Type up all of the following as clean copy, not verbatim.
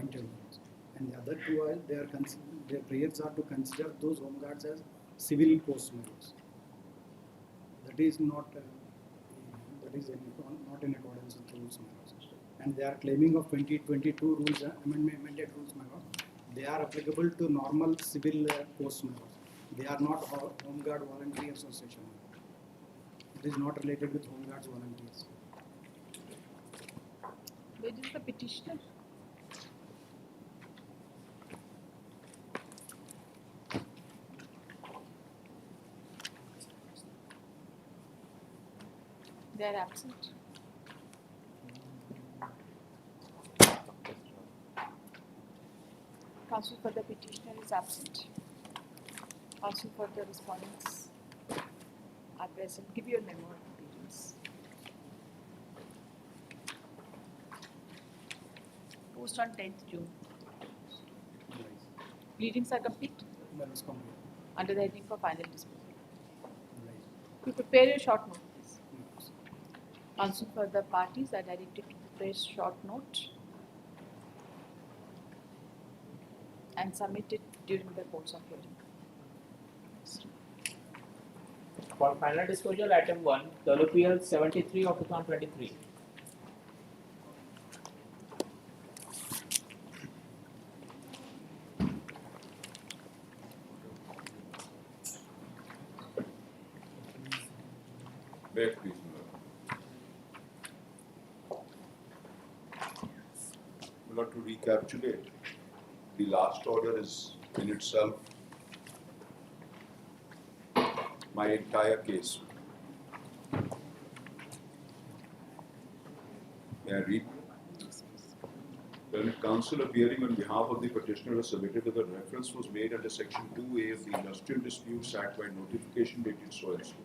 volunteer members. And the other two are, their prayers are to consider those home guards as civil post members. That is not not in accordance with the rules. And they are claiming of 2022 rules, amended rules. They are applicable to normal civil post members. They are not Home Guard Voluntary Association. It is not related with Home Guards volunteers. Where is the petitioner? They are absent. Counsel for the petitioner is absent. Counsel for the respondents are present. Give your memo of appearance. Post on 10th June. Pleadings are complete? Under the heading for final disposal. You prepare your short note, please. Counsel for the parties are directed to prepare short note and submit it during the course of hearing. For final disclosure, item 1, WPL 73 of 2023. Back, please. Not to recapitulate, the last order is in itself my entire case. May I read? The counsel appearing on behalf of the petitioner has submitted that the reference was made under section 2A of the Industrial Disputes Act by notification dated so and so.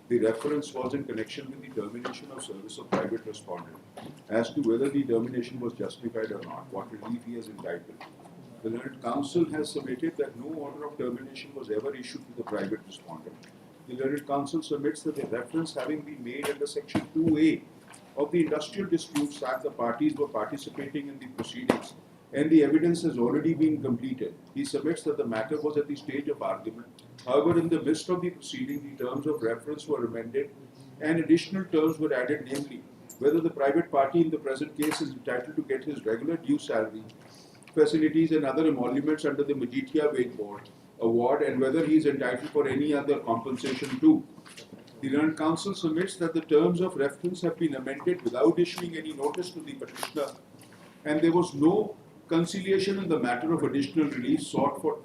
The reference was in connection with the termination of service of private respondent. As to whether the termination was justified or not, what relief he is entitled. The learned counsel has submitted that no order of termination was ever issued to the private respondent. The learned counsel submits that the reference having been made under section 2A of the Industrial Disputes Act, the parties were participating in the proceedings and the evidence has already been completed. He submits that the matter was at the stage of argument. However, in the midst of the proceeding, the terms of reference were amended and additional terms were added, namely, whether the private party in the present case is entitled to get his regular due salary, facilities and other emoluments under the Majitia Wage Board award and whether he is entitled for any other compensation too. The learned counsel submits that the terms of reference have been amended without issuing any notice to the petitioner and there was no conciliation in the matter of additional relief sought through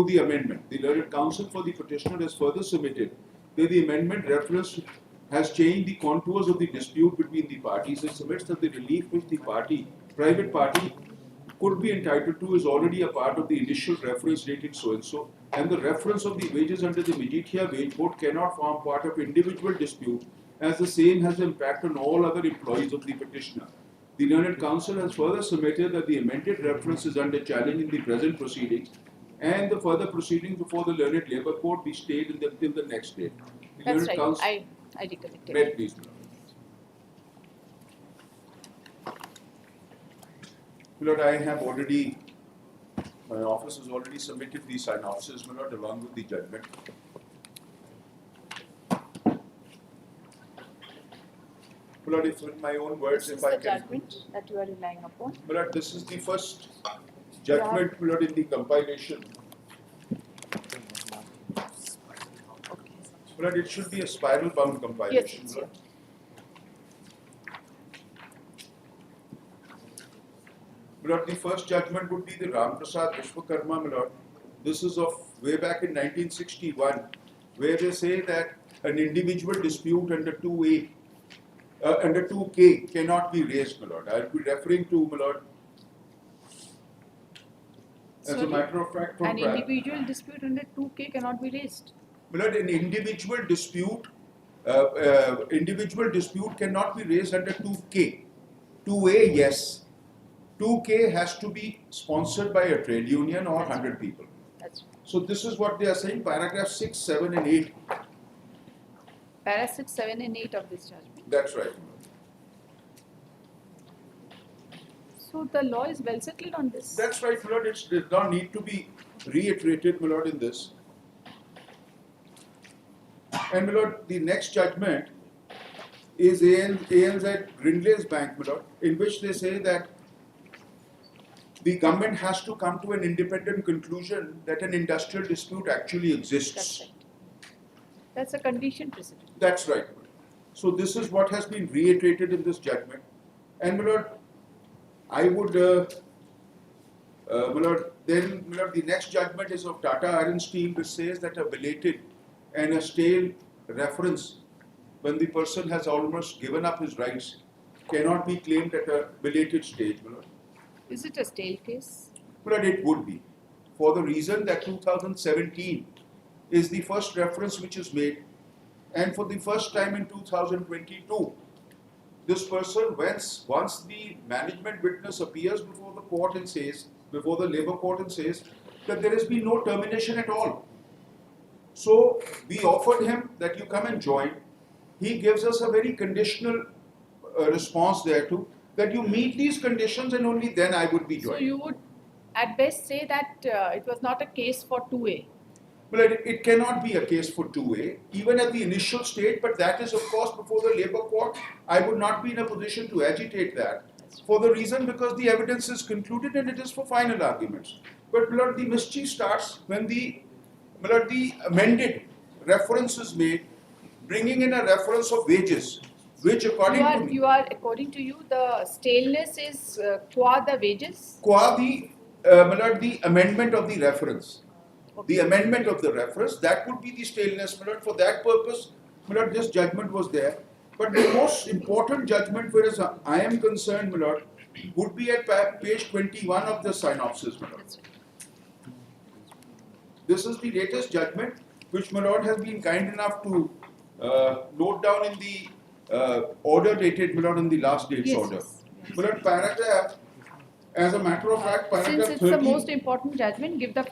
the amendment. The learned counsel for the petitioner has further submitted that the amendment reference has changed the contours of the dispute between the parties and submits that the relief which the private party could be entitled to is already a part of the initial reference dated so and so, and the reference of the wages under the Majitia Wage Board cannot form part of individual dispute as the same has impact on all other employees of the petitioner. The learned counsel has further submitted that the amended reference is under challenge in the present proceedings and the further proceedings before the learned labour court be stayed until the next date. That's right. I recollected. Read, please. Lord, I have already, my office has already submitted the synopsis, my Lord, along with the judgment. My Lord, if in my own words, this if I can. This is the judgment that you are relying upon. My Lord, this is the first judgment, my Lord, in the compilation. Okay. My Lord, it should be a spiral-bound compilation. Yes, Lord. My Lord, the first judgment would be the Ram Prasad Vishwakarma, my Lord. This is of way back in 1961, where they say that an individual dispute under 2A, under 2K cannot be raised, my Lord. I will be referring to, my Lord, as a matter of fact, from an individual dispute under 2K cannot be raised. My Lord, an individual dispute cannot be raised under 2K. 2A, yes. 2K has to be sponsored by a trade union or 100 people. That's right. So this is what they are saying, paragraph 6, 7 and 8. Para 6, 7 and 8 of this judgment. That's right. So the law is well settled on this. That's right, my lord. It does not need to be reiterated, my lord, in this. And my lord, the next judgment is ANZ Grindlay's Bank, my lord, in which they say that the government has to come to an independent conclusion that an industrial dispute actually exists. That's right. That's a condition precedent. That's right. So this is what has been reiterated in this judgment. And my lord, I would, my lord, then my lord, the next judgment is of Tata Iron Steel, which says that a belated and a stale reference, when the person has almost given up his rights, cannot be claimed at a belated stage, my lord. Is it a stale case? But it would be, for the reason that 2017 is the first reference which is made, and for the first time in 2022, this person, once the management witness appears before the court and says, before the labor court and says, that there has been no termination at all. So we offered him that you come and join. He gives us a very conditional response there too, that you meet these conditions and only then I would be So joining. you would at best say that it was not a case for 2A. Well, it cannot be a case for 2A, even at the initial stage, but that is of course before the labor court. I would not be in a position to agitate that for the reason because the evidence is concluded and it is for final arguments. But Lord, the mischief starts when the amended reference is made, bringing in a reference of wages, which according to me, According to you, the staleness is qua the wages? qua the amendment of the reference. Okay. The amendment of the reference, that would be the staleness, my lord. For that purpose, my lord, this judgment was there. But the most important judgment, whereas I am concerned, my lord, would be at page 21 of the synopsis, my lord. That's right. This is the latest judgment, which my lord has been kind enough to note down in the order dated, my lord, in the last date's Yes, order. yes, yes. My lord, paragraph, as a matter of fact, paragraph Since it's 13. the most important judgment, give the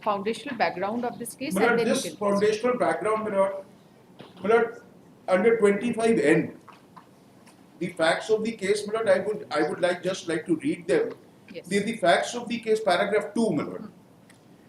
foundational background of this case My and lord, then this you can foundational background, my lord, under 25N, the facts of the case, my lord, I would just like to read them. Yes. The facts of the case, paragraph 2, my lord.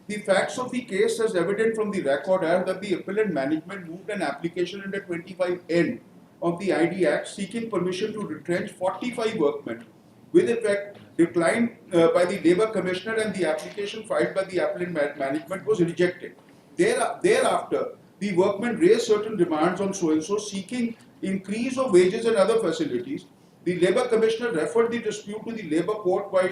The facts of the case as evident from the record are that the appellant management moved an application under 25N of the ID Act seeking permission to retrench 45 workmen, with effect declined by the Labour Commissioner, and the application filed by the appellant management was rejected. Thereafter, the workmen raised certain demands on so-and-so seeking increase of wages and other facilities. The Labour Commissioner referred the dispute to the Labour Court by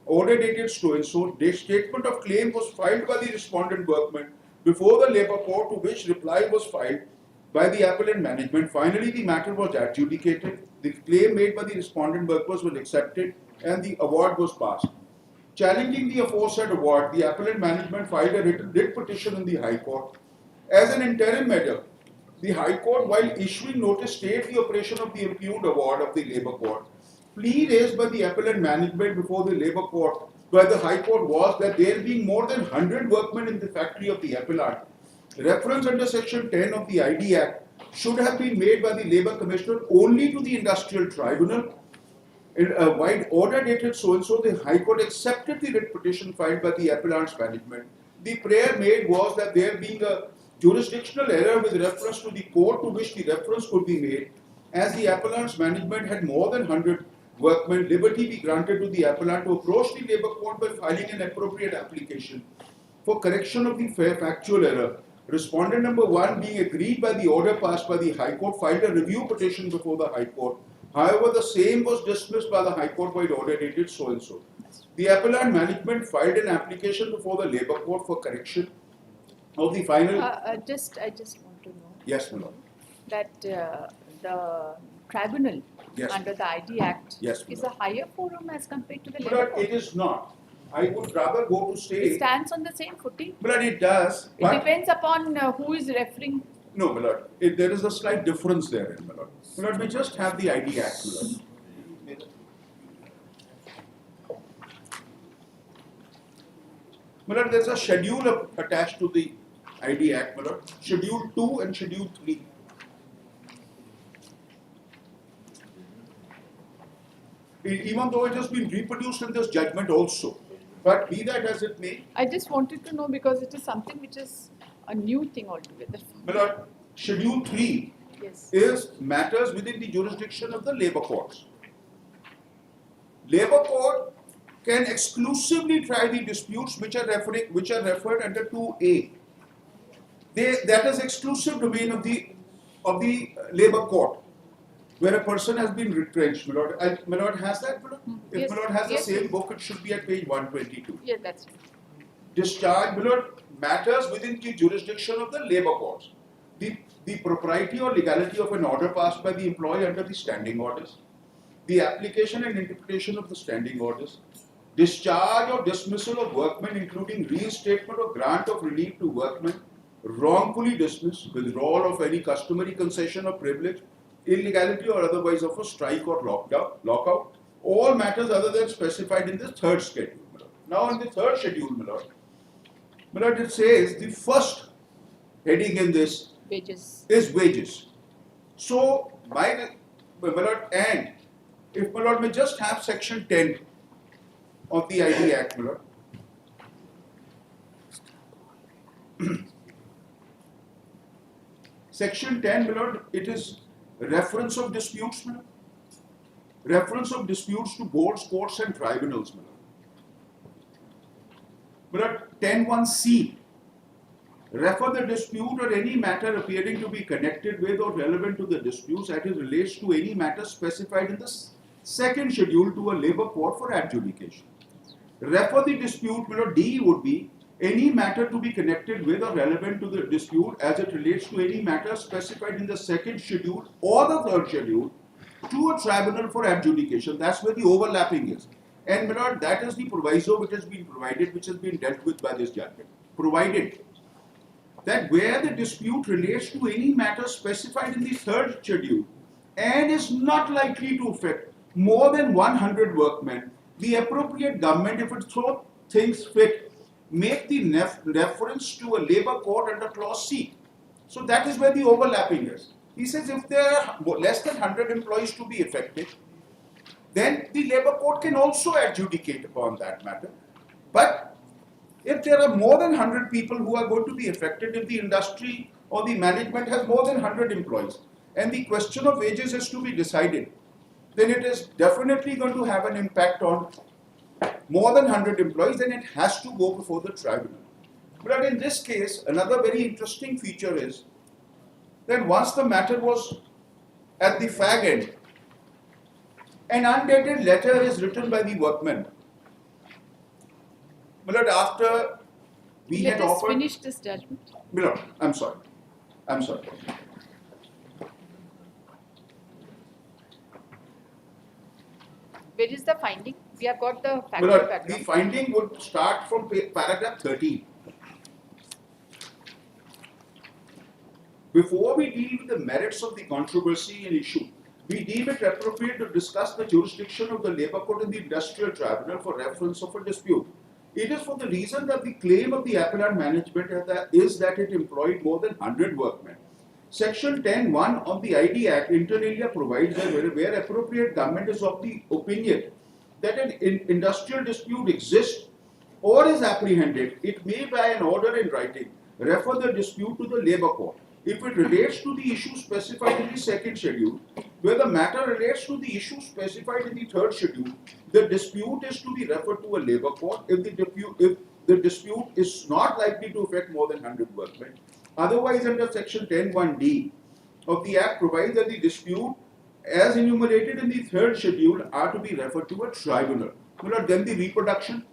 order dated so-and-so. The statement of claim was filed by the respondent workmen before the Labour Court, to which reply was filed by the appellant management. Finally, the matter was adjudicated. The claim made by the respondent workers was accepted and the award was passed. Challenging the aforesaid award, the appellant management filed a writ petition in the High Court. As an interim measure, the High Court, while issuing notice, stayed the operation of the impugned award of the Labour Court. Plea raised by the appellant management before the Labour Court by the High Court was that there being more than 100 workmen in the factory of the appellant, reference under section 10 of the ID Act should have been made by the Labour Commissioner only to the Industrial Tribunal. In a wide order dated so-and-so, the High Court accepted the writ petition filed by the appellant's management. The prayer made was that there being a jurisdictional error with reference to the court to which the reference could be made, as the appellant's management had more than 100 workmen, liberty be granted to the appellant to approach the Labour Court by filing an appropriate application for correction of the factual error. Respondent number 1, being agreed by the order passed by the High Court, filed a review petition before the High Court. However, the same was dismissed by the High Court by order dated so-and-so. The appellant management filed an application before the Labour Court for correction of the final. I just want to know Yes, my lord. that the tribunal Yes. under the ID Act Yes, is ma'am. a higher forum as compared to the But Labour it Court. is not. I would rather go to It say. stands on the same footing. But it does. It But depends upon who is referring. no, my lord. There is a slight difference there, my lord. My lord, we just have the ID Act, my lord. My lord, there's a schedule attached to the ID Act, my lord. Schedule 2 and Schedule 3. even though it has been reproduced in this judgment also. But be that as it may, I just wanted to know because it is something which is a new thing altogether. my lord, Schedule 3 Yes. is matters within the jurisdiction of the labour courts. Labour court can exclusively try the disputes which are referred under 2A. That is exclusive domain of the labour court, where a person has been retrenched. My lord has that. My lord? If Yes. my lord has Yes, the same yes. book, it should be at page 122. Yeah, that's right. Discharge, my lord, matters within the jurisdiction of the labour courts. The propriety or legality of an order passed by the employee under the standing orders, the application and interpretation of the standing orders, discharge or dismissal of workmen, including reinstatement or grant of relief to workmen wrongfully dismissed, withdrawal of any customary concession or privilege, illegality or otherwise of a strike or lockout, all matters other than specified in the third schedule. Now, in the third schedule, my lord, it says the first heading in this Wages. is wages. So, my lord, and if my lord may just have section 10 of the ID Act, my lord. Section 10, my lord, it is reference of disputes, my lord. Reference of disputes to boards, courts and tribunals, my lord. My lord, 10(1)(c). Refer the dispute or any matter appearing to be connected with or relevant to the disputes as it relates to any matter specified in the second schedule to a labour court for adjudication. Refer the dispute, my lord, D would be any matter to be connected with or relevant to the dispute as it relates to any matter specified in the second schedule or the third schedule to a tribunal for adjudication. That's where the overlapping is. And my lord, that is the proviso which has been provided, which has been dealt with by this judgment. Provided that where the dispute relates to any matter specified in the third schedule and is not likely to affect more than 100 workmen, the appropriate government, if it so thinks fit, make the reference to a labour court under clause C. So that is where the overlapping is. He says if there are less than 100 employees to be affected, then the labour court can also adjudicate upon that matter. But if there are more than 100 people who are going to be affected, if the industry or the management has more than 100 employees, and the question of wages is to be decided, then it is definitely going to have an impact on more than 100 employees, then it has to go before the tribunal. But in this case, another very interesting feature is that once the matter was at the fag end, an undated letter is written by the workmen. Milord, after we Let had us offered... finish this judgment. Milord, I'm sorry. Where is the finding? We have got the factual Milord, the background. finding would start from paragraph 13. Before we deal with the merits of the controversy and issue, we deem it appropriate to discuss the jurisdiction of the labour court in the industrial tribunal for reference of a dispute. It is for the reason that the claim of the appellant management is that it employed more than 100 workmen. Section 10(1) of the ID Act inter alia provides that where appropriate government is of the opinion that an industrial dispute exists or is apprehended, it may by an order in writing refer the dispute to the labour court. If it relates to the issue specified in the second schedule, where the matter relates to the issue specified in the third schedule, the dispute is to be referred to a labour court if the dispute is not likely to affect more than 100 workmen. Otherwise, under section 10(1)(d) of the Act provides that the dispute as enumerated in the third schedule are to be referred to a tribunal. Then the reproduction.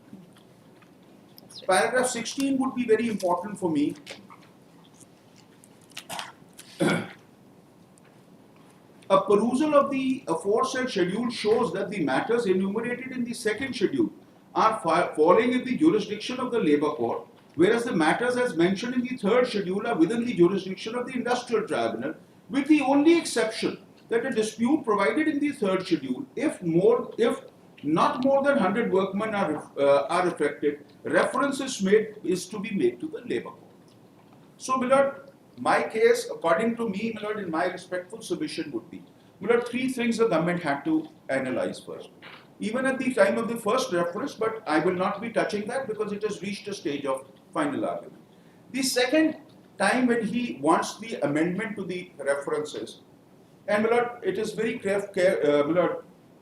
Paragraph 16 would be very important for me. A perusal of the aforesaid schedule shows that the matters enumerated in the second schedule are falling in the jurisdiction of the labour court, whereas the matters as mentioned in the third schedule are within the jurisdiction of the industrial tribunal, with the only exception that a dispute provided in the third schedule, if not more than 100 workmen are affected, reference is to be made to the labour court. So, my lord, my case, according to me, my lord, in my respectful submission would be There are three things the government had to analyze first. Even at the time of the first reference, but I will not be touching that because it has reached a stage of final argument. The second time when he wants the amendment to the references, and it is very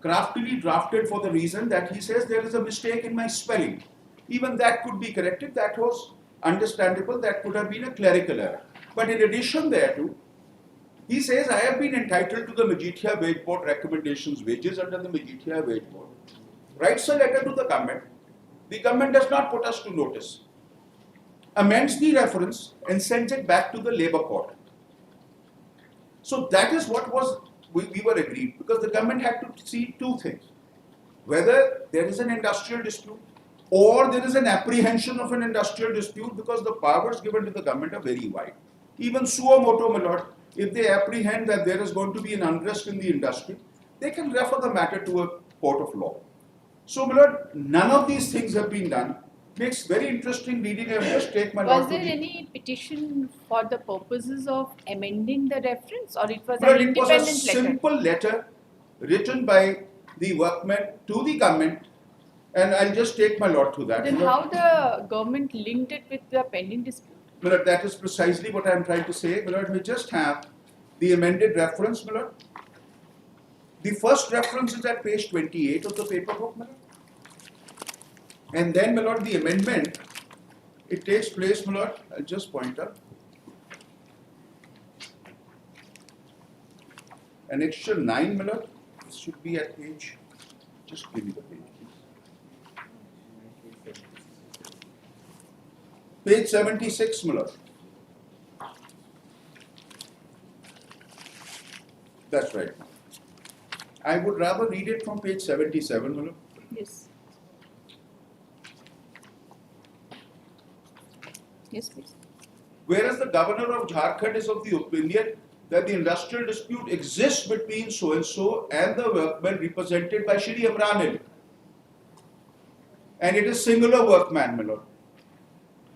craftily drafted for the reason that he says there is a mistake in my spelling. Even that could be corrected, that was understandable, that could have been a clerical error. But in addition thereto, he says, I have been entitled to the Majeethia Wage Board recommendations wages under the Majeethia Wage Board. Writes a letter to the government does not put us to notice, amends the reference and sends it back to the Labour Court. So that is what we were agreed, because the government had to see two things. Whether there is an industrial dispute or there is an apprehension of an industrial dispute, because the powers given to the government are very wide. Even suo moto, my lord, if they apprehend that there is going to be an unrest in the industry, they can refer the matter to a court of law. So, my lord, none of these things have been done. Makes very interesting reading. I will just take my lord. Was there any petition for the purposes of amending the reference, or it was Well, an it was independent a simple letter written by the workmen to the government, and I'll just take my lord to that. Then how the government linked it with the pending dispute? Well, that is precisely what I am trying to say. Well, we just have the amended reference, my lord. The first reference is at page 28 of the paper book, my lord. And then, my lord, the amendment, it takes place, my lord, I'll just point out. Annexure 9, my lord, this should be at page, just give me the page, please. Page 76, my lord. That's right. I would rather read it from page 77, my lord. Yes. Yes, please. Whereas the governor of Jharkhand is of the opinion that the industrial dispute exists between so-and-so and the workman represented by Shri Imran Ali. And it is singular workman, my lord.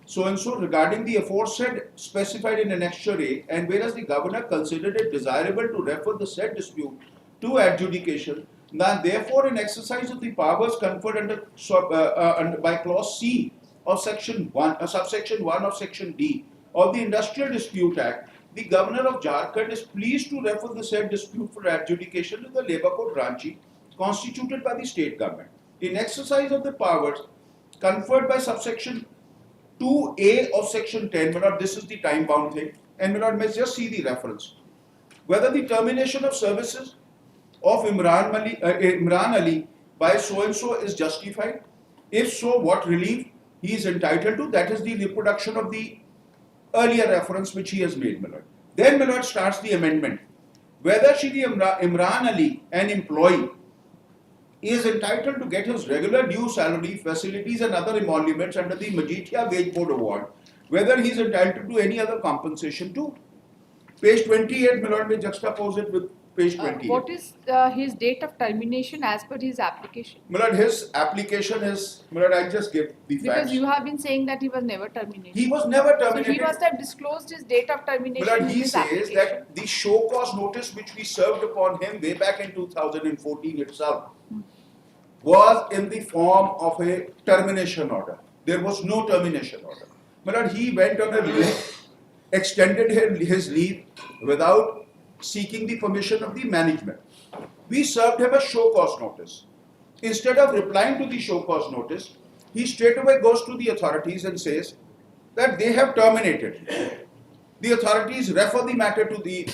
So-and-so regarding the aforesaid specified in Annexure A, and whereas the governor considered it desirable to refer the said dispute to adjudication, now therefore in exercise of the powers conferred under by clause C of section 1, subsection 1 of section D of the Industrial Dispute Act, the governor of Jharkhand is pleased to refer the said dispute for adjudication to the Labour Court branch constituted by the state government. In exercise of the powers conferred by subsection 2A of section 10, my lord, this is the time bound thing, and my lord, may just see the reference. Whether the termination of services of Imran Ali by so-and-so is justified, if so, what relief he is entitled to, that is the reproduction of the earlier reference which he has made, my lord. Then, my lord, starts the amendment. Whether Shri Imran Ali, an employee, is entitled to get his regular due salary, facilities and other emoluments under the Majeethia Wage Board Award, whether he is entitled to any other compensation too. Page 28, my lord, may juxtapose it with page 28. What is his date of termination as per his application? My lord, his application is, my lord, I'll just give the facts. Because you have been saying that he was never terminated. He was never terminated. So he must have disclosed his date of termination. My lord, in he his says application. that the show cause notice which we served upon him way back in 2014 itself was in the form of a termination order. There was no termination order. My lord, he went on a leave, extended his leave without seeking the permission of the management. We served him a show cause notice. Instead of replying to the show cause notice, he straight away goes to the authorities and says that they have terminated. The authorities refer the matter to the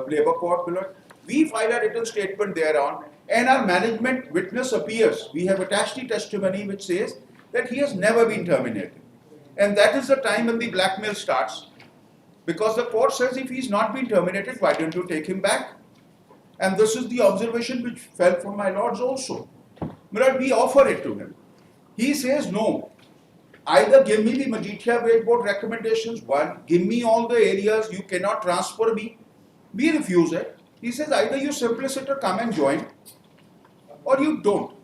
Labour Court, my lord. We file a written statement thereon, and our management witness appears. We have attached the testimony which says that he has never been terminated. And that is the time when the blackmail starts. Because the court says if he's not been terminated, why don't you take him back? And this is the observation which fell from my lords also. My lord, we offer it to him. He says no. Either give me the Majeethia Wage Board recommendations, one, give me all the areas you cannot transfer me. We refuse it. He says either you simpliciter come and join or you don't.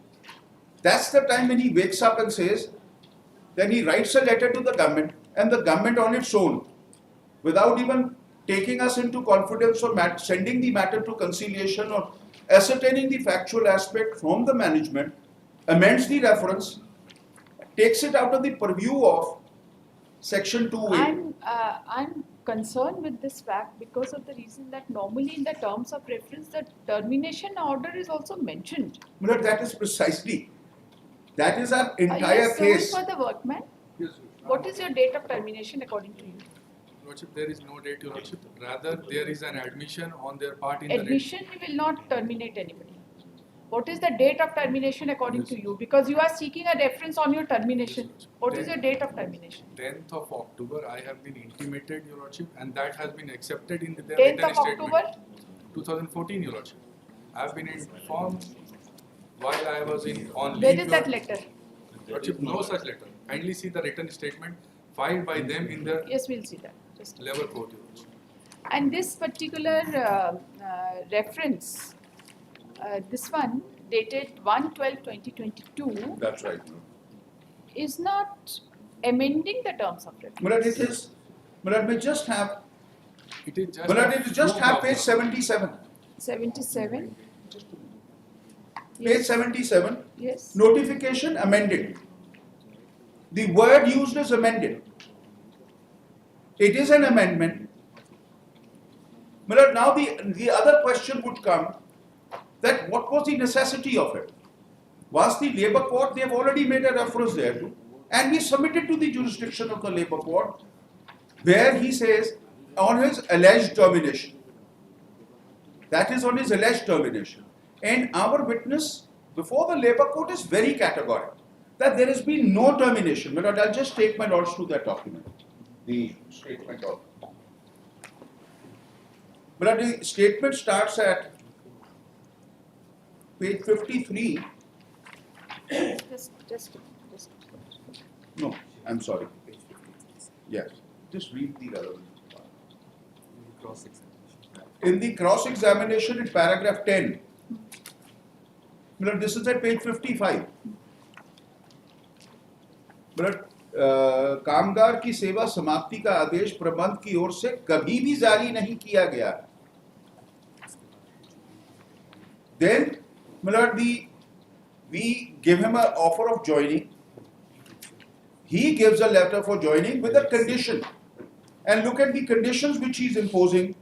That's the time when he wakes up and says, then he writes a letter to the government, and the government on its own, without even taking us into confidence or sending the matter to conciliation or ascertaining the factual aspect from the management, amends the reference, takes it out of the purview of section 2A. I'm concerned with this fact because of the reason that normally in the terms of reference, the termination order is also mentioned. But that is precisely, that is our entire Yes, case. so is for the workman. Yes, What is your date of termination according to you? Lordship, there is no date, Your Lordship. Rather, there is an admission on their part in Admission will not terminate anybody. What is the date of termination according to you? Because you are seeking a reference on your termination. What is your date of termination? the 10th of October. I have been intimated, Your Lordship, and that has been accepted in their 10th written of statement. October? 2014, Your Lordship. I have been informed while I was on leave. Where is that letter? Lordship, no such letter. Kindly see the written statement filed by them in the Yes, we'll see that. Just labor court, Your Lordship. and this particular reference, this one dated 1/12/2022, That's right. is not amending the terms of reference. But it is, but we just have, It is just. but a it is just proof have of page the- 77. 77. Page Yes. 77, Yes. notification amended. The word used is amended. It is an amendment. But now the other question would come that what was the necessity of it? Was the labour court, they have already made a reference there to, and we submitted to the jurisdiction of the labour court where he says on his alleged termination. That is on his alleged termination. And our witness before the labour court is very categorical that there has been no termination. But I'll just take my notes to that document. The statement of. But the statement starts at page 53. Just. No, I'm sorry. Yes, just read the relevant part. In the cross-examination in paragraph 10, this is at page 55. कामगार की सेवा समाप्ति का आदेश प्रबंध की ओर से कभी भी जारी नहीं किया गया. Then, we give him an offer of joining. He gives a letter for joining with a condition. And look at the conditions which he is imposing.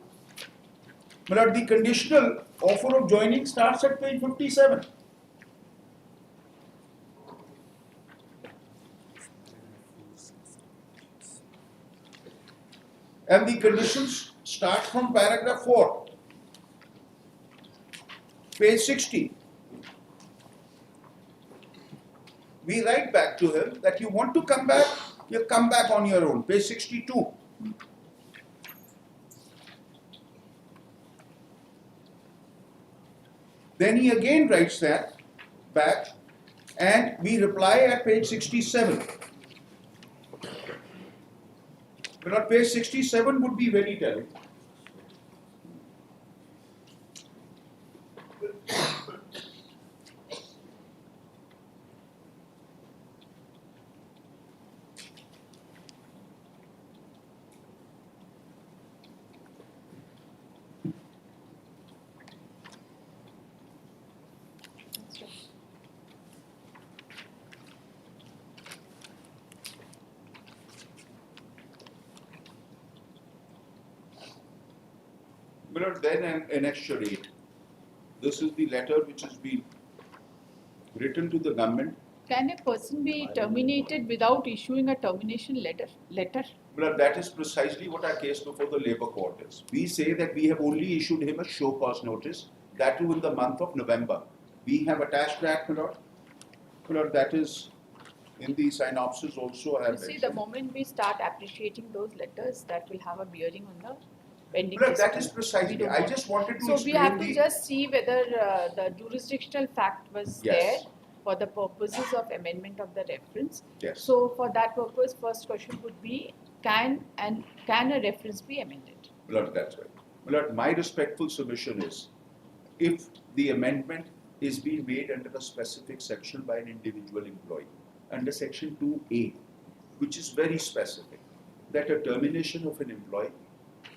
The conditional offer of joining starts at page 57. And the conditions start from paragraph 4, page 60. We write back to him that you want to come back, you come back on your own, page 62. Then he again writes that back and we reply at page 67. But page 67 would be very telling. But then annexurate. This is the letter which has been written to the government. Can a person be terminated without issuing a termination letter? But that is precisely what our case before the labour court is. We say that we have only issued him a show cause notice, that too in the month of November. We have attached that, that is in the synopsis also. I have You see, the moment we start appreciating those letters, that will have a bearing on the pending That is dispute. precisely. We don't I want. just wanted to So we have to explain just see whether the jurisdictional fact was Yes. there for the purposes of amendment of the reference. Yes. So for that purpose, first question would be, can a reference be amended? That's right. My respectful submission is, if the amendment is being made under a specific section by an individual employee, under section 2A, which is very specific, that a termination of an employee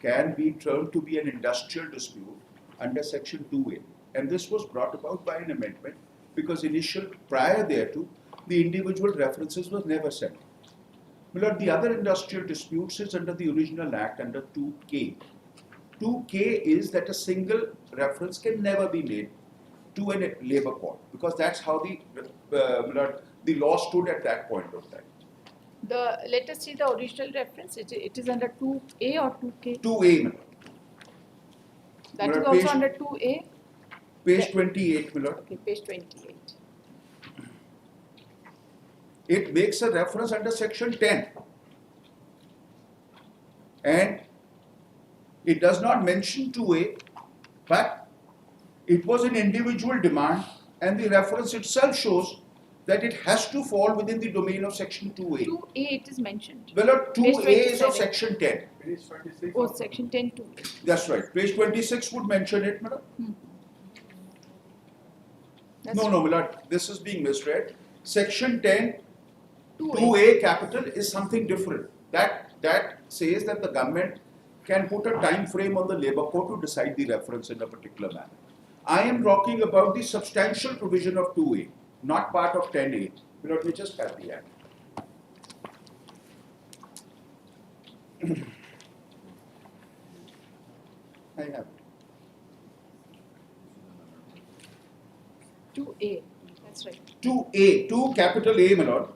can be termed to be an industrial dispute under section 2A. And this was brought about by an amendment because prior thereto, the individual references were never sent. Well, the other industrial disputes is under the original act under 2K. 2K is that a single reference can never be made to a labor court because that's how the law stood at that point of time. Let us see the original reference. It is under 2A or 2K? 2A. That is also under 2A? Page 28, my lord. Okay, page 28. It makes a reference under section 10. And it does not mention 2A, but it was an individual demand, and the reference itself shows that it has to fall within the domain of section 2A. 2A it is mentioned. Well, 2A is of section 10. Page 26. Oh, section 10 2A. That's right. Page 26 would mention it, madam. No, my lord, this is being misread. Section 10, 2A capital is something different. That says that the government can put a time frame on the labor court to decide the reference in a particular manner. I am talking about the substantial provision of 2A, not part of 10A. Let me just have the act. I have it. 2A, that's right. 2A, 2 capital A, my lord.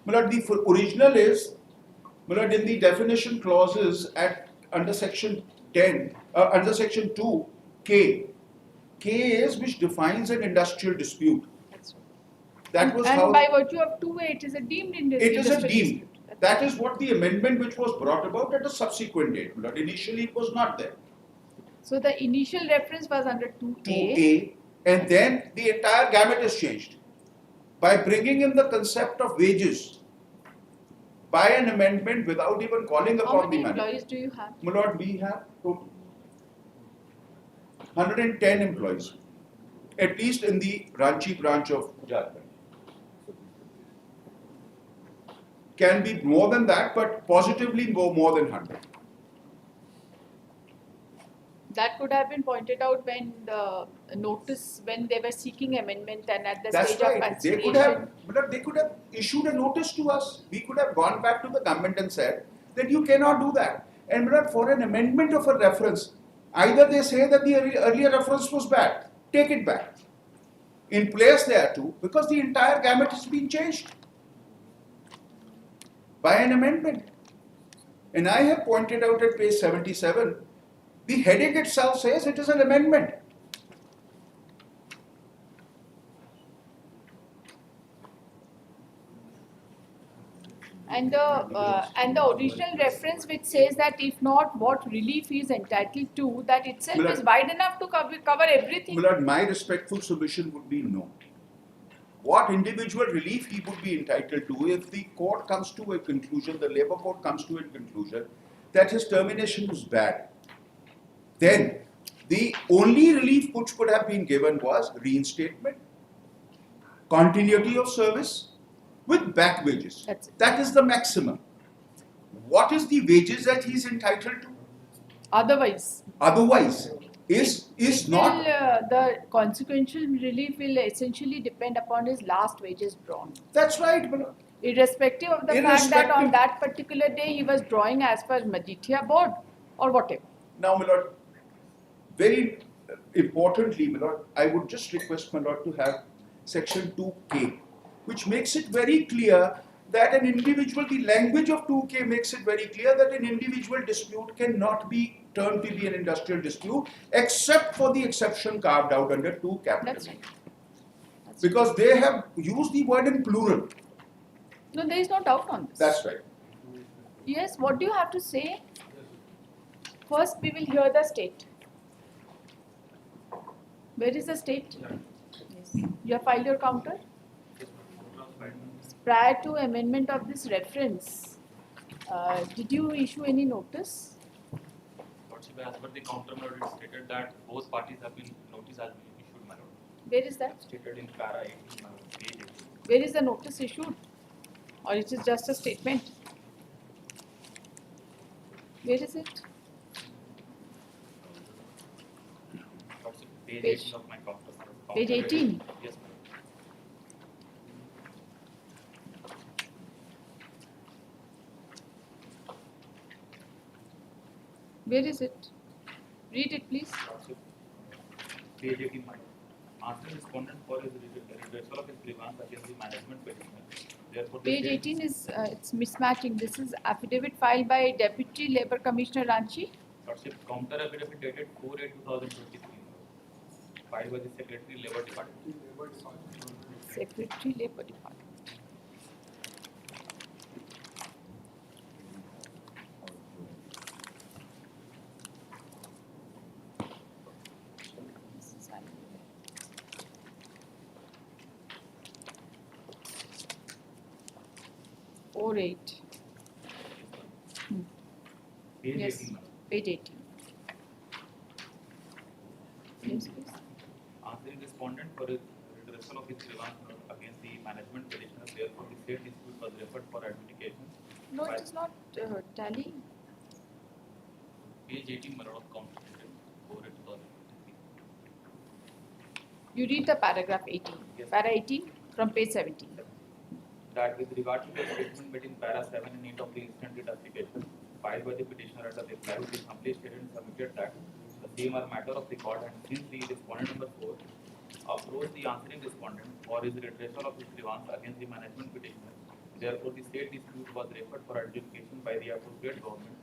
My lord, the original is, my lord, in the definition clauses under section 10, under section 2, K. K is which defines an industrial dispute. That's right. That was and how. by virtue of 2A, it is a deemed industrial It is a deemed. dispute. That is what the amendment which was brought about at a subsequent date. My lord, initially it was not there. So the initial reference was under 2A. 2A, and then the entire gamut is changed by bringing in the concept of wages by an amendment without even calling How upon many the money. employees do you have? My lord, we have total 110 employees, at least in the Ranchi branch of Jharkhand. Can be more than that, but positively more than 100. That could have been pointed out when the notice, when they were seeking amendment and at the That's stage right. of They consideration. they could have issued a notice to us. We could have gone back to the government and said that you cannot do that. And for an amendment of a reference, either they say that the earlier reference was bad, take it back. In place there too, because the entire gamut has been changed by an amendment. And I have pointed out at page 77, the heading itself says it is an amendment. And the original reference which says that if not, what relief he is entitled to, that itself Well, is wide enough to cover everything. Well, my respectful submission would be no. What individual relief he would be entitled to if the court comes to a conclusion, the labor court comes to a conclusion that his termination was bad, then the only relief which could have been given was reinstatement, continuity of service with back wages. That's it. That is the maximum. What is the wages that he is entitled to? Otherwise, Is not. the consequential relief will essentially depend upon his last wages drawn. That's right, Manoj. Irrespective of the fact that on that particular day he was drawing as per Madhya board or whatever. Now, my lord, very importantly, my lord, I would just request my lord to have section 2K, which makes it very clear that an individual, the language of 2K makes it very clear that an individual dispute cannot be termed to be an industrial dispute except for the exception carved out under 2 capital. That's right. Because they have used the word in plural. No, there is no doubt on this. That's right. Yes, what do you have to say? First, we will hear the state. Where is the state? Yes. You have filed your counter? Prior to amendment of this reference, did you issue any notice? As per the counter note, it stated that both parties have been notice has been issued, my lord. Where is that? Stated in para 18, my lord, page 18. Where is the notice issued? Or it is just a statement? Where is it? Page Page- 18 of my counter. Page 18? Yes, madam. Where is it? Read it, please. So, page 18, madam. Answering respondent for his redressal of his grievance against the management petitioner. Therefore, the Page state- 18 is it's mismatching. This is affidavit filed by Deputy Labour Commissioner Ranchi. Lordship, counter affidavit dated 4/8/2023, filed by the Secretary Labour Department. Secretary Labour Department. This is Four eight. Page Yes, 18, madam. page 18. Yes, please. Answering respondent for his redressal of his grievance against the management petitioner. Therefore, the state dispute was referred for adjudication. No, it is not tallying. Page 18, madam, of counter dated 4/8/2023. You read the paragraph 18. Yes. Para 18 from page 17. That with regard to the statement made in para 7 and 8 of the instant writ application filed by the petitioner under reply to the humbly stated and submitted that the same are matter of record, and since the respondent number 4 approached the answering respondent for his redressal of his grievance against the management petitioner, therefore the state dispute was referred for adjudication by the appropriate government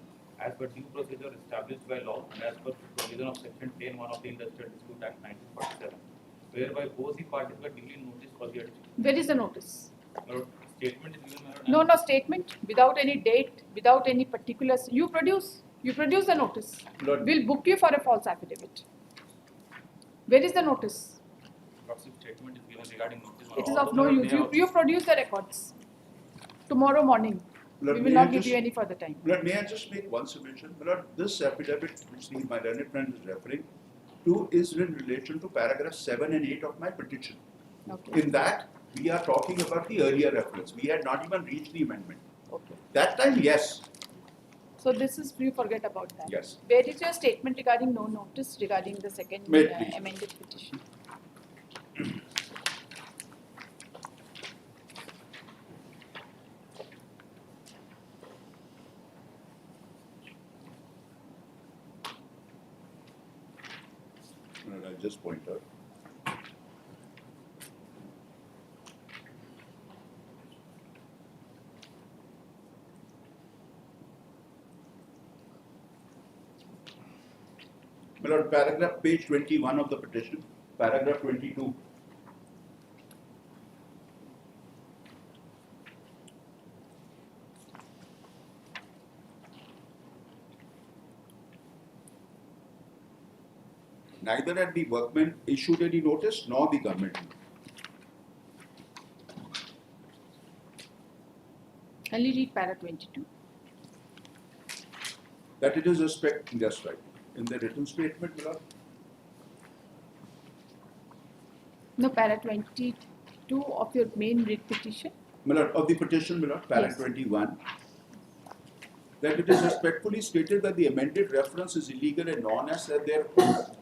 as per due procedure established by law and as per provision of section 10(1) of the Industrial Dispute Act 1947, whereby both the parties were duly noticed for the adjudication. Where is the notice? Statement is given, madam. No, no statement, without any date, without any particulars. You produce the notice. Lord- We'll book you for a false affidavit. Where is the notice? Lordship, statement is given regarding notice. It is of no use. You produce the records. Tomorrow morning. Lord, We will may I not give just- you any further time. Lord, may I just make one submission? Lord, this affidavit which my learned friend is referring to is in relation to paragraph 7 and 8 of my petition. Okay. In that, we are talking about the earlier reference. We had not even reached the amendment. Okay. That time, yes. So this is, you forget about that. Yes. Where is your statement regarding no notice regarding the second May it please. amended petition? And I'll just point out. My lord, paragraph page 21 of the petition, paragraph 22. Neither had the workmen issued any notice nor the government. Only read para 22. That it is respect, that's right. In the written statement, my lord. No, para 22 of your main writ petition. My lord, of the petition, my lord, para Yes. 21, that it is respectfully stated that the amended reference is illegal and non-as that there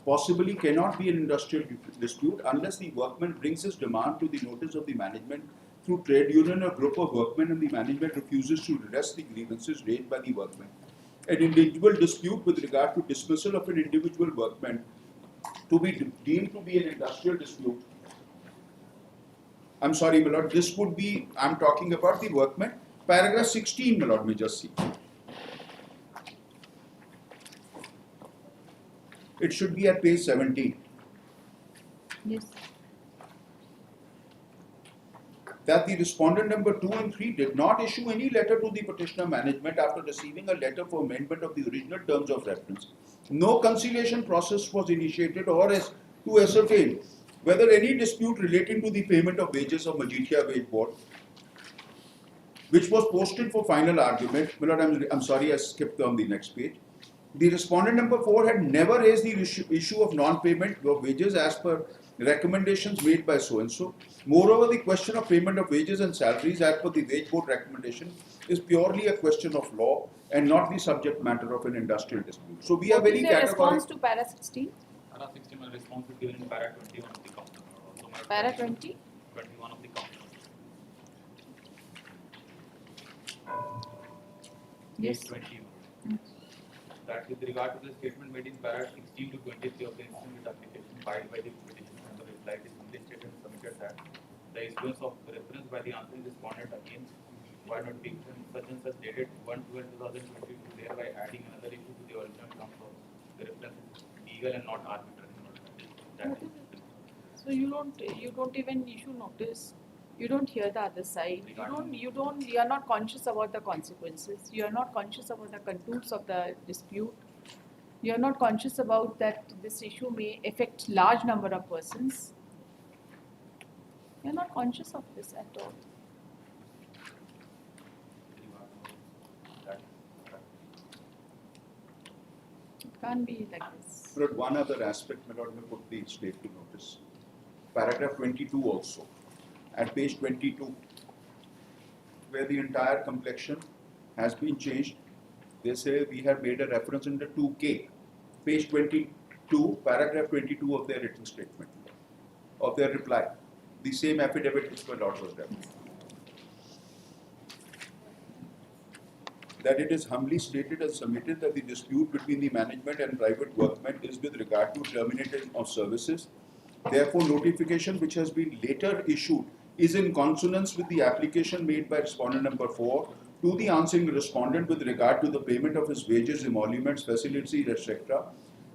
possibly cannot be an industrial dispute unless the workman brings his demand to the notice of the management through trade union or group of workmen and the management refuses to redress the grievances raised by the workmen. An individual dispute with regard to dismissal of an individual workman to be deemed to be an industrial dispute. I'm sorry, my lord, this would be, I'm talking about the workman. Paragraph 16, my lord, may just see. It should be at page 17. Yes. That the respondent number 2 and 3 did not issue any letter to the petitioner management after receiving a letter for amendment of the original terms of reference. No conciliation process was initiated or as to ascertain whether any dispute relating to the payment of wages of Majeethia Wage Board, which was posted for final argument. My lord, I'm sorry, I skipped on the next page. The respondent number 4 had never raised the issue of non-payment of wages as per recommendations made by so-and-so. Moreover, the question of payment of wages and salaries as per the wage board recommendation is purely a question of law and not the subject matter of an industrial dispute. So we are What very is your response categorical. to para 16? para 60, my response is given in para 21 of the count. So my Para 20? 21 of the count. Yes. Page 21. That with regard to the statement made in para 16 to 23 of the instrument application filed by the petitioner and the reply is simply stated and submitted that the issuance of reference by the answering respondent against by notification such and such dated 1/12/2022, thereby adding another issue to the original terms of the reference is legal and not arbitrary. That is So you don't even issue notice. You don't hear the other side. You are not conscious about the consequences. You are not conscious about the contours of the dispute. You are not conscious about that this issue may affect large number of persons. You are not conscious of this at all. It can't be like this. But one other aspect, my lord, may put the state to notice. Paragraph 22 also, at page 22, where the entire complexion has been changed, they say we have made a reference in the 2K. Page 22, paragraph 22 of their written statement, of their reply. The same affidavit which my lord was referring. That it is humbly stated and submitted that the dispute between the management and private workmen is with regard to termination of services. Therefore, notification which has been later issued is in consonance with the application made by respondent number 4 to the answering respondent with regard to the payment of his wages, emoluments, facilities, etc.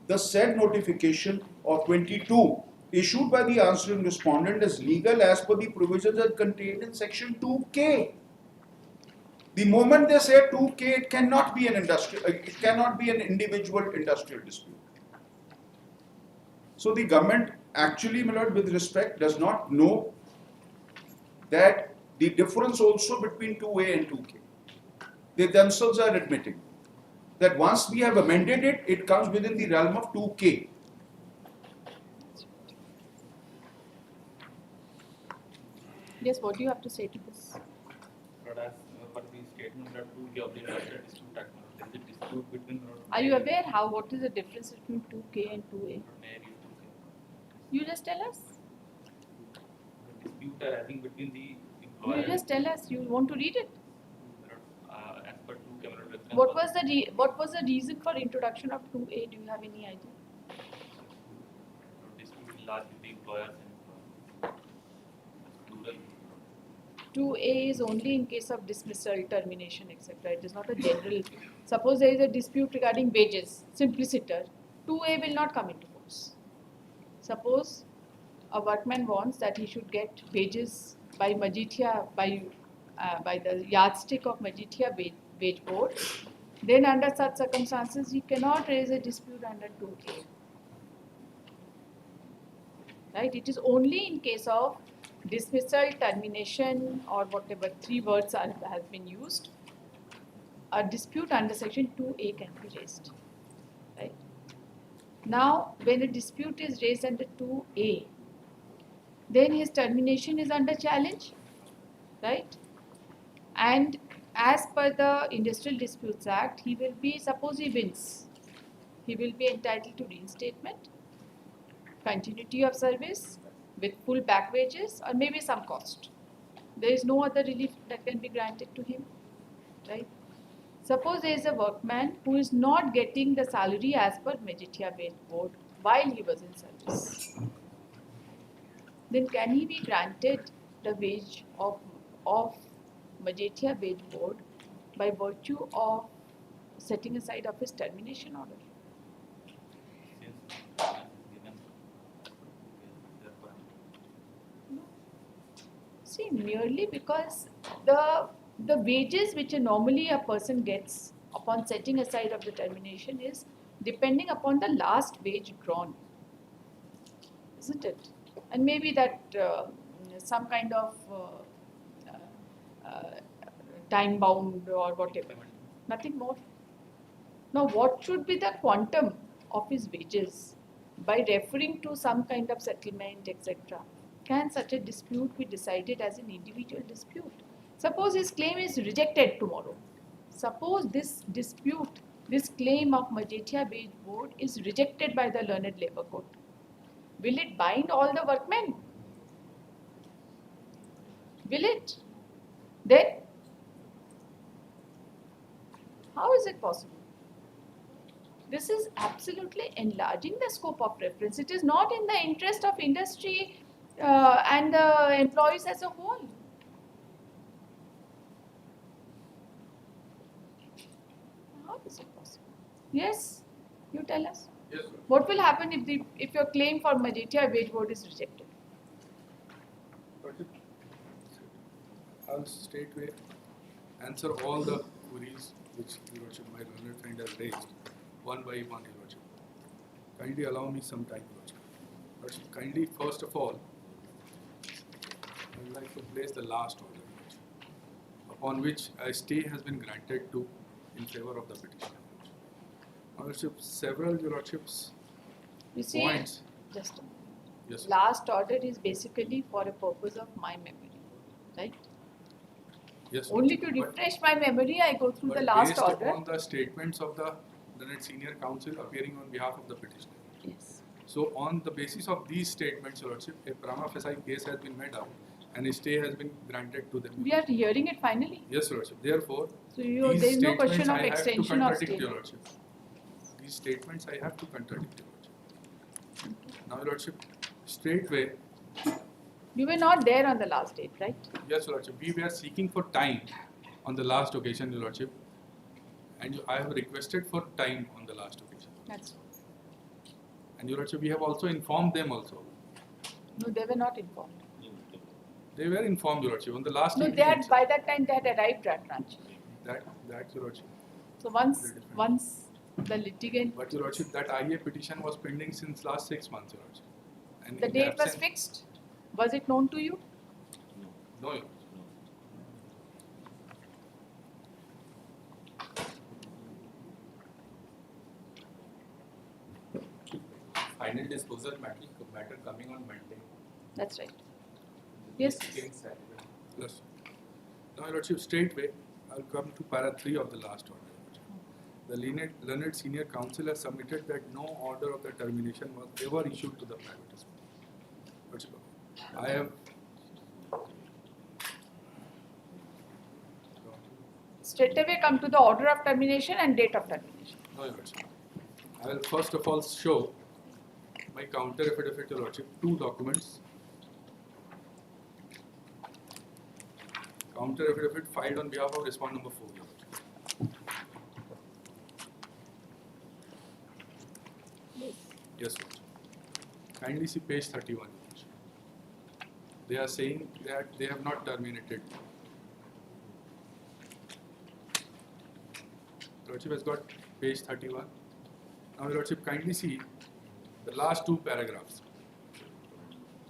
The said notification of 22 issued by the answering respondent is legal as per the provisions that contained in section 2K. The moment they say 2K, it cannot be an individual industrial dispute. So the government actually, my lord, with respect, does not know that the difference also between 2A and 2K. They themselves are admitting that once we have amended it, it comes within the realm of 2K. Yes, what do you have to say to this? but as per the statement that 2K of the industrial dispute act, there is a dispute between Are you aware what is the difference between 2K and 2A? You just tell us. The dispute arising between the employer You just tell us. You want to read it. as per 2K reference. What was the reason for introduction of 2A? Do you have any idea? Dispute large with the employers and plural. 2A is only in case of dismissal, termination, etc. It is not a general. Suppose there is a dispute regarding wages, simpliciter, 2A will not come into force. Suppose a workman wants that he should get wages by Majeethia, by the yardstick of Majeethia wage board, then under such circumstances he cannot raise a dispute under 2A. Right? It is only in case of dismissal, termination, or whatever 3 words have been used, a dispute under section 2A can be raised. Right? Now, when a dispute is raised under 2A, then his termination is under challenge, right? And as per the Industrial Disputes Act, he will be, suppose he wins, he will be entitled to reinstatement, continuity of service with full back wages, or maybe some cost. There is no other relief that can be granted to him, right? Suppose there is a workman who is not getting the salary as per Majeethia wage board while he was in service. Then can he be granted the wage of Majeethia wage board by virtue of setting aside of his termination order? See, merely because the wages which normally a person gets upon setting aside of the termination is depending upon the last wage drawn, isn't it? And maybe that some kind of time bound or whatever, nothing more. Now, what should be the quantum of his wages by referring to some kind of settlement, etc.? Can such a dispute be decided as an individual dispute? Suppose his claim is rejected tomorrow. Suppose this dispute this claim of Majetia Wage Board is rejected by the Learned Labour Court, will it bind all the workmen? Will it? Then, how is it possible? This is absolutely enlarging the scope of reference. It is not in the interest of industry and the employees as a whole. How is it possible? Yes, you tell us. Yes, sir. What will happen if your claim for Majetia Wage Board is rejected? I'll straightway answer all the queries which Your Lordship, my learned friend has raised, one by one, Your Lordship. Kindly allow me some time, Your Lordship. Lordship, kindly, first of all, I would like to place the last order, Your Lordship, upon which a stay has been granted to in favor of the petitioner. Your Lordship, several Your Lordships You see, points. just a moment. Yes, sir. Last order is basically for a purpose of my memory, right? Yes, sir. Only to But- refresh my memory, I go through but the last based order. upon the statements of the learned senior counsel appearing on behalf of the petitioner. Yes. So on the basis of these statements, Your Lordship, a prima facie case has been made out and a stay has been granted to them. We are hearing it finally. Yes, Your Lordship. Therefore, So these there is no statements question of I have to extension of contradict, stay. Your Lordship. These statements I have to contradict, Your Lordship. Now, Your Lordship, straightway, You were not there on the last date, right? yes, Your Lordship, we were seeking for time on the last occasion, Your Lordship, and I have requested for time on the last occasion. That's And Your Lordship, we have also informed them also. no, they were not informed. They were informed, Your Lordship, on the last No, evening they had itself. by that time they had arrived at Ranchi. That, Your Lordship. So once the litigant, But Your Lordship, that IA petition was pending since last 6 months, Your Lordship. And the in date was absence- fixed, was it known to you? No, Your Lordship. Final disposal matter coming on Monday. That's right. Yes. Came Saturday. Yes. Now, Your Lordship, straightway, I'll come to para 3 of the last order. The learned senior counsel has submitted that no order of the termination was ever issued to the private hospital. Lordship, I have Straight away come to the order of termination and date of termination. no, Your Lordship. I will first of all show my counter affidavit, Your Lordship, 2 documents. Counter affidavit filed on behalf of respondent number 4, Your Lordship. Yes, Lordship. Kindly see page 31, Your Lordship. They are saying that they have not terminated. Lordship has got page 31. Now, Your Lordship, kindly see the last 2 paragraphs.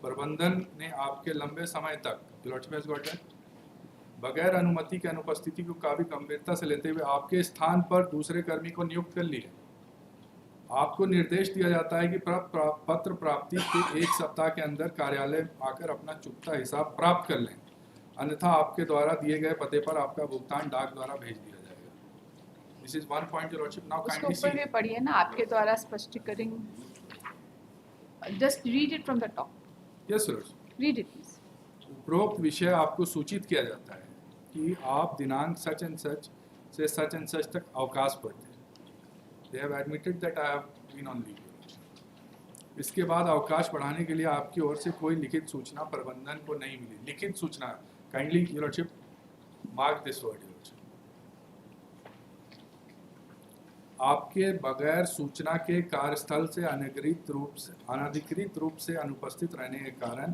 प्रबंधन ने आपके लंबे समय तक, Your Lordship has got that, बगैर अनुमति के अनुपस्थिति को काफी गंभीरता से लेते हुए आपके स्थान पर दूसरे कर्मी को नियुक्त कर लिया। आपको निर्देश दिया जाता है कि पत्र प्राप्ति के 1 सप्ताह के अंदर कार्यालय आकर अपना चुकता हिसाब प्राप्त कर लें, अन्यथा आपके द्वारा दिए गए पते पर आपका भुगतान डाक द्वारा भेज दिया जाएगा। This is one point, Your Lordship. Now उसके kindly ऊपर see. भी पढ़िए ना आपके द्वारा स्पष्टीकरण. Just read it from the top. Yes, Your Lordship. Read it, please. उपरोक्त विषय आपको सूचित किया जाता है कि आप दिनांक सच एंड सच से सच एंड सच तक अवकाश पर थे। They have admitted that I have been on leave. इसके बाद अवकाश बढ़ाने के लिए आपकी ओर से कोई लिखित सूचना प्रबंधन को नहीं मिली। लिखित सूचना, kindly Your Lordship, mark this word, Your Lordship. आपके बगैर सूचना के कार्यस्थल से अनधिकृत रूप से अनुपस्थित रहने के कारण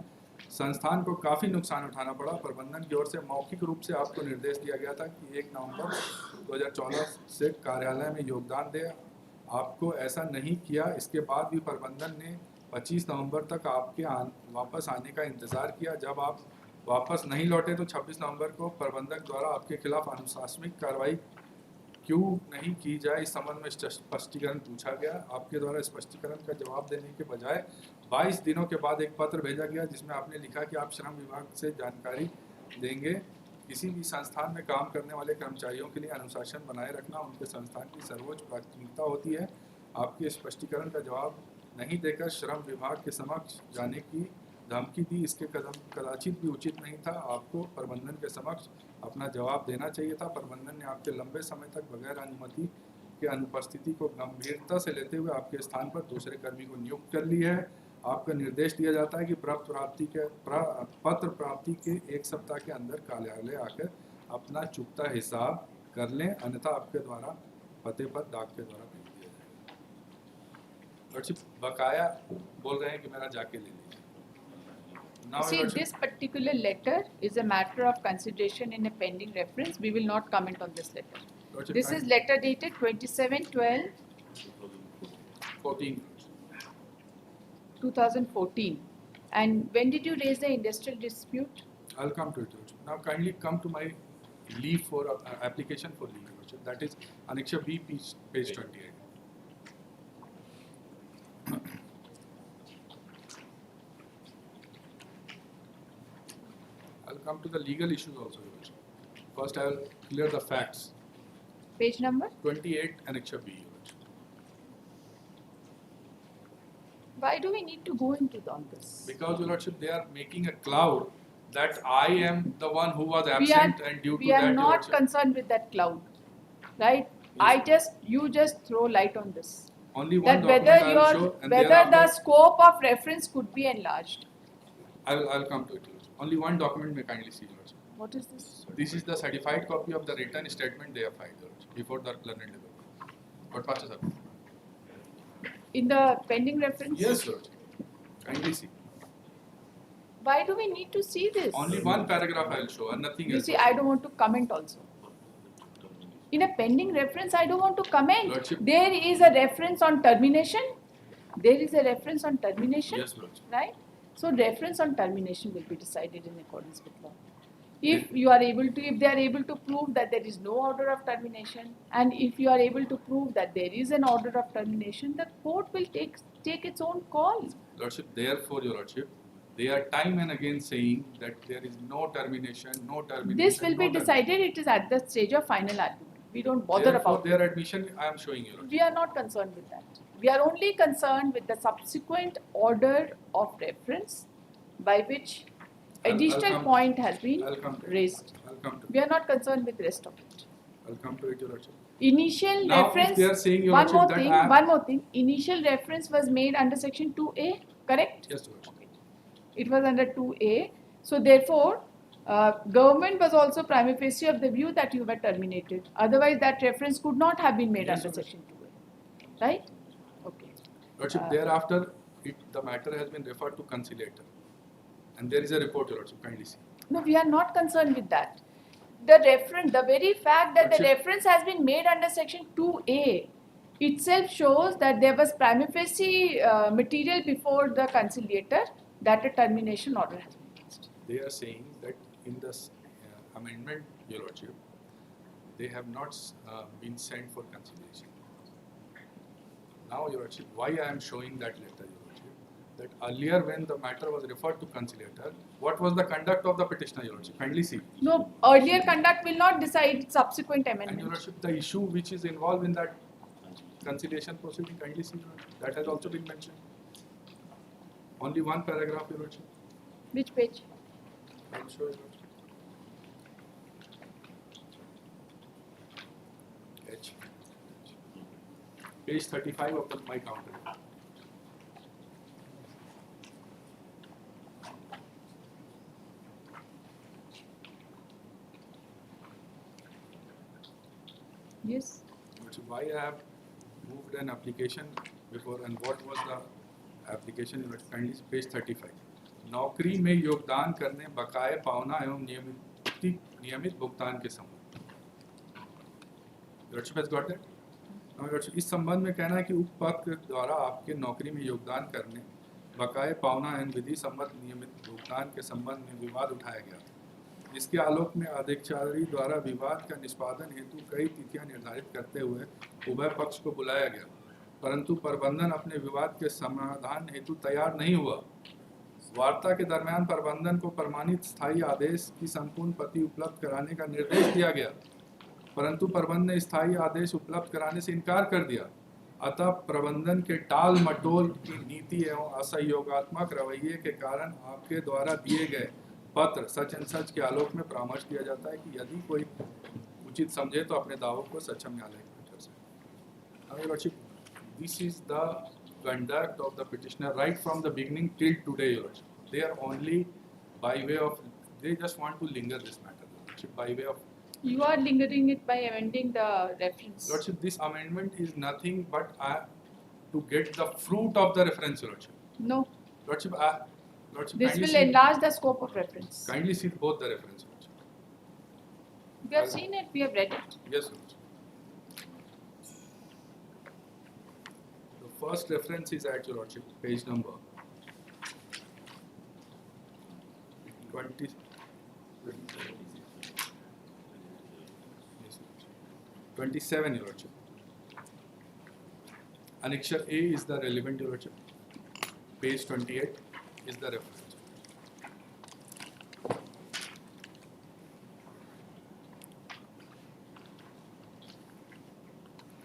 संस्थान को काफ़ी नुकसान उठाना पड़ा। प्रबंधन की ओर से मौखिक रूप से आपको निर्देश दिया गया था कि 1 नवंबर 2014 से कार्यालय में योगदान दें। आपको ऐसा नहीं किया। इसके बाद भी प्रबंधन ने 25 नवंबर तक आपके वापस आने का इंतज़ार किया। जब आप वापस नहीं लौटे तो 26 नवंबर को प्रबंधक द्वारा आपके खिलाफ अनुशासनिक कार्रवाई क्यों नहीं की जाए इस संबंध में स्पष्टीकरण पूछा गया। आपके द्वारा स्पष्टीकरण का जवाब देने के बजाय 22 दिनों के बाद एक पत्र भेजा गया जिसमें आपने लिखा कि आप श्रम विभाग से जानकारी देंगे किसी भी संस्थान में काम करने वाले कर्मचारियों के लिए अनुशासन बनाए रखना उनके संस्थान की सर्वोच्च प्राथमिकता होती है। आपके स्पष्टीकरण का जवाब नहीं देकर श्रम विभाग के समक्ष जाने की धमकी दी, इसके कदम कदाचित भी उचित नहीं था। आपको प्रबंधन के समक्ष अपना जवाब देना चाहिए था। प्रबंधन ने आपके लंबे समय तक बगैर अनुमति के अनुपस्थिति को गंभीरता से लेते हुए आपके स्थान पर दूसरे कर्मी को नियुक्त कर ली है। आपको निर्देश दिया जाता है कि पत्र प्राप्ति के 1 सप्ताह के अंदर कार्यालय आकर अपना चुकता हिसाब कर लें, अन्यथा आपके द्वारा पते पर डाक के द्वारा भेज दिया जाएगा। लॉर्डशिप बकाया बोल रहे हैं कि मेरा जाके ले लीजिए। Now, See, Lordship, this particular letter is a matter of consideration in a pending reference. We will not comment on this letter. Lordship, This is letter dated 27/12/2014. 14. And when did you raise the industrial dispute? I'll come to it, Lordship. Now kindly come to my leave for application for leave, Lordship. That is Annexa B, page 28. I'll come to the legal issues also, Lordship. First, I will clear the facts. Page number? 28, Annexa B, Lordship. Why do we need to go into on this? Because, Your Lordship, they are making a cloud that I am the one who was We absent, and due to we are that, Your not Lordship, concerned with that cloud, right? You just throw light on this. only one That whether document I will show, and whether the thereafter scope of reference could be enlarged. I'll come to it, Lordship. Only one document may kindly see, Lordship. What is this? This is the certified copy of the written statement they have filed, Lordship, before the learned level. What passes up? In the pending reference? Yes, Lordship. Kindly see. Why do we need to see this? Only one paragraph I will show, and nothing You else. see, I don't want to comment also. In a pending reference, I don't want to comment. Lordship. There is a reference on termination. There is a reference on termination. Yes, Lordship. Right? So reference on termination will be decided in accordance with law. If they are able to prove that there is no order of termination, and if you are able to prove that there is an order of termination, the court will take its own call. Lordship, therefore, Your Lordship, they are time and again saying that there is no termination, no termination. This will no be decided. It is at the stage of final argument. We don't bother Therefore, about their it. admission, I am showing you, Lordship. We are not concerned with that. We are only concerned with the subsequent order of reference by which I'll additional come- point has been I'll come to it. raised. I'll come to We are not concerned with the rest of it. I'll come to it, Your Lordship. Initial Now, if reference. they are saying, Your one more Lordship, thing. that One more thing. Initial reference was made under section 2A, correct? Yes, Lordship. It was under 2A. So therefore, government was also prima facie of the view that you were terminated. Otherwise, that reference could not have been made Yes, under Lordship. section 2A, right? Okay. Lordship, thereafter, the matter has been referred to conciliator. And there is a report, Your Lordship, kindly see. No, we are not concerned with that. The very fact that the Lordship. reference has been made under section 2A itself shows that there was prima facie material before the conciliator that a termination order has been passed. They are saying that in this amendment, Your Lordship, they have not been sent for conciliation. Now, Your Lordship, why I am showing that letter, Your Lordship, that earlier when the matter was referred to conciliator, what was the conduct of the petitioner, Your Lordship? Kindly see. No, earlier conduct will not decide subsequent And Your amendment. Lordship, the issue which is involved in that conciliation proceeding, kindly see, Your Lordship. That has also been mentioned. Only one paragraph, Your Lordship. Which page? I will show you, Lordship. H. Page 35 of my counter. Yes. Which is why I have moved an application before, and what was the application? Kindly page 35. नौकरी में योगदान करने बकाये पावना एवं नियमित भुगतान के संबंध। Lordship has got that? Now, Lordship, इस संबंध में कहना है कि उक्त पद के द्वारा आपके नौकरी में योगदान करने बकाये पावना एवं विधि सम्मत नियमित भुगतान के संबंध में विवाद उठाया गया था, जिसके आलोक में अध्यक्षाधिकारी द्वारा विवाद का निष्पादन हेतु कई तिथियां निर्धारित करते हुए उभय पक्ष को बुलाया गया, परंतु प्रबंधन अपने विवाद के समाधान हेतु तैयार नहीं हुआ। वार्ता के दरमियान प्रबंधन को प्रमाणित स्थायी आदेश की संपूर्ण प्रति उपलब्ध कराने का निर्देश दिया गया, परंतु प्रबंधन ने स्थायी आदेश उपलब्ध कराने से इनकार कर दिया। अतः प्रबंधन के टाल मटोल की नीति एवं असहयोगात्मक रवैये के कारण आपके द्वारा दिए गए पत्र सच एंड सच के आलोक में परामर्श दिया जाता है कि यदि कोई उचित समझे तो अपने दावों को सक्षम न्यायालय में कर सकते। This is the conduct of the petitioner right from the beginning till today, Your Lordship. They are only by way of, they just want to linger this matter, Your Lordship, by way of. You are lingering it by amending the reference. Lordship, this amendment is nothing but to get the fruit of the reference, Your Lordship. No. Lordship, Lordship, This will enlarge the scope of reference. Kindly see both the reference, Lordship. We have seen it, we have read it. Yes, Lordship. The first reference is at Your Lordship, page number 20. 27, Your Lordship. Annexure A is the relevant, Your Lordship. Page 28 is the reference.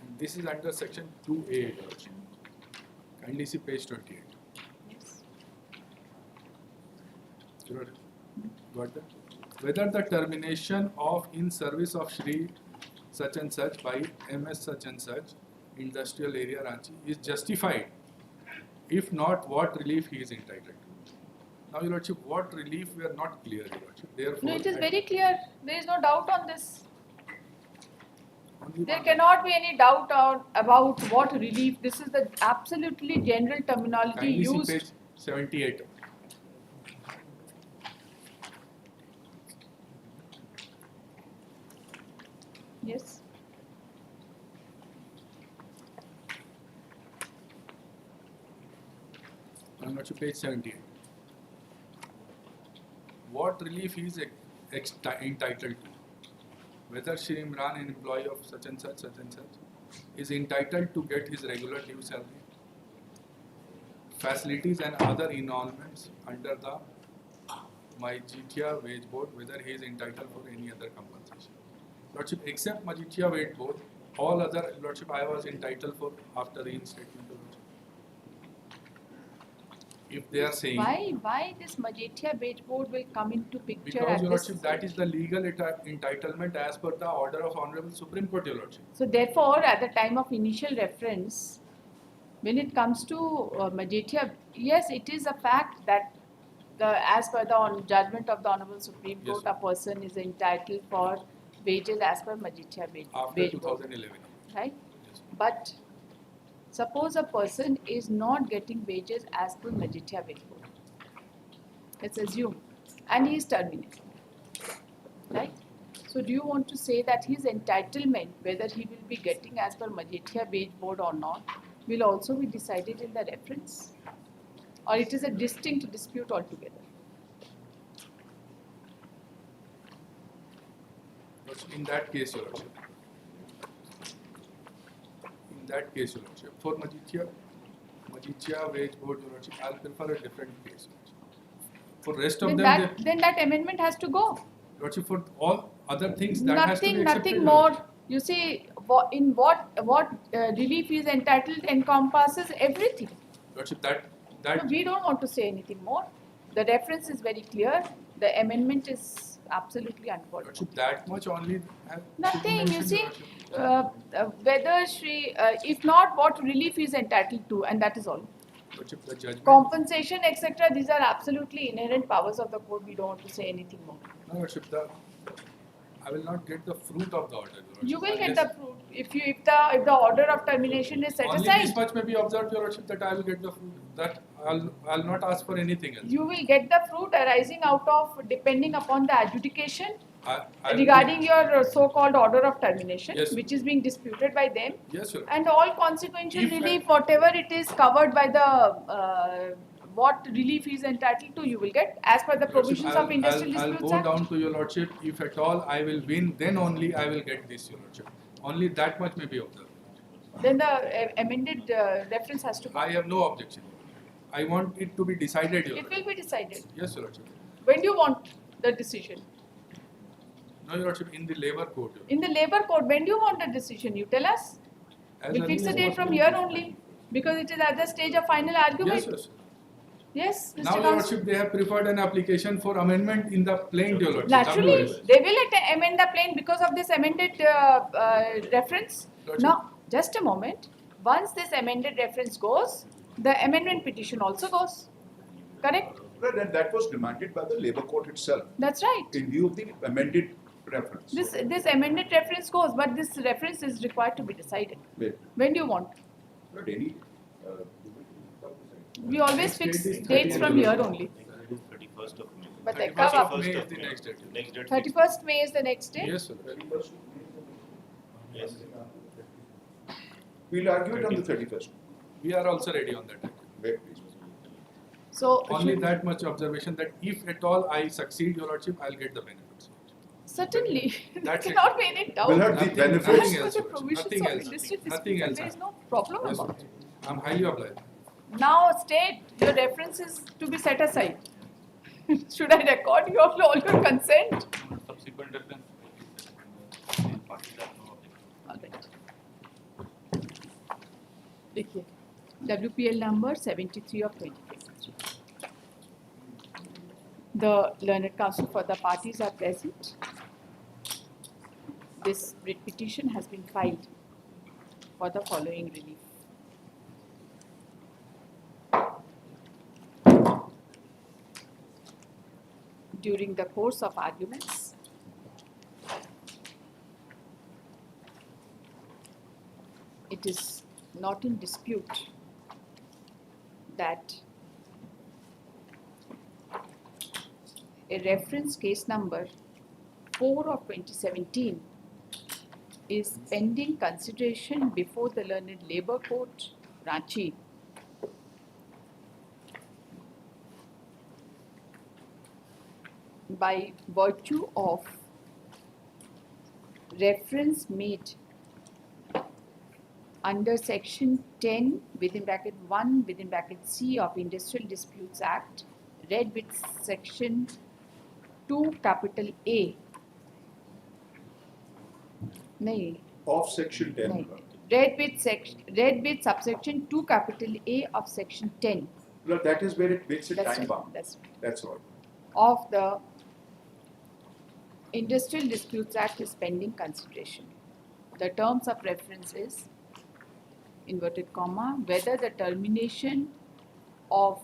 And this is under section 2A, Your Lordship. Kindly see page 28. Yes. Sure. Got that? Whether the termination of in service of Shri such and such by MS such and such industrial area Ranchi is justified. If not, what relief he is entitled to. Now, Your Lordship, what relief we are not clear, Your Lordship. Therefore, No, it is very clear. There is no doubt on this. only There one- cannot be any doubt about what relief. This is the absolutely general terminology Kindly see used. page 78. Yes. Your Lordship, page 78. What relief he is entitled to? Whether Shri Imran, an employee of such and such, is entitled to get his regular due salary, facilities and other emoluments under the Majitia Wage Board, whether he is entitled for any other compensation. Lordship, except Majitia Wage Board, all other, Lordship, I was entitled for after reinstatement. Lordship. If they are saying, Why this Majetia Wage Board will come into picture because, at Your this? Lordship, that is the legal entitlement as per the order of Honorable Supreme Court, Your Lordship. So therefore, at the time of initial reference, when it comes to Majetia, yes, it is a fact that as per the judgment of the Honorable Supreme Yes, Court, sir. a person is entitled for wages as per Majetia After Wage Board, 2011. right? Yes. But suppose a person is not getting wages as per Majetia Wage Board. Let's assume, and he is terminated, right? So do you want to say that his entitlement, whether he will be getting as per Majetia Wage Board or not, will also be decided in the reference? Or it is a distinct dispute altogether? In that case, Your Lordship. In that case, Your Lordship. For Majitia Wage Board, Your Lordship, I'll prefer a different case. For rest of them, Then that amendment has to go. Lordship, for all other things that has to be accepted. Nothing Your more. Lordship. You see, in what relief is entitled encompasses everything. Lordship, that No, we don't want to say anything more. The reference is very clear. The amendment is absolutely uncalled for. Lordship, that much only. Nothing. You mentioned, see, Your Lordship. whether she, if not, what relief is entitled to, and that is all. Lordship, the judgment. Compensation, etc. These are absolutely inherent powers of the court. We don't want to say anything more. No, Lordship, I will not get the fruit of the order, Your Lordship. You will get Unless- the fruit if the order of termination is set Only aside. this much may be observed, Your Lordship, that I will get the fruit. That I'll not ask for anything else. You will get the fruit arising out of depending upon the adjudication I will regarding be- your so-called order of termination, Yes. which is being disputed by them, Yes, sir. and all consequential If- relief, whatever it is covered by the what relief he is entitled to, you will get as per the provisions of Industrial I'll Disputes go Act. down to Your Lordship. If at all I will win, then only I will get this, Your Lordship. Only that much may be observed. Then the amended reference has to go. I have no objection. I want it to be decided, Your It Lordship. will be decided. Yes, Your Lordship. When do you want the decision? No, Your Lordship, in the labor code. Your In the labor code, when do you want the decision? You tell us. As We early fix a as date from possible. here only because it is at the stage of final argument. Yes, yes. Yes, Mr. Now, Your Counsel. Lordship, they have preferred an application for amendment in the plaint, Your Lordship. Naturally, WS. they will amend the plain because of this amended reference. Lordship. Now, just a moment. Once this amended reference goes, the amendment petition also goes. Correct? Right, and that was demanded by the Labour Court itself That's right. in view of the amended reference. This amended reference goes, but this reference is required to be decided. Wait, When do you want? not any. We always Next fix date is dates 30th from here only. 31st of May. But 31st of May is the next date. Next date. 31st May is the next day. Yes, Your Lordship. Yes. We'll argue it on the 31st. We are also ready on that. Wait, please. So Only should- that much observation that if at all I succeed, Your Lordship, I'll get the benefits. certainly there That's it. cannot be any doubt. Will have the Nothing- benefits. nothing As else, per the Your Lordship. provisions Nothing of else. industry Nothing dispute, else. there is no problem Yes, about it. I'm highly obliged. Now state your references to be set aside. Should I record your all your consent? Subsequent reference. All right. देखिए, WPL number 73 of 2023. The learned counsel for the parties are present. This writ petition has been filed for the following relief. During the course of arguments, it is not in dispute that a reference case number 4 of 2017 is pending consideration before the Learned Labour Court, Ranchi, by virtue of reference made under section 10 within bracket 1 within bracket C of Industrial Disputes Act, read with section 2 capital A. नहीं, Of section 10. नहीं. Read with subsection 2 capital A of section 10. No, that is where it makes it That's time right, bound. that's all. of the Industrial Disputes Act is pending consideration. The terms of reference is inverted comma whether the termination of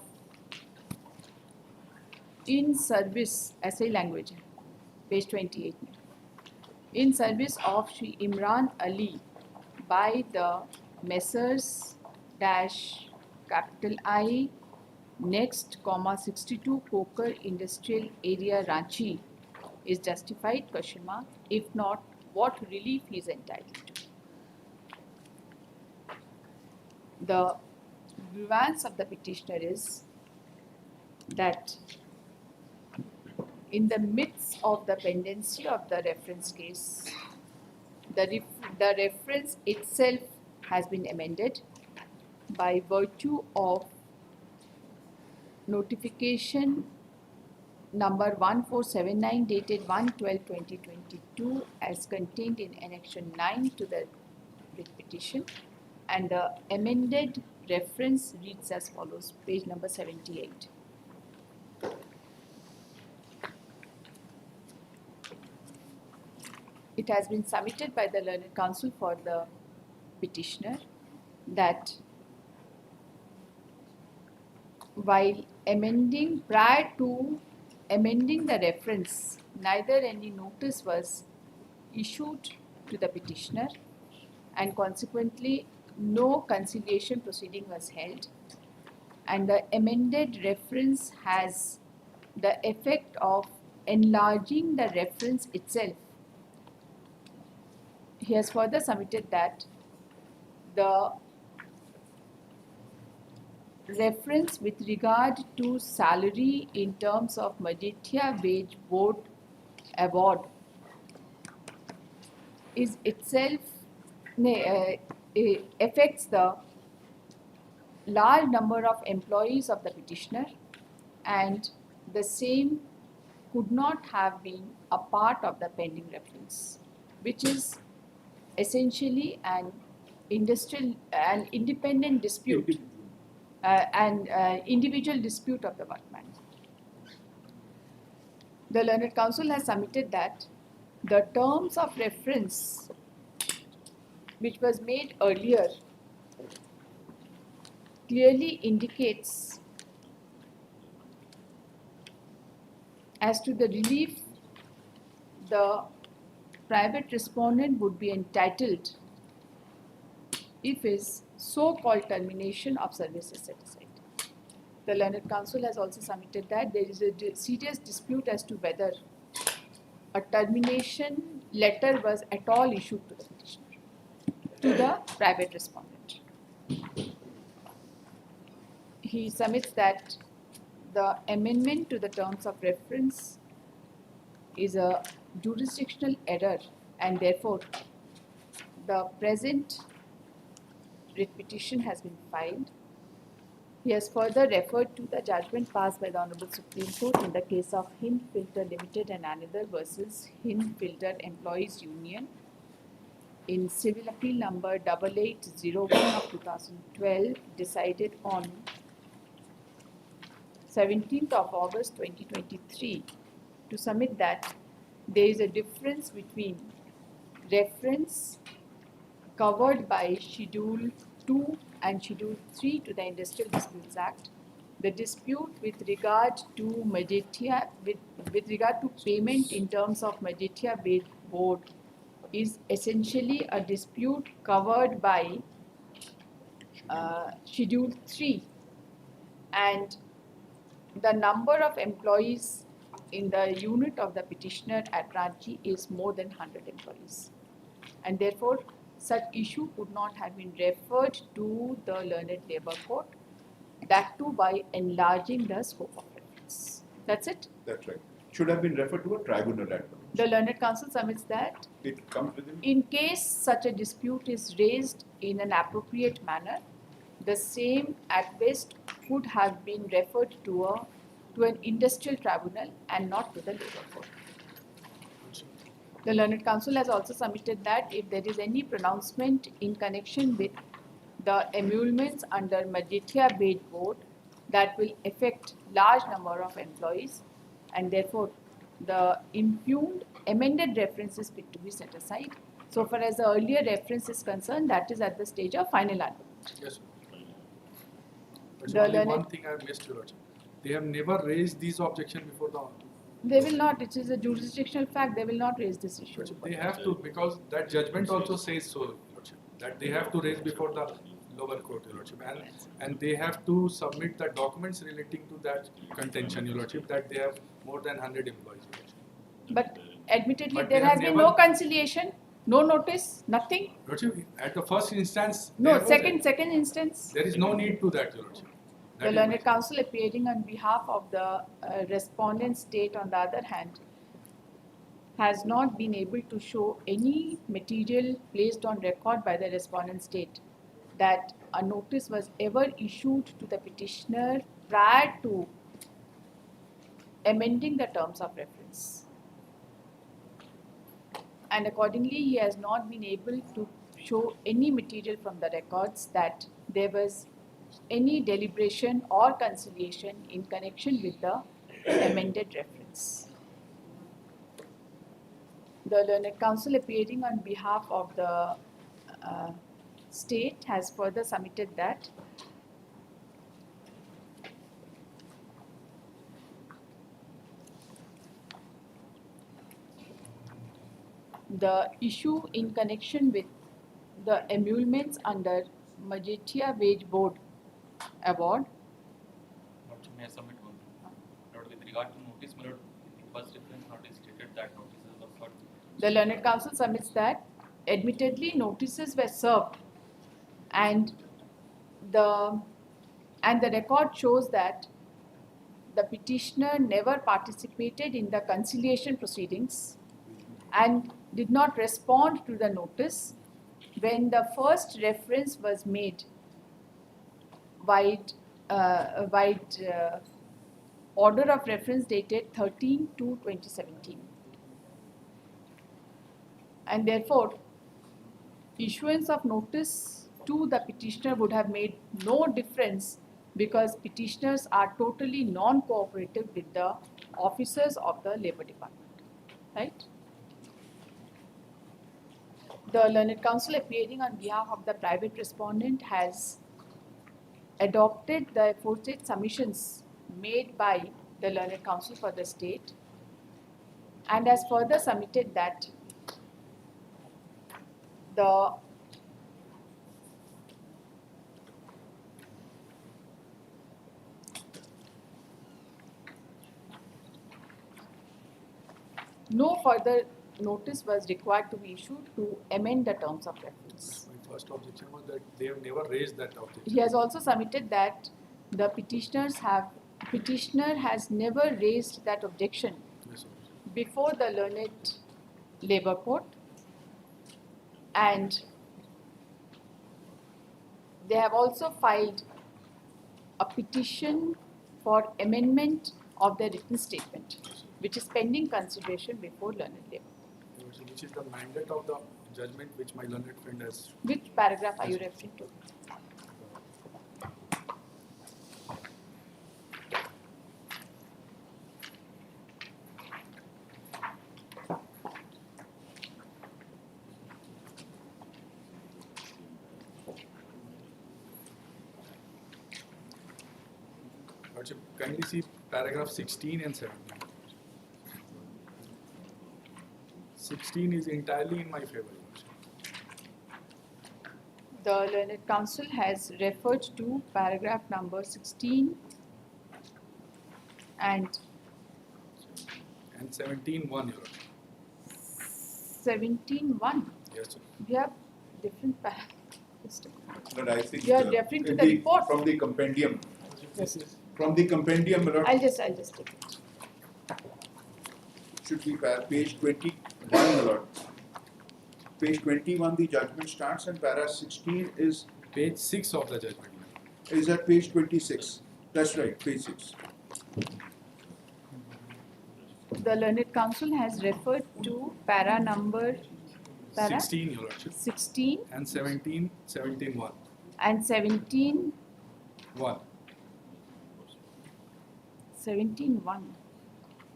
in service essay language page 28 in service of Shri Imran Ali by the Messrs dash capital I next comma 62 Coker Industrial Area Ranchi is justified question mark, if not what relief he is entitled to. The grievance of the petitioner is that in the midst of the pendency of the reference case, the reference itself has been amended by virtue of notification number 1479 dated 1/12/2022 as contained in Annexion 9 to the writ petition, and the amended reference reads as follows, page number 78. It has been submitted by the learned counsel for the petitioner that while amending, prior to amending the reference, neither any notice was issued to the petitioner and consequently no conciliation proceeding was held, and the amended reference has the effect of enlarging the reference itself. He has further submitted that the reference with regard to salary in terms of Madhya Wage Board award is itself affects the large number of employees of the petitioner, and the same could not have been a part of the pending reference, which is essentially an independent dispute and individual dispute of the workman. The Learned Counsel has submitted that the terms of reference which was made earlier clearly indicates as to the relief the private respondent would be entitled if his so-called termination of service is set aside. The Learned Counsel has also submitted that there is a serious dispute as to whether a termination letter was at all issued to the petitioner, to the private respondent. He submits that the amendment to the terms of reference is a jurisdictional error, and therefore the present writ petition has been filed. He has further referred to the judgment passed by the Honorable Supreme Court in the case of Hind Filter Limited and another versus Hind Filter Employees Union in Civil Appeal number 8801 of 2012, decided on 17th of August 2023, to submit that there is a difference between reference covered by Schedule 2 and Schedule 3 to the Industrial Disputes Act. The dispute with regard to Majetia, with regard to payment in terms of Majetia Board is essentially a dispute covered by Schedule 3, and the number of employees in the unit of the petitioner at Ranchi is more than 100 employees, and therefore such issue could not have been referred to the Learned Labour Court, that too by enlarging the scope of reference. That's it? That's right. Should have been referred to a tribunal at most. The Learned Counsel submits that It comes within. in case such a dispute is raised in an appropriate manner, the same at best could have been referred to an industrial tribunal and not to the Labour Court. The Learned Counsel has also submitted that if there is any pronouncement in connection with the emoluments under Majetia Bed Board, that will affect large number of employees, and therefore the impugned amended reference is fit to be set aside. So far as the earlier reference is concerned, that is at the stage of final argument. Yes, sir. But The only Learned- one thing I missed, Your Lordship. They have never raised these objections before the. They will not, it is a jurisdictional fact, they will not raise this issue. They have to, because that judgment also says so, Your Lordship, that they have to raise before the lower court, Your Lordship, and they have to submit the documents relating to that contention, Your Lordship, that they have more than 100 employees, Your Lordship. But admittedly, But there they has have been never- no conciliation, no notice, nothing. Your Lordship, at the first instance, No, there was second instance. there is no need to that, Your Lordship. The That is Learned my- Counsel appearing on behalf of the respondent state, on the other hand, has not been able to show any material placed on record by the respondent state that a notice was ever issued to the petitioner prior to amending the terms of reference. And accordingly, he has not been able to show any material from the records that there was any deliberation or conciliation in connection with the amended reference. The Learned Counsel appearing on behalf of the state has further submitted that the issue in connection with the emoluments under Majetia Wage Board award. Lordship, may I submit one? Lord, with regard to notice, my Lord, in the first reference notice stated that notices were served. The Learned Counsel submits that admittedly notices were served, and the record shows that the petitioner never participated in the conciliation proceedings and did not respond to the notice when the first reference was made wide order of reference dated 13/2/2017, and therefore issuance of notice to the petitioner would have made no difference because petitioners are totally non-cooperative with the officers of the Labour Department, right? The learned counsel appearing on behalf of the private respondent has adopted the aforesaid submissions made by the learned counsel for the state and has further submitted that the no further notice was required to be issued to amend the terms of reference. My first objection was that they have never raised that objection. He has also submitted that the petitioner has never raised that objection Yes, Your Worship. before the learned Labour Court, and they have also filed a petition for amendment of their written statement, which is pending consideration before learned Labour. Your Worship, which is the mandate of the judgment which my learned friend has. Which paragraph are you referring to? Lordship, kindly see paragraph 16 and 17. 16 is entirely in my favor, Your Worship. The learned counsel has referred to paragraph number 16 and 17.1, Your Worship. 17.1. Yes, sir. We have different paragraphs. But I think You are referring to in the report. from the compendium, Yes. from the compendium, my lord, I'll just take it. should be page 21, my lord. Page 21, the judgment starts, and para 16 is Page 6 of the judgment. at page 26. That's right, page 6. The learned counsel has referred to para number 16, Your Lordship. 16 And 17.1. and 17. 1. 17.1.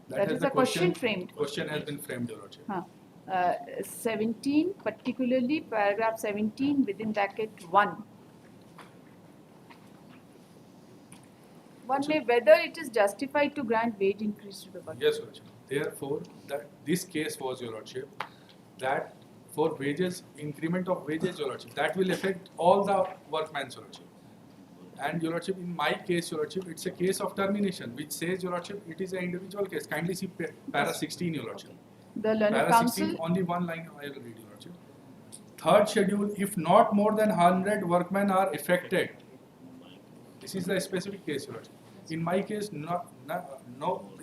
That has is the a question framed. Question has been framed, Your Lordship. 17, particularly paragraph 17 within bracket 1. One may whether it is justified to grant wage increase to the worker. Yes, Your Lordship. Therefore, this case was, Your Lordship, that for wages, increment of wages, Your Lordship, that will affect all the workmen, Your Lordship. And Your Lordship, in my case, Your Lordship, it's a case of termination, which says, Your Lordship, it is an individual case. Kindly see para 16, Your Lordship. The learned Para counsel 16, only one line I will read, Your Lordship. Third schedule, if not more than 100 workmen are affected. This is the specific case, Your Lordship. In my case, no,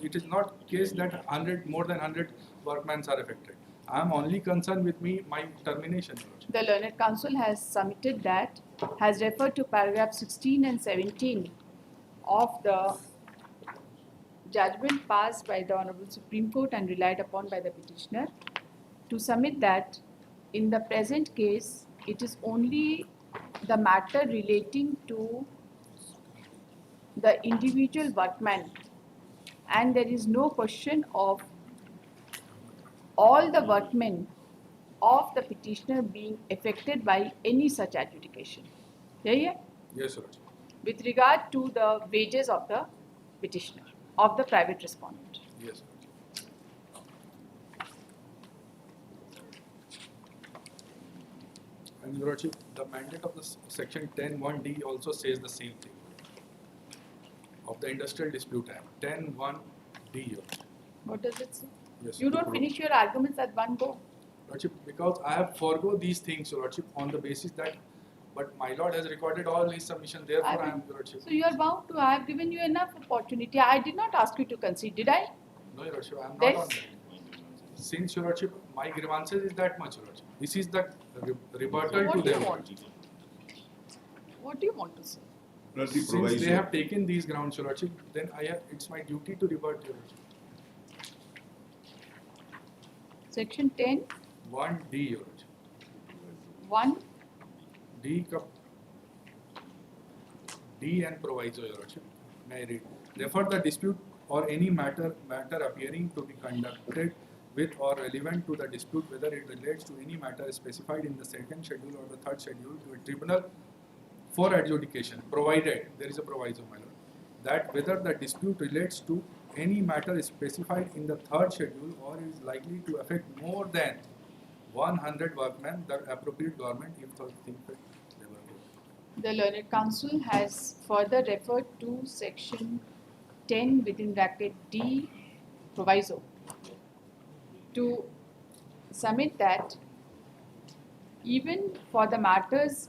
it is not case that more than 100 workmen are affected. I am only concerned with my termination, Your Lordship. The learned counsel has submitted that, has referred to paragraph 16 and 17 of the judgment passed by the Honorable Supreme Court and relied upon by the petitioner to submit that in the present case, it is only the matter relating to the individual workman, and there is no question of all the workmen of the petitioner being affected by any such adjudication. Yeah. Yes, Your Lordship. With regard to the wages of the petitioner, of the private respondent. Yes, Your Lordship. And Your Lordship, the mandate of the section 10(1)(d) also says the same thing of the Industrial Dispute Act. 10(1)(d). Your Lordship. What does it say? Yes, You the don't finish your arguments at one go. Lordship, because I have forego these things, Your Lordship, on the basis that, but my Lord has recorded all his submission, therefore I am, Your Lordship. So you are bound to. I have given you enough opportunity. I did not ask you to concede, did I? No, Your Lordship, I am Then- not on that. Since, Your Lordship, my grievances is that much, Your Lordship. This is the rebuttal What to do you them. want? What do you want to say? Plus the Since they proviso. have taken these grounds, Your Lordship, then it's my duty to revert, Your Lordship. Section 10, 1D, Your Lordship. 1, D cup. D and proviso, Your Lordship. May I read? Refer the dispute or any matter appearing to be conducted with or relevant to the dispute, whether it relates to any matter specified in the second schedule or the third schedule, to a tribunal for adjudication, provided, there is a proviso, my lord, that whether the dispute relates to any matter specified in the third schedule or is likely to affect more than 100 workmen, the appropriate government, if the thing fit, they will go. the Learned Counsel has further referred to section 10 within bracket D proviso to submit that even for the matters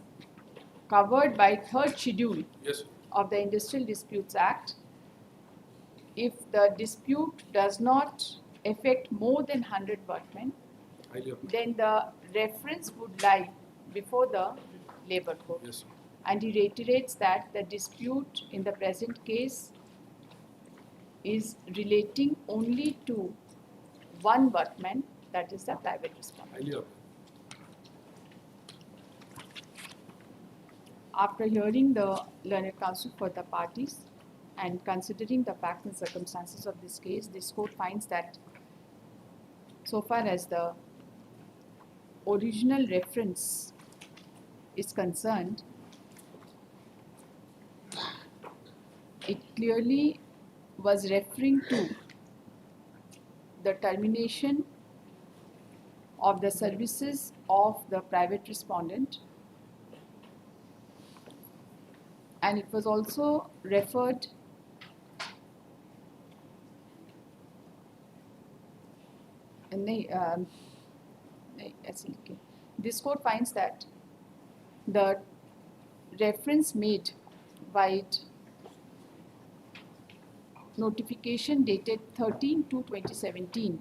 covered by third schedule Yes, of the Industrial Disputes Act, if the dispute does not affect more than 100 workmen, highly appreciated. then the reference would lie before the labor court. Yes, And he reiterates that the dispute in the present case is relating only to one workman, that is the private respondent. highly appreciated. After hearing the Learned Counsel for the parties and considering the facts and circumstances of this case, this court finds that so far as the original reference is concerned, it clearly was referring to the termination of the services of the private respondent, and it was also referred this court finds that the reference made by notification dated 13/2/2017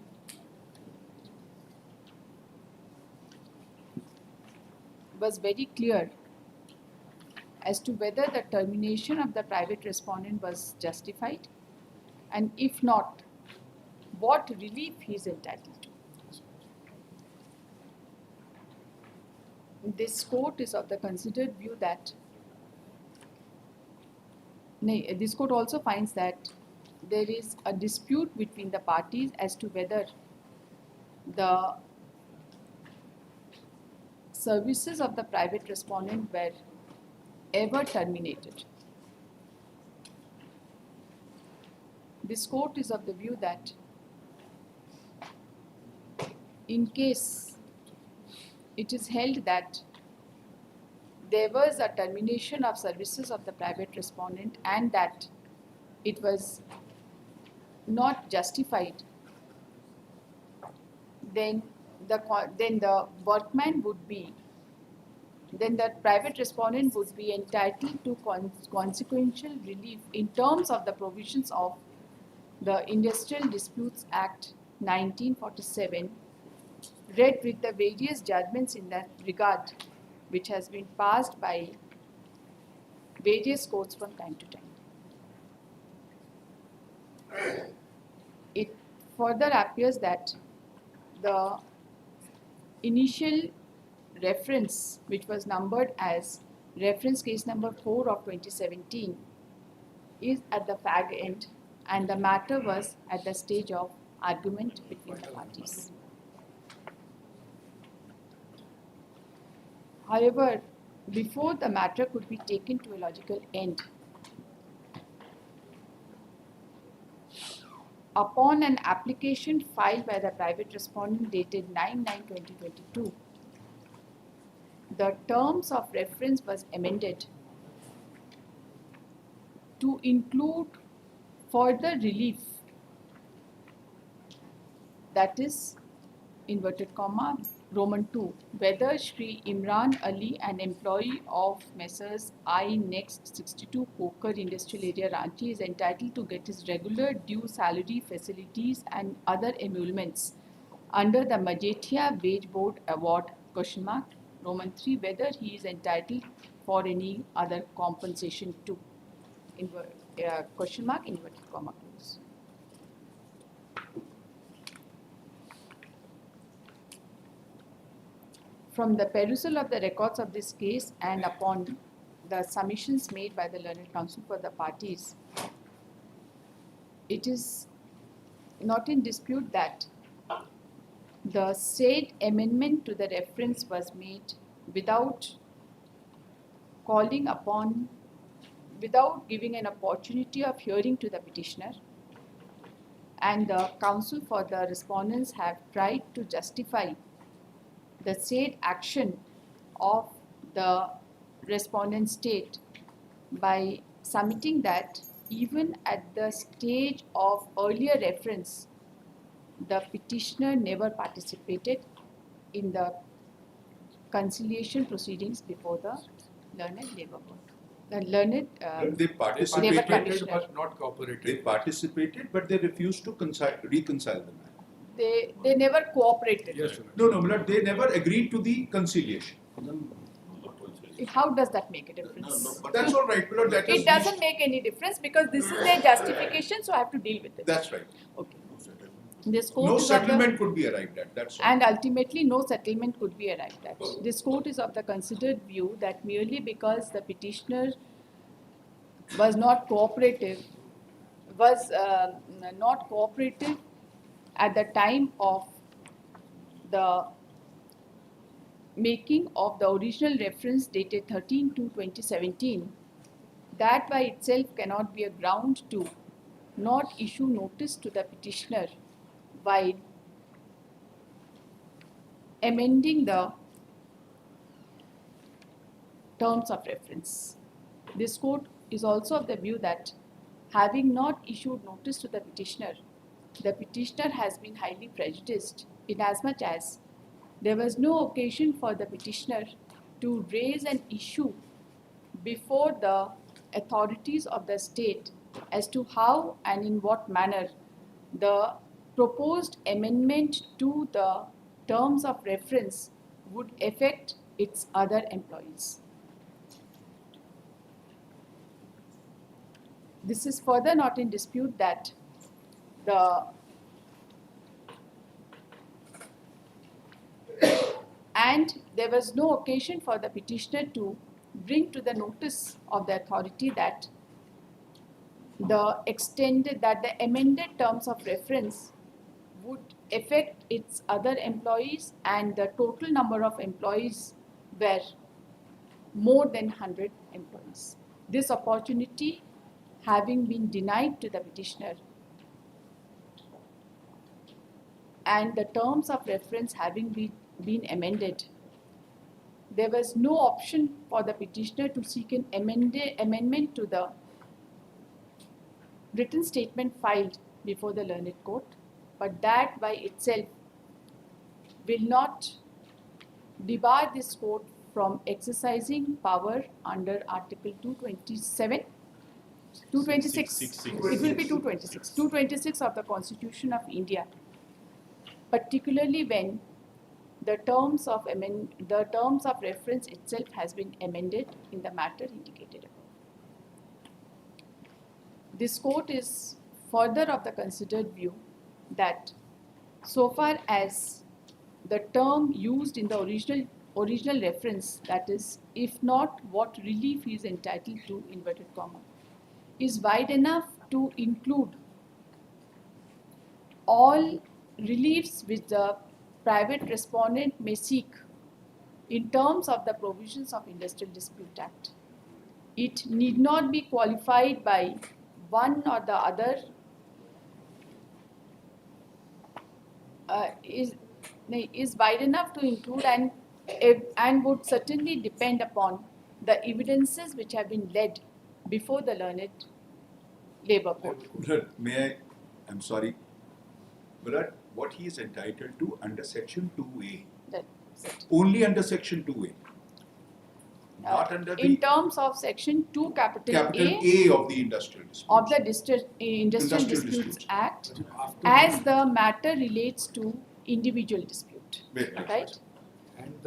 was very clear as to whether the termination of the private respondent was justified, and if not, what relief he is entitled to. This court is of the considered view that this court also finds that there is a dispute between the parties as to whether the services of the private respondent were ever terminated. This court is of the view that in case it is held that there was a termination of services of the private respondent and that it was not justified, then the private respondent would be entitled to consequential relief in terms of the provisions of the Industrial Disputes Act 1947, read with the various judgments in that regard, which has been passed by various courts from time to time. It further appears that the initial reference, which was numbered as reference case number 4 of 2017, is at the fag end, and the matter was at the stage of argument between the parties. However, before the matter could be taken to a logical end, upon an application filed by the private respondent dated 9/9/2022, the terms of reference was amended to include further relief, that is, inverted comma, Roman 2, whether Shri Imran Ali, an employee of Messrs. I Next 62 Poker Industrial Area Ranchi, is entitled to get his regular due salary, facilities and other emoluments under the Majetia Wage Board Award, Roman 3, whether he is entitled for any other compensation too. question mark, inverted comma close. From the perusal of the records of this case and upon the submissions made by the learned counsel for the parties, it is not in dispute that the said amendment to the reference was made without calling upon, without giving an opportunity of hearing to the petitioner, and the counsel for the respondents have tried to justify the said action of the respondent state by submitting that even at the stage of earlier reference, the petitioner never participated in the conciliation proceedings before the learned labor court. The learned They labor participated, commissioner. but not cooperated. they participated, but they refused to reconcile the matter. They never cooperated. Yes, Your No, but they never agreed to the conciliation. How does that make a difference? That's all right, but that is It doesn't make any difference because this is their justification, so I have to deal with it. That's right. Okay. This court No is of the- settlement could be arrived at. That's all. And ultimately, no settlement could be arrived at. This court is of the considered view that merely because the petitioner was not cooperative, at the time of the making of the original reference dated 13/2/2017, that by itself cannot be a ground to not issue notice to the petitioner while amending the terms of reference. This court is also of the view that having not issued notice to the petitioner has been highly prejudiced inasmuch as there was no occasion for the petitioner to raise an issue before the authorities of the state as to how and in what manner the proposed amendment to the terms of reference would affect its other employees. This is further not in dispute that and there was no occasion for the petitioner to bring to the notice of the authority that the amended terms of reference would affect its other employees, and the total number of employees were more than 100 employees. This opportunity having been denied to the petitioner and the terms of reference having been amended, there was no option for the petitioner to seek an amendment to the written statement filed before the learned court, but that by itself will not debar this court from exercising power under Article 226. It will be 226 of the Constitution of India, particularly when the terms of reference itself has been amended in the matter indicated above. This court is further of the considered view that so far as the term used in the original reference, that is, if not what relief is entitled to, inverted comma, is wide enough to include all reliefs which the private respondent may seek in terms of the provisions of Industrial Dispute Act. It need not be qualified by one or the other, is wide enough to include and would certainly depend upon the evidences which have been led before the learned labor court. I'm sorry, but what he is entitled to under Section 2A, That's it. only under Section 2A, not under In the terms of Section 2 capital capital A A of the Industrial Disputes. of the Industrial Disputes Disputes. Act, After as the matter relates to individual dispute, Right. right? And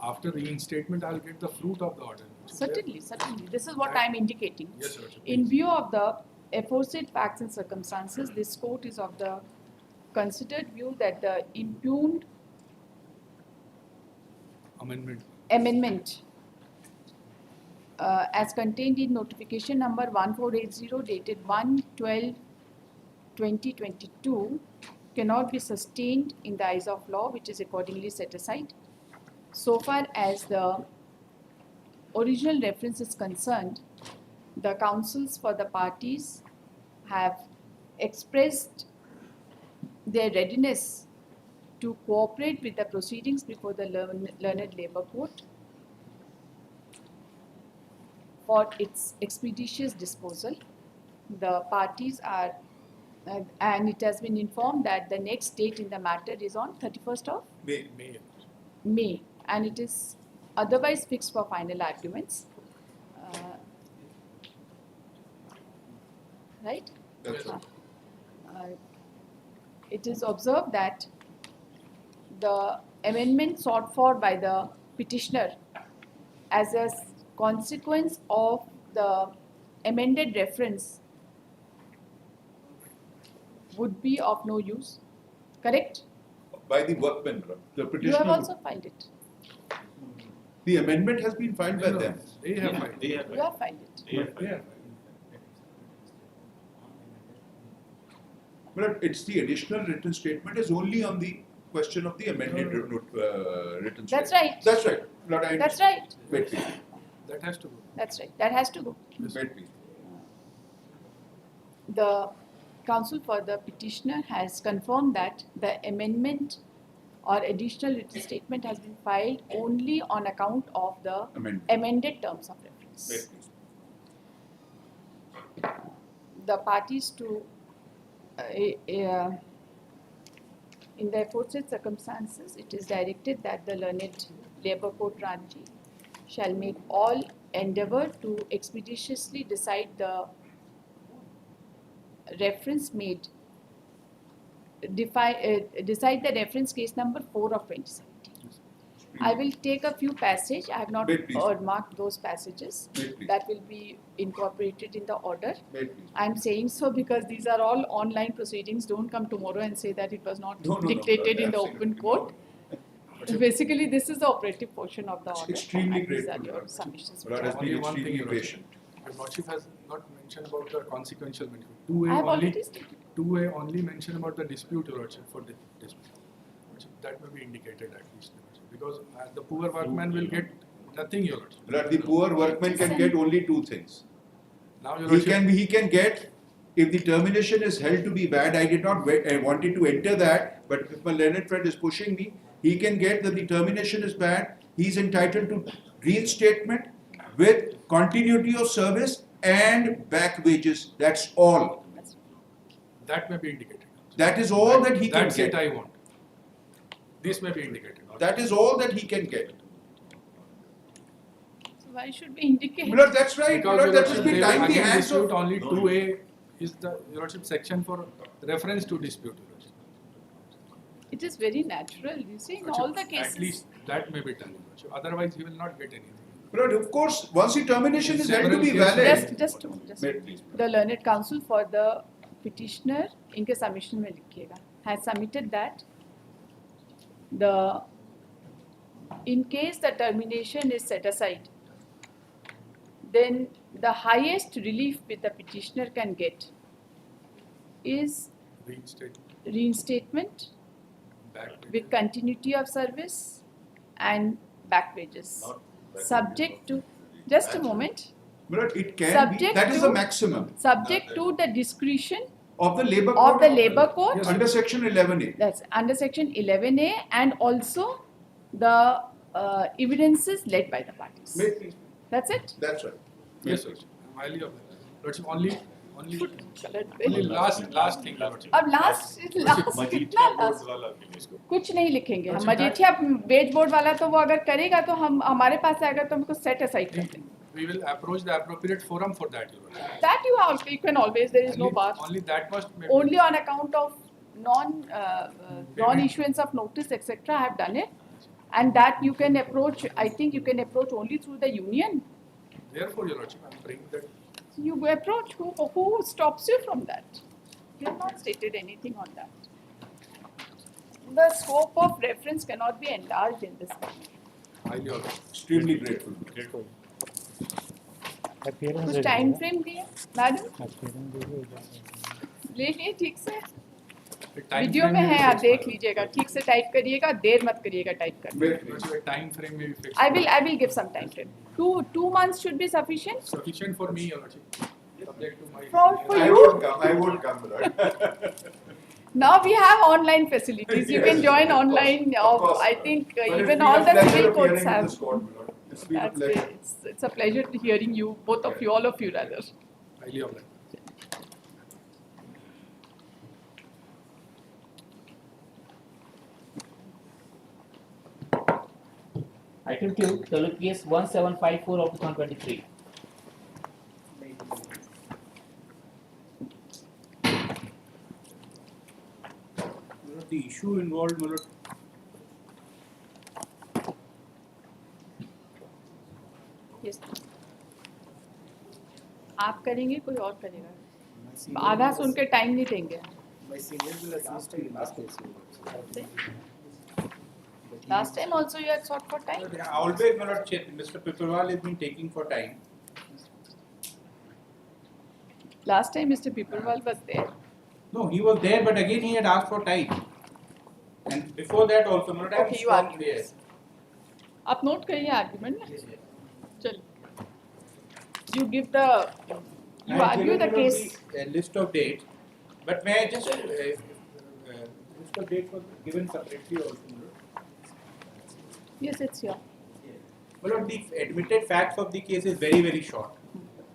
after reinstatement, I'll get the fruit of the order. Certainly, certainly. This is what I am indicating. Yes, Your Worship. In view of the aforesaid facts and circumstances, this court is of the considered view that the impugned amendment as contained in notification number 1480 dated 1/12/2022 cannot be sustained in the eyes of law, which is accordingly set aside. So far as the original reference is concerned, the counsels for the parties have expressed their readiness to cooperate with the proceedings before the learned labour court for its expeditious disposal. The parties are, and it has been informed that the next date in the matter is on 31st of May, and it is otherwise fixed for final arguments. Right? That's right. It is observed that the amendment sought for by the petitioner as a consequence of the amended reference would be of no use, correct? By the workmen, the You petitioner. have also filed it. The amendment has been filed by them. They have filed. They have. You have filed it. They have. They have filed. But it's the additional written statement is only on the question of the amended written statement. That's right. That's right. But I That's right. Wait, please. That has to go. That's right. That has to go. Wait, please. The counsel for the petitioner has confirmed that the amendment or additional written statement has been filed only on account of the amended terms of reference. Wait, please. The parties to in the aforesaid circumstances, it is directed that the learned labour court Ranchi shall make all endeavour to expeditiously decide the reference made, decide the reference case number 4 of 2017. I will take a few passages. I have not Wait, please. marked those passages. Wait, please. That will be incorporated in the order. Wait, please. I am saying so because these are all online proceedings. Don't come tomorrow and say that it was not No, dictated in the open absolutely court. Basically, this is the operative portion of the It's order. extremely and these are grateful, your Lord. submissions. Lord has Only been one thing, extremely Your Worship. patient. Your Lordship has not mentioned about the consequential benefit. 2A I have only, already stated. 2A only mentioned about the dispute, Your Lordship, for the dispute. That may be indicated at least, Your Lordship, because the poor workman will get nothing, Your Lordship. Lord, the poor workman can get only two things. Now, Your He Lordship, he can get, if the termination is held to be bad, I did not I wanted to enter that, but if my learned friend is pushing me, he can get that the termination is bad, he is entitled to reinstatement with continuity of service and back wages. That's all. that may be indicated. That is all that he can That's it get. I want. This may be indicated. That is all that he can get. So why should we indicate? Lord, that's right. Because, Lord, Your that has Lordship, been they will tying the again hands dispute of. only 2A is the, Your Lordship, section for reference to dispute, Your Lordship. It is very natural. You see, in Lordship, all the cases. At least that may be done, Your Lordship. Otherwise, he will not get anything. Lord, of course, once the termination is held to be Several cases- valid. Just a moment, just a Wait, moment. please. The learned counsel for the petitioner, इनके submission में लिखिएगा, has submitted that in case the termination is set aside, then the highest relief which the petitioner can get is reinstatement Back with continuity of service and back wages, subject to, just a moment, Lord, it can be, Subject that is to- the maximum subject to the discretion of the labor of code. the labour court. Yes. Under section 11A. That's under section 11A, and also the evidences led by the parties. Wait, please. That's it. That's right. Yes, Lordship. I'm highly aware. Lordship, only Only last thing, Lordship. अब last कितना last? कुछ नहीं लिखेंगे हम Majithia wage board वाला तो वो अगर करेगा तो हम हमारे पास आएगा तो हमको सेट असाइड कर देंगे. We will approach the appropriate forum for that, Your Lordship. That you can always, there is no bar. Only that must maybe. Only on account of non issuance of notice etc. I have done it. And that you can approach, I think you can approach only through the union. Therefore, Your Lordship, I am bringing that. You approach, who stops you from that? You have not stated anything on that. The scope of reference cannot be enlarged in this manner. Highly honored. Extremely grateful. Grateful. कुछ time frame दिए madam ले लिए ठीक से video में है आप देख लीजिएगा ठीक से टाइप करिएगा देर मत करिएगा टाइप करने Time frame may be fixed. I will give some time frame. Two months should be sufficient. Sufficient for me, Your Lordship. Subject to my. For I you. won't come, my lord. Now we have online facilities. You can join online. Of course. I think But it's even been all a the pleasure civil appearing courts in have. this court, my lord. It's been a That's pleasure. it. It's a pleasure to hearing you, both of you, all of you rather. Highly honored. Item 2, WPS 1754 of 2023. The issue involved, my lord, Yes. आप करेंगे कोई और करेगा आधा सुन के time नहीं देंगे My senior will assist you in this case. Last time also you had sought for time. always, my lord, Mr. Pipalwal has been taking for time. Last time Mr. Pipalwal was there. No, he was there, but again he had asked for time. And before that also, my lord, I was Okay, you from argue. there. आप note करिए argument चल you give the you I have argue given, the my lord, case the, list of dates, but may I just list of dates was given separately also, my lord. yes it's here My lord, the admitted facts of the case is very, very short.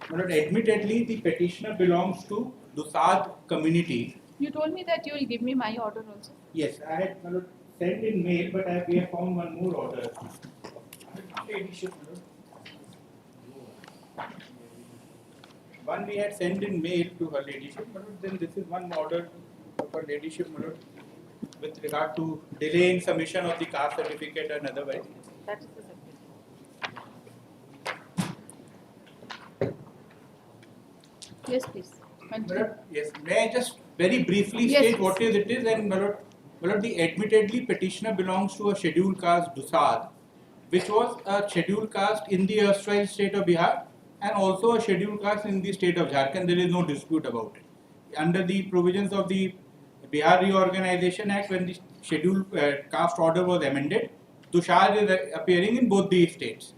My lord, admittedly, the petitioner belongs to Dusad community. you told me that you will give me my order also Yes, I had, my lord, sent in mail, but we have found one more order. One we had sent in mail to her ladyship, my lord, then this is one order of her ladyship, my lord, with regard to delay in submission of the caste certificate and otherwise. that is the subject yes please My continue lord, yes, may I just very briefly Yes, state please. what is it is, and my lord, the admittedly petitioner belongs to a scheduled caste Dusad, which was a scheduled caste in the erstwhile state of Bihar and also a scheduled caste in the state of Jharkhand. There is no dispute about it. Under the provisions of the Bihar Reorganization Act, when the scheduled caste order was amended, Tushar is appearing in both these states.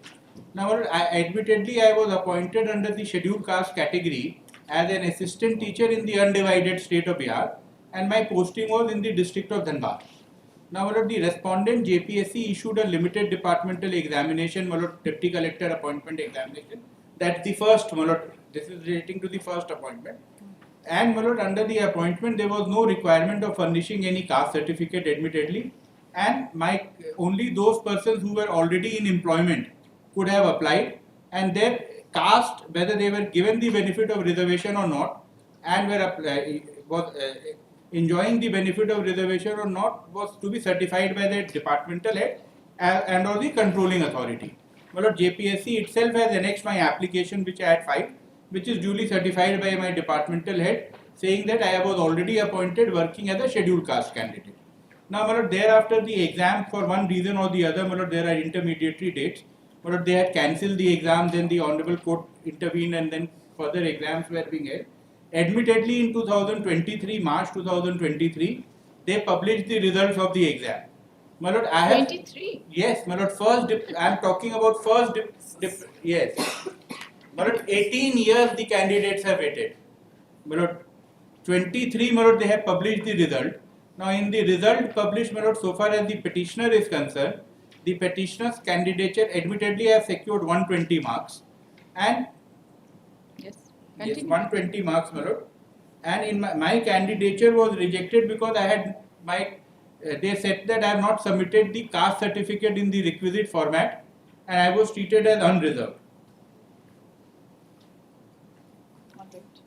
Now, admittedly, I was appointed under the scheduled caste category as an assistant teacher in the undivided state of Bihar, and my posting was in the district of Dhanbad. Now, my lord, the respondent JPSC issued a limited departmental examination, my lord, deputy collector appointment examination. That's the first, my lord. This is relating to the first appointment. And my lord, under the appointment, there was no requirement of furnishing any caste certificate, admittedly. And only those persons who were already in employment could have applied, and their caste, whether they were given the benefit of reservation or not, and was enjoying the benefit of reservation or not, was to be certified by the departmental head and or the controlling authority. My lord, JPSC itself has annexed my application which I had filed, which is duly certified by my departmental head, saying that I was already appointed working as a scheduled caste candidate. Now, my lord, thereafter the exam, for one reason or the other, my lord, there are intermediary dates. My lord, they had cancelled the exam, then the Honorable Court intervened, and then further exams were being held. Admittedly, in 2023, March 2023, they published the results of the exam. My lord, I have 23 yes, my lord. I am talking about first yes. My lord, 18 years the candidates have waited. My lord, 23, my lord, they have published the result. Now, in the result published, my lord, so far as the petitioner is concerned, the petitioner's candidature admittedly has secured 120 marks, and yes yes, continue 120 marks, my lord. And in my candidature was rejected because I had they said that I have not submitted the caste certificate in the requisite format, and I was treated as unreserved. One minute.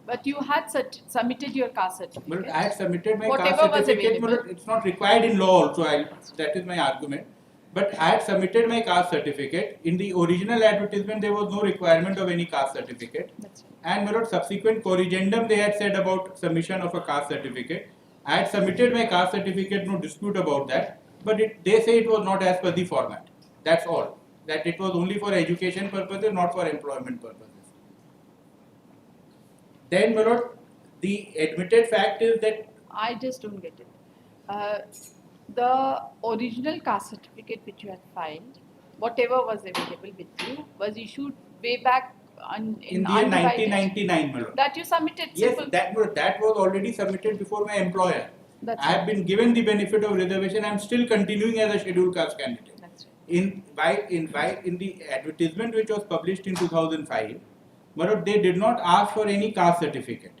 But you had submitted your caste certificate. But I had submitted my Whatever caste was certificate, available. but it's not required in law also, that is my argument. But I had submitted my caste certificate. In the original advertisement, there was no requirement of any caste certificate. That's right. And my lord, subsequent corrigendum, they had said about submission of a caste certificate. I had submitted my caste certificate, no dispute about that. But they say it was not as per the format. That's all. That it was only for education purposes, not for employment purposes. Then, my lord, the admitted fact is that I just don't get it. The original caste certificate which you had filed, whatever was available with you, was issued way back in the year undivided. 1999, my lord. That you submitted. Yes, simple. that was already submitted before my employer. That's I have been given the benefit of reservation. I am still continuing as a scheduled caste candidate. That's right. In the advertisement which was published in 2005, but they did not ask for any caste certificate.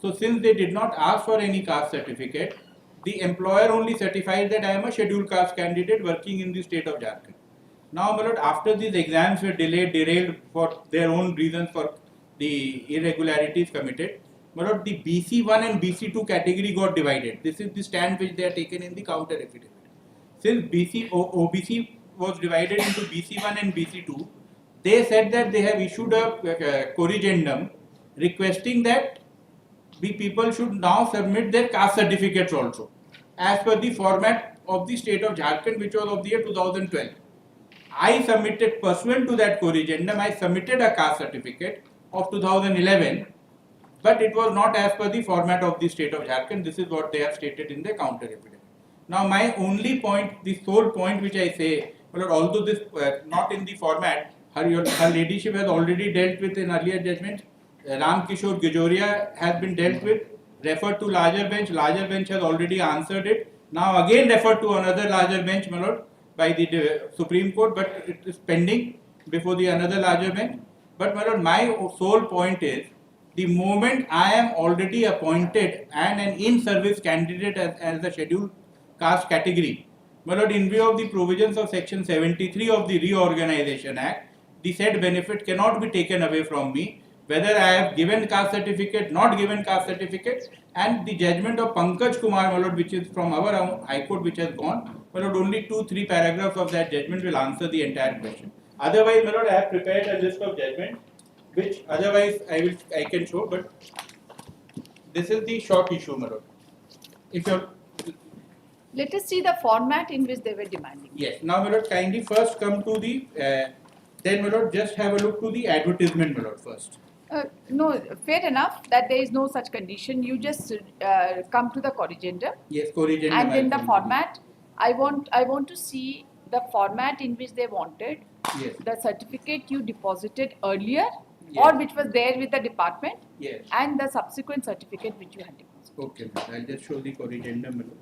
So since they did not ask for any caste certificate, the employer only certified that I am a scheduled caste candidate working in the state of Jharkhand. Now, my lord, after these exams were derailed for their own reasons for the irregularities committed, my lord, the BC1 and BC2 category got divided. This is the stand which they are taken in the counter affidavit. Since OBC was divided into BC1 and BC2, they said that they have issued a corrigendum requesting that the people should now submit their caste certificates also, as per the format of the state of Jharkhand, which was of the year 2012. I submitted, pursuant to that corrigendum, I submitted a caste certificate of 2011, but it was not as per the format of the state of Jharkhand. This is what they have stated in the counter affidavit. Now, my only point, the sole point which I say, well, although this not in the format, her ladyship has already dealt with an earlier judgment. Ram Kishore Gijoria has been dealt with, referred to larger bench has already answered it. Now again referred to another larger bench, my lord, by the Supreme Court, but it is pending before the another larger bench. But my lord, my sole point is, the moment I am already appointed and an in-service candidate as a scheduled caste category, my lord, in view of the provisions of section 73 of the Reorganization Act, the said benefit cannot be taken away from me, whether I have given caste certificate, not given caste certificate, and the judgment of Pankaj Kumar, my lord, which is from our High Court, which has gone, my lord, only 2-3 paragraphs of that judgment will answer the entire question. Otherwise, my lord, I have prepared a list of judgment, which otherwise I can show, but this is the short issue, my lord. If you're Let us see the format in which they were demanding. Yes. Now, my lord, kindly first come to the, then my lord, just have a look to the advertisement, my lord, first. No, fair enough that there is no such condition. You just come to the corrigendum. Yes, corrigendum. And then the format. I want to see the format in which they wanted. Yes. The certificate you deposited earlier, Yes. or which was there with the department. Yes. And the subsequent certificate which you had deposited. Okay, I'll just show the corrigendum, my lord.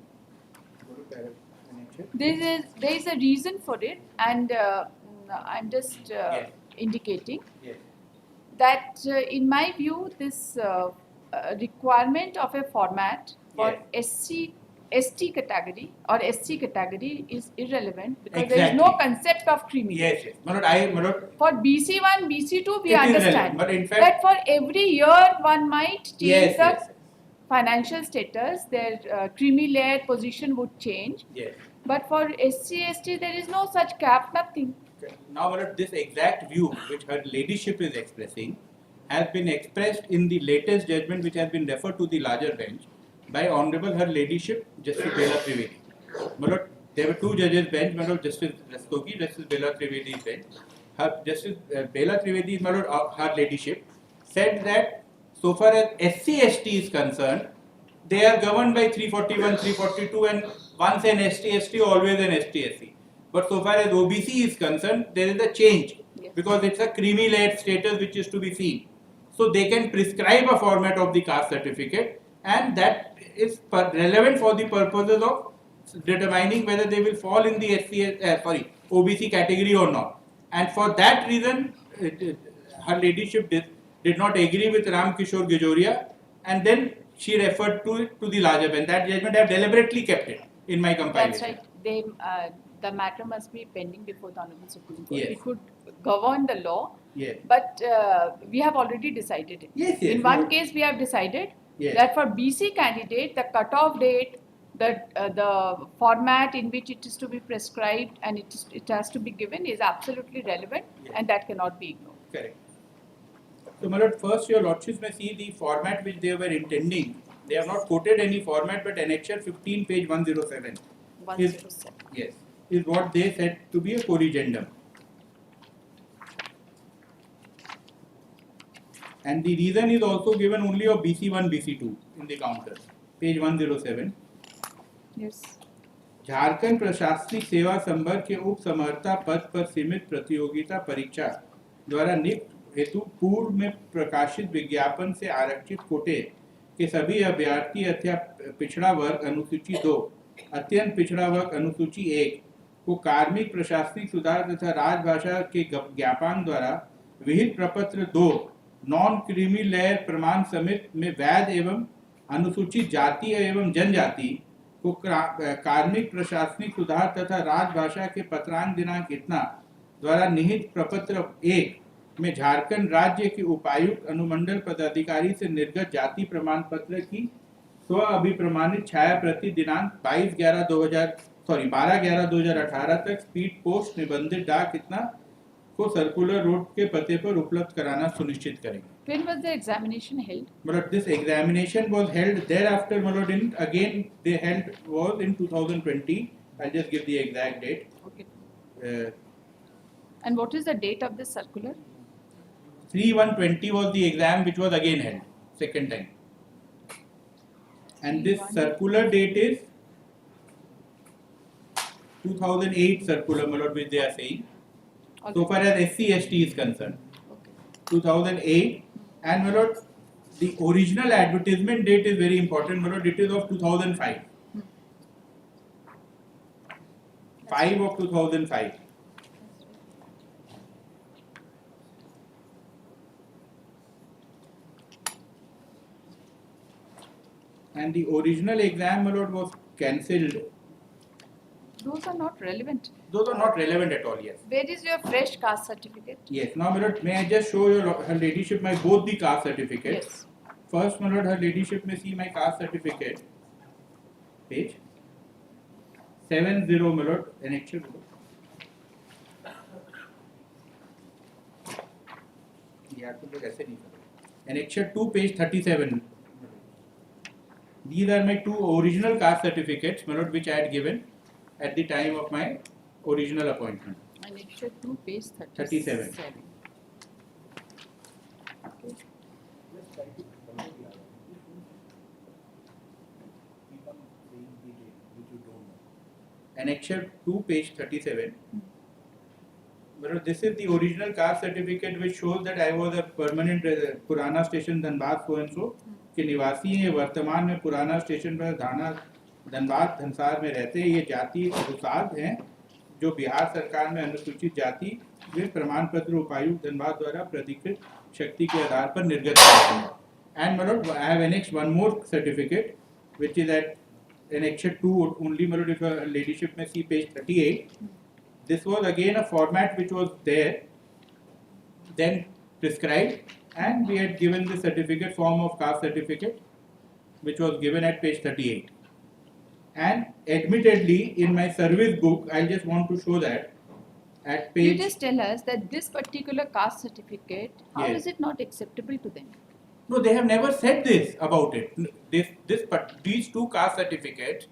There is a reason for it, and I'm just Yes. indicating Yes. that in my view, this requirement of a format for Yes. ST category or SC category is irrelevant because there is no Exactly. concept of creamy. Yes, yes. My lord, For BC1, BC2, we It is understand. relevant, but in fact- that for every year one might change Yes, the yes. financial status, their creamy layer position would change. Yes. But for SC, ST, there is no such cap, nothing. Okay. Now, my lord, this exact view which her ladyship is expressing has been expressed in the latest judgment which has been referred to the larger bench by Honorable Her Ladyship Justice Bela Trivedi. My lord, there were two judges bench, my lord, Justice Rastogi, Justice Bela Trivedi's bench. Her Justice Bela Trivedi, my lord, Her Ladyship, said that so far as SC, ST is concerned, they are governed by 341, 342, and once an ST, ST, always an ST, SC. But so far as OBC is concerned, there is a change Yes. because it's a creamy layered status which is to be seen. So they can prescribe a format of the caste certificate, and that is relevant for the purposes of determining whether they will fall in the OBC category or not. And for that reason, Her Ladyship did not agree with Ram Kishore Gijoria, and then she referred to the larger bench. That judgment I have deliberately kept it in my compilation. That's right. The matter must be pending before the Honorable Supreme Court. Yes. We could govern the law Yes. But we have already decided it. Yes, yes. In one case, we have decided Yes. that for BC candidate, the cutoff date, the format in which it is to be prescribed and it has to be given is absolutely relevant, Yes. and that cannot be ignored. Correct. So, my lord, first your lordships may see the format which they were intending. They have not quoted any format, but annexure 15, page 107. 107. Yes, is what they said to be a corrigendum. And the reason is also given only of BC1, BC2 in the counter, page 107. Yes. Jharkhand प्रशासनिक सेवा संवर्ग के उप समर्था पद पर सीमित प्रतियोगिता परीक्षा द्वारा नियुक्त हेतु पूर्व में प्रकाशित विज्ञापन से आरक्षित कोटे के सभी अभ्यर्थी अथवा पिछड़ा वर्ग अनुसूची 2, अत्यंत पिछड़ा वर्ग अनुसूची 1 को कार्मिक प्रशासनिक सुधार तथा राजभाषा के ज्ञापन द्वारा विहित प्रपत्र 2 नॉन क्रीमी लेयर प्रमाण समिति में वैध एवं अनुसूचित जाति एवं जनजाति को कार्मिक प्रशासनिक सुधार तथा राजभाषा के पत्रांक दिनांक इतना द्वारा निहित प्रपत्र 1 में झारखंड राज्य के उपायुक्त अनुमंडल पदाधिकारी से निर्गत जाति प्रमाण पत्र की स्व अभिप्रमाणित छाया प्रति दिनांक 12/11/2018 तक स्पीड पोस्ट निबंधित डाक इतना को सर्कुलर रोड के पते पर उपलब्ध कराना सुनिश्चित करेंगे. When was the examination held? But this examination was held thereafter, Malord, again they held was in 2020. I'll just give the exact date. Okay. Uh, And what is the date of this circular? 3/1/20 was the exam which was again held, second time. And this 3/1. circular date is 2008 circular, Malord, which they are saying. Okay. So far as SC/ST is concerned, Okay. 2008, and my lord, the original advertisement date is very important, my lord. It is of 2005. 5 of 2005. And the original exam, my lord, was cancelled. Those are not relevant. Those are not relevant at all. Yes. Where is your fresh caste certificate? Yes. Now, my lord, may I just show your her ladyship my both the caste certificates? Yes. First, my lord, her ladyship may see my caste certificate. Page 70, my lord, annexure. Annexure 2, page 37. These are my two original caste certificates, my lord, which I had given at the time of my original appointment. Annexure 2, page 37. Okay. Annexure 2, page 37. But this is the original caste certificate which shows that I was a permanent पुराना station Dhanbad so and so के निवासी हैं. वर्तमान में पुराना station पर धनबाद धनसार में रहते हैं. ये जाति अनुसार हैं जो बिहार सरकार में अनुसूचित जाति वे प्रमाण पत्र उपायुक्त धनबाद द्वारा प्राधिकृत शक्ति के आधार पर निर्गत किए हैं. And my lord, I have annexed one more certificate which is at annexure 2 only, my lord, if your ladyship may see page 38. This was again a format which was there, then prescribed, and we had given the certificate form of caste certificate, which was given at page 38. And admittedly, in my service book, I just want to show that at You page. just tell us that this particular caste certificate, how Yes. is it not acceptable to them? No, they have never said this about it. These two caste certificates,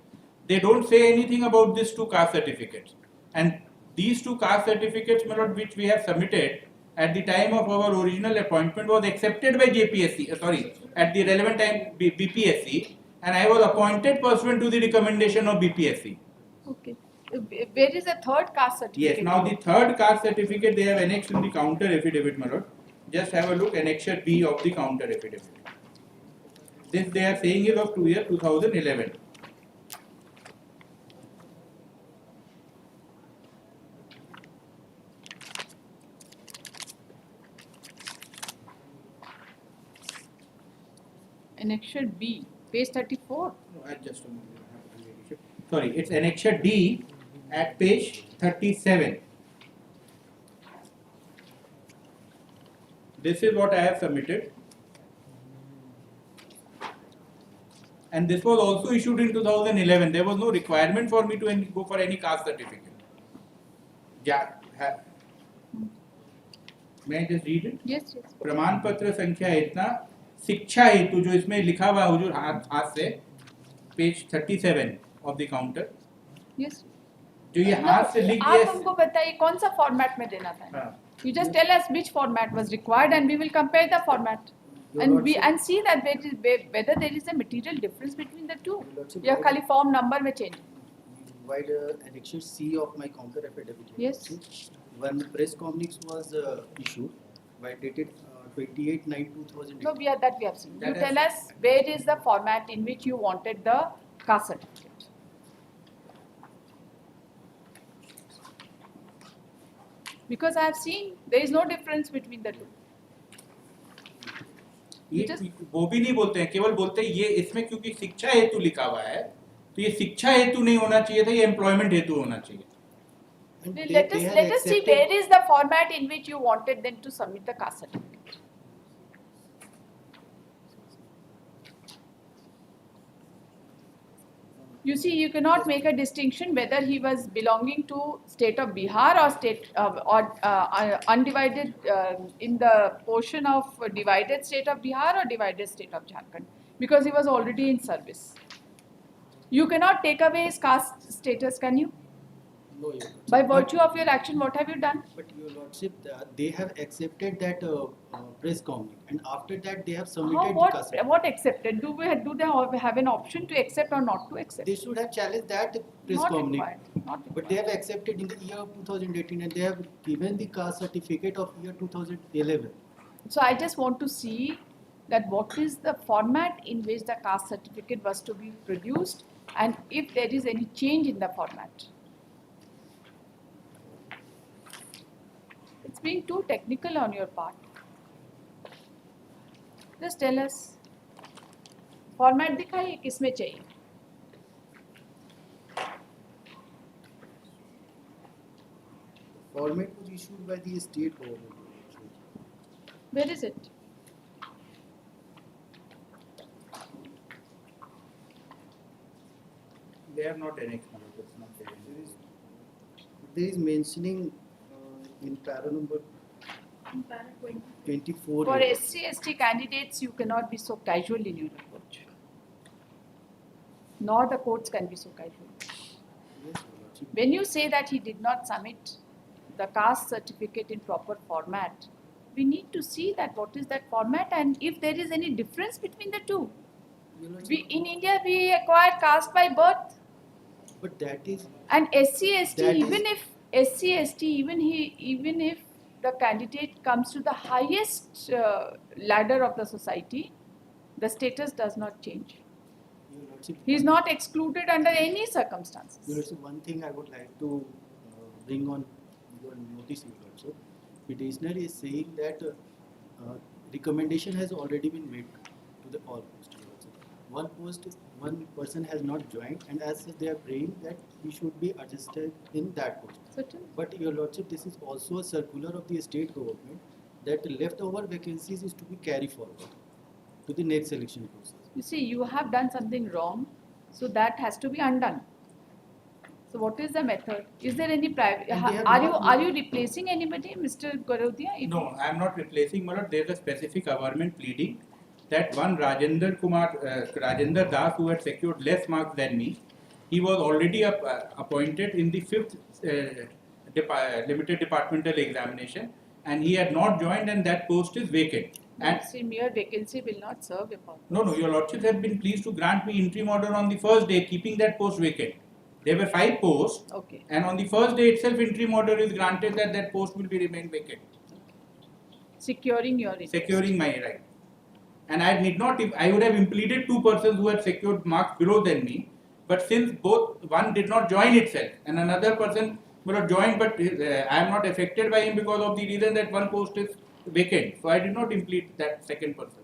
they don't say anything about these two caste certificates. And these two caste certificates, my lord, which we have submitted at the time of our original appointment was accepted by JPSC, at the relevant time BPSC, and I was appointed pursuant to the recommendation of BPSC. Okay. Where is the third caste certificate? Yes, now the third caste certificate they have annexed in the counter affidavit, my lord. Just have a look, annexure B of the counter affidavit. This they are saying is of 2011. Annexure B, page 34. No, just a moment. Sorry, it's annexure D at page 37. This is what I have submitted. And this was also issued in 2011. There was no requirement for me to go for any caste certificate. Yeah. May I just read it? Yes, yes. प्रमाण पत्र संख्या इतना शिक्षा हेतु जो इसमें लिखा हुआ हुजूर हाथ से page 37 of the counter Yes. जो ये हाथ से लिख आप दिया हमको बताइए कौन सा फॉर्मेट में देना था? हाँ, You just tell us which format was required and we will compare the format. Your And Lordship- see that whether there is a material difference between the two. Your Lordship, या I- खाली form number में change. Provide annexure C of my counter affidavit. Yes. When press communique was issued, by dated 28/9/2008. No, that we have seen. You That tell is- us where is the format in which you wanted the caste certificate. Because I have seen there is no difference between the two. ये just- वो भी नहीं बोलते हैं, केवल बोलते हैं ये इसमें क्योंकि शिक्षा हेतु लिखा हुआ है तो ये शिक्षा हेतु नहीं होना चाहिए था, ये एम्प्लॉयमेंट हेतु होना चाहिए. And Well, they let have us see accepted- where is the format in which you wanted them to submit the caste certificate. You see, you cannot make a distinction whether he was belonging to state of Bihar or state undivided in the portion of divided state of Bihar or divided state of Jharkhand because he was already in service. You cannot take away his caste status, can you? No, Your Lordship. By virtue of your action, what have you done? But Your Lordship, they have accepted that press communique, and after that they have submitted How, the caste. what accepted? Do they have an option to accept or not to accept? They should have challenged that press Not communique. required. Not But they required. have accepted in the year of 2018, and they have given the caste certificate of year 2011. So I just want to see that what is the format in which the caste certificate was to be produced and if there is any change in the format. It's being too technical on your part. Just tell us. Format दिखाइए किसमें चाहिए. Format was issued by the state government. Where is it? They have not annexed. It's not there. There is mentioning in para number 24. For SC/ST candidates, you cannot be so casual in your approach. Nor the courts can be so casual. Yes, Your Lordship. When you say that he did not submit the caste certificate in proper format, we need to see that what is that format and if there is any difference between the two. Your Lordship, In India, we acquire caste by birth, but that is and SC/ST, That is- even if SC/ST, even if the candidate comes to the highest ladder of the society, the status does not change. Your Lordship. He is not excluded under any circumstances. Your Lordship, one thing I would like to bring on your notice, Your Lordship. Petitioner is saying that recommendation has already been made to the all posts. Your Lordship. One person has not joined, and as such they are praying that he should be adjusted in that post. Certainly. But Your Lordship, this is also a circular of the state government that leftover vacancies is to be carried forward to the next selection process. You see, you have done something wrong, so that has to be undone. So what is the method? Is there any private? And they have Are not- you replacing anybody, Mr. Garodia? If No, I am not replacing Marot. There is a specific averment pleading that one Rajendra Das, who had secured less marks than me, he was already appointed in the 5th limited departmental examination, and he had not joined, and that post is vacant. And see, mere vacancy will not serve a purpose. no, your lordships have been pleased to grant me interim order on the first day, keeping that post vacant. There were 5 posts, Okay. and on the first day itself, interim order is granted that that post will be remain vacant, Securing your interest. securing my right. And I need not, if I would have implemented 2 persons who had secured marks below than me, but since one did not join itself, and another person would have joined, but I am not affected by him because of the reason that one post is vacant. So I did not implement that second person.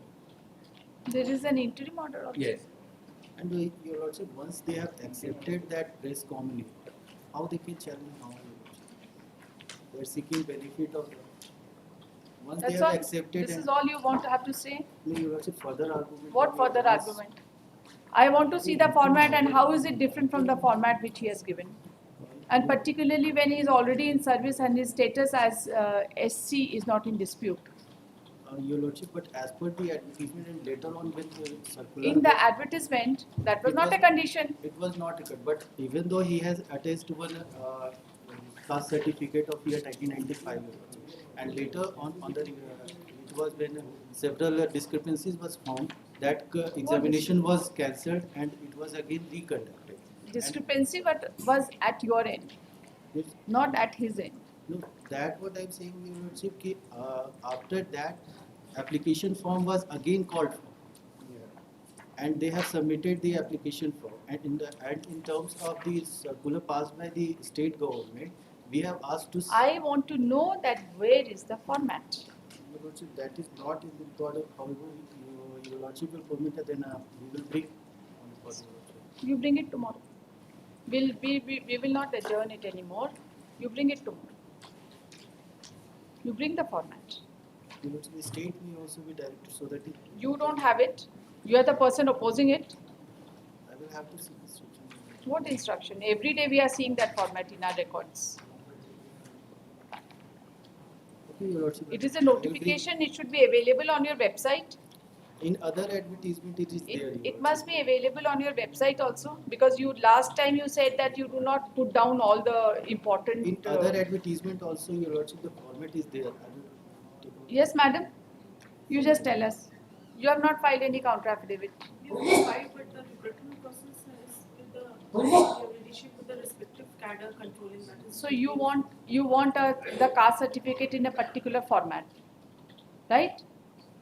There is an interim order also. Yes. And Your Lordship, once they have accepted that press communique, how they can challenge now? They are seeking benefit of the Once That's they have all. accepted This and is all you want to have to say? you also further argument. What further argument? I want to see the format and how is it different from the format which he has given. And particularly when he is already in service and his status as SC is not in dispute. Your Lordship, but as per the advertisement and later on with the circular. In the advertisement, that was It not was- a condition. It was not a cut, but even though he has attached one caste certificate of year 1995, Your Lordship, and later on the it was when several discrepancies was found, that examination was cancelled and it was again reconducted. Discrepancy but was at your end, And not at his end. no, that what I'm saying, Your Lordship, ki, after that application form was again called for. And they have submitted the application form. And in terms of the circular passed by the state government, we have asked to. I want to know that where is the format. Your Lordship, that is not in the product. However, Your Lordship will permit it, then we will bring on the Lordship. You bring it tomorrow. We will not adjourn it anymore. You bring it tomorrow. You bring the format. Your Lordship, the state may also be directed so that You don't have it. You are the person opposing it. I will have to see the instruction. What instruction? Every day we are seeing that format in our records. Okay, Your Lordship. It is a I will bring- notification. It should be available on your website. In other advertisement, it is there. Your It Lordship. must be available on your website also, because you last time you said that you do not put down all the important. In other advertisement also, Your Lordship, the format is there. I will take a- Yes, madam. You just tell us. You have not filed any counter affidavit. You have filed, but the written process is with the leadership with the respective cadre controlling that. So you want the caste certificate in a particular format, right?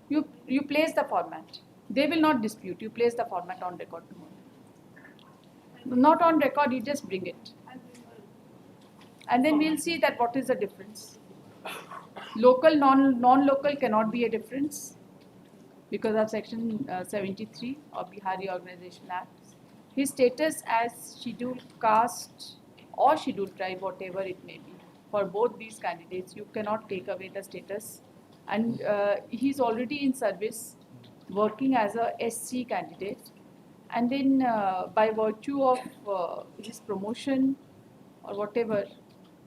You place the format. They will not dispute. You place the format on record tomorrow. Not on record. You just bring it, and then we'll see that what is the difference. Local, non-local cannot be a difference because of Section 73 of Bihari Organization Act. His status as scheduled caste or scheduled tribe, whatever it may be, for both these candidates, you cannot take away the status. And he's already in service, working as a SC candidate. And then by virtue of his promotion or whatever,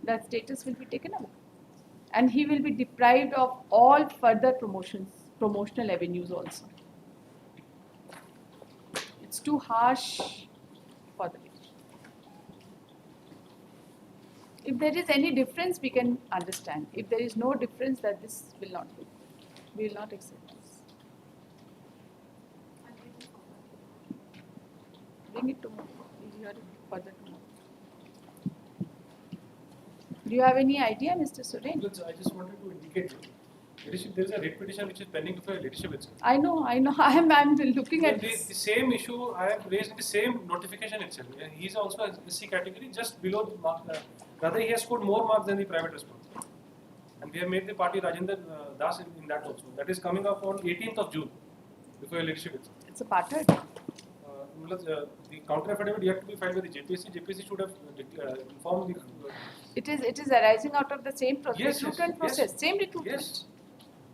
that status will be taken away. And he will be deprived of all further promotional avenues also. It's too harsh for the patient. If there is any difference, we can understand. If there is no difference, that this will not be. We will not accept this. Bring it tomorrow. We'll hear it further tomorrow. Do you have any idea, Mr. Suren? I just wanted to indicate, leadership, there is a writ petition which is pending before leadership itself. I know. I'm looking at The this. same issue I have raised in the same notification itself. He is also a SC category, just below the mark. Rather, he has scored more marks than the private response. And we have made the party Rajendra Das in that also. That is coming up on 18th of June, before leadership itself. It's a pattern. The counter affidavit yet to be filed with the JPSC. JPSC should have informed the. It is arising out of the same process, Yes, recruitment yes, process, yes. same recruitment. Yes,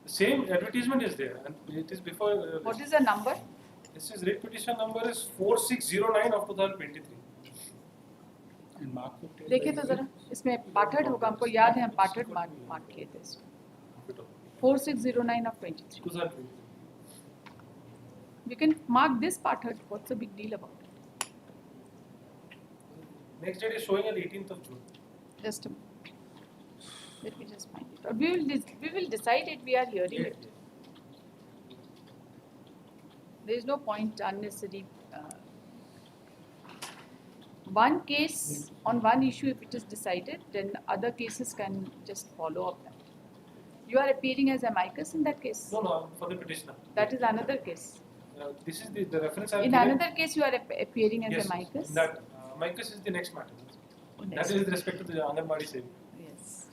the same advertisement is there, and it is before. What is the number? This is writ petition number is 4609 of 2023. And mark it. देखिए तो जरा इसमें पाठड़ होगा, हमको याद है हम पाठड़ mark किए थे इसको 4609 of 23. 2023. We can mark this pattern. What's the big deal about it? Next date is showing at 18th of June. Just a moment. Let me just find it. Or we will decide it. We are hearing it. There is no point unnecessary. One case on one issue, if it is decided, then other cases can just follow up that. You are appearing as amicus in that case. No, for the petitioner. That is another case. This is the reference I have In given. another case, you are appearing as Yes, amicus. in that amicus is the next matter. Oh, That next. is with respect to the Anganwadi saving. Yes.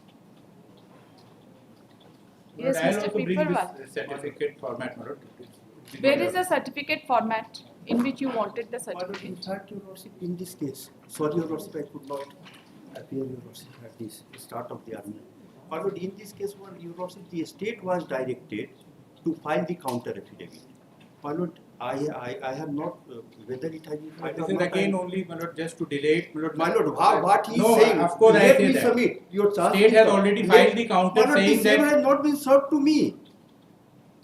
But Yes, I'll Mr. also bring Piperwal. this certificate format. Marot. Where is the certificate format in which you wanted the In certificate? fact, Your Lordship, in this case, sorry, Your Lordship, I could not appear, Your Lordship, at the start of the argument. My lord, in this case, Your Lordship, the state was directed to file the counter affidavit. My lord, I have not, whether it has been filed This or is not. again only, my lord, just to delay it, My lord, what he is no, saying, of course I let say me that. submit. Your charge State is has come. already filed the counter My lord, saying the same that- has not been served to me.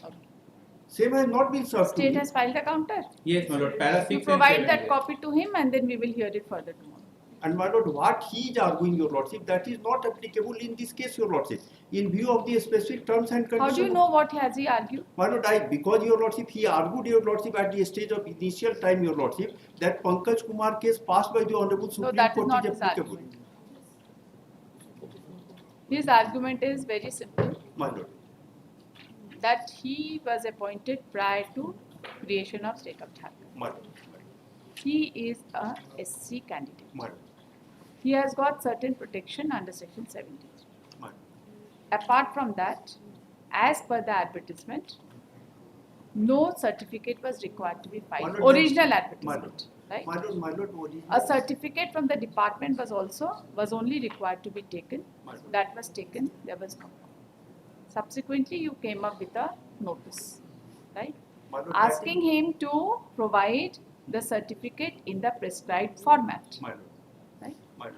Okay. Same has not been served to State me. has filed a counter. Yes, my lord, para 6 You and provide 7, that yes. copy to him and then we will hear it further tomorrow. And my lord, what he is arguing, Your Lordship, that is not applicable in this case, Your Lordship. In view of the specific terms and conditions. How do you know what has he argued? My lord, because Your Lordship, he argued, Your Lordship, at the stage of initial time, Your Lordship, that Pankaj Kumar case passed by the Honorable Supreme that is Court not is his applicable. argument. His argument is very simple, My lord, that he was appointed prior to creation of state of Jharkhand. my lord, He is a SC candidate. my lord, He has got certain protection under section 73. my lord. Apart from that, as per the advertisement, no certificate was required to be filed. My lord, Original my advertisement, lord, right? my lord, original. A certificate from the department was only required to be taken. My lord. That was taken. There was no. Subsequently, you came up with a notice, right? My lord, Asking him to provide the certificate in the prescribed format, My lord, right? my lord.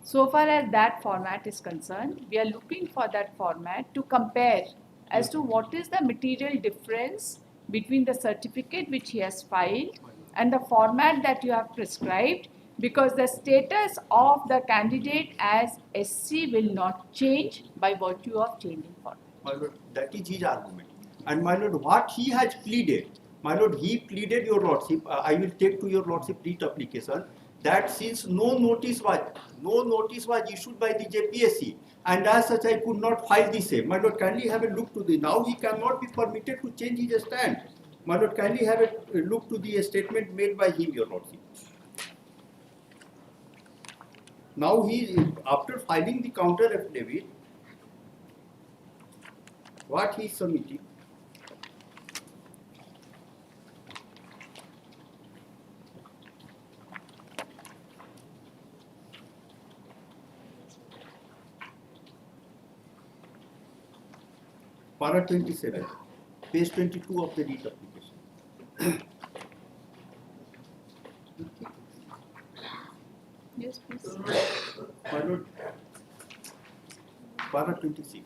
So far as that format is concerned, we are looking for that format to compare as to what is the material difference between the certificate which he has filed and the format that you have prescribed, because the status of the candidate as SC will not change by virtue of changing format. My lord, that is his argument. And my lord, what he has pleaded, my lord, he pleaded, Your Lordship, I will take to Your Lordship writ application, that since no notice was issued by the JPSC, and as such I could not file the same. My lord, kindly have a look to the, now he cannot be permitted to change his stand. My lord, kindly have a look to the statement made by him, Your Lordship. Now he, after filing the counter affidavit, what he is submitting, para 27, page 22 of the writ application. Yes, please. My lord, para 26.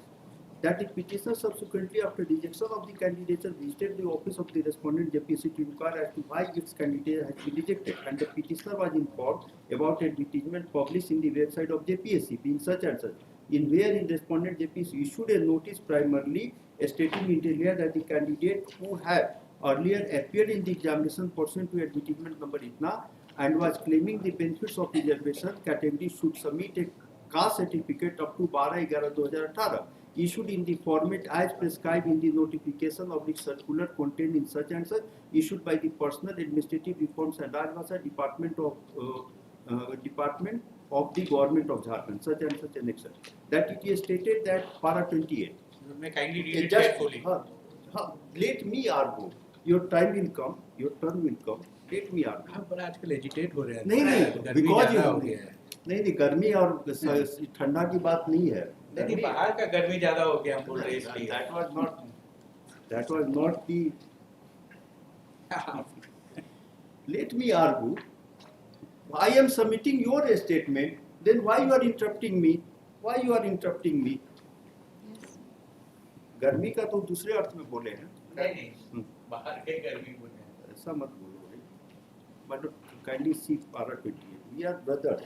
That the petitioner subsequently, after rejection of the candidature, visited the office of the respondent JPSC to inquire as to why its candidate has been rejected, and the petitioner was informed about a advertisement published in the website of JPSC, being such and such, in wherein respondent JPSC issued a notice primarily stating inter alia that the candidate who had earlier appeared in the examination pursuant to advertisement number itna and was claiming the benefits of reservation category should submit a caste certificate up to 12/11/2018 issued in the format as prescribed in the notification of the circular contained in such and such issued by the Personal Administrative Reforms and Rajbhasha Department of the Government of Jharkhand, such and such an action. That it is stated that para 28. You may kindly read it Just, carefully. let me argue. Your time will come, your turn will come. Let me argue. आप बड़ा आजकल agitate हो रहे हैं नहीं, गर्मी because ज़्यादा हो गया है नहीं, गर्मी और ठंडा की बात नहीं है. नहीं बाहर का गर्मी ज़्यादा हो गया हम बोल रहे हैं इसलिए That was not the. Let me argue. I am submitting your statement. Then why you are interrupting me? Why you are interrupting me? गर्मी का तो दूसरे अर्थ में बोले हैं. नहीं बाहर के गर्मी बोल रहे हैं ऐसा मत बोलो. But kindly see para 28. We are brothers.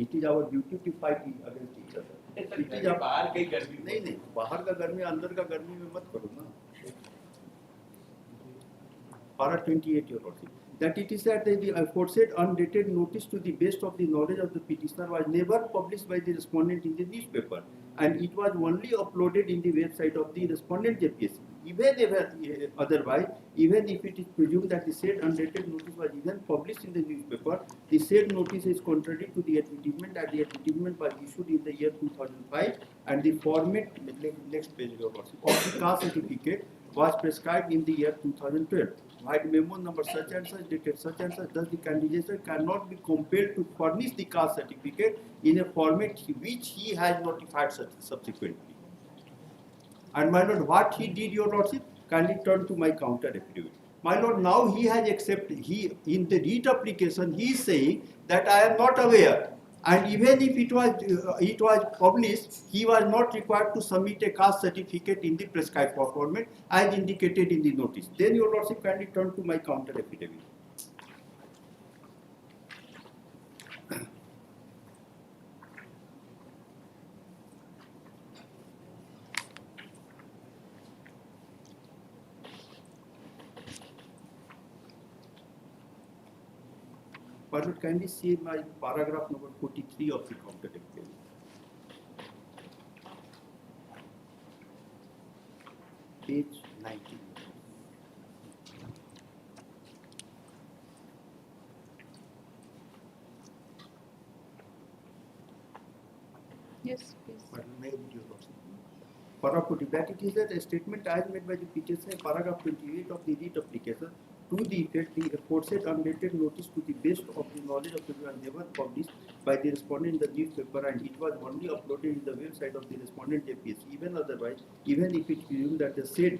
It is our duty to fight against each other. It is our बाहर के गर्मी नहीं, बाहर का गर्मी अंदर का गर्मी में मत करो ना. Para 28, Your Lordship. That it is that the aforesaid undated notice to the best of the knowledge of the petitioner was never published by the respondent in the newspaper, and it was only uploaded in the website of the respondent JPSC. Otherwise, even if it is presumed that the said undated notice was even published in the newspaper, the said notice is contrary to the advertisement, and the advertisement was issued in the year 2005, and the format, next page, Your Lordship, of the caste certificate was prescribed in the year 2012. by memo number such and such dated such and such, thus the candidate cannot be compelled to furnish the caste certificate in a format which he has notified subsequently. And my lord, what he did, your lordship, kindly turn to my counter affidavit. My lord, now he has accepted, in the writ application, he is saying that I am not aware. And even if it was published, he was not required to submit a caste certificate in the prescribed format as indicated in the notice. Then your lordship, kindly turn to my counter affidavit. But would kindly see my paragraph number 43 of the counter affidavit. Page 19. Yes, please. Paragraph 40, that it is a statement as made by the petitioner, paragraph 28 of the writ application, to the effect the aforesaid undated notice to the best of the knowledge of the was never published by the respondent in the newspaper, and it was only uploaded in the website of the respondent JPS. Even otherwise, even if it presumed that the said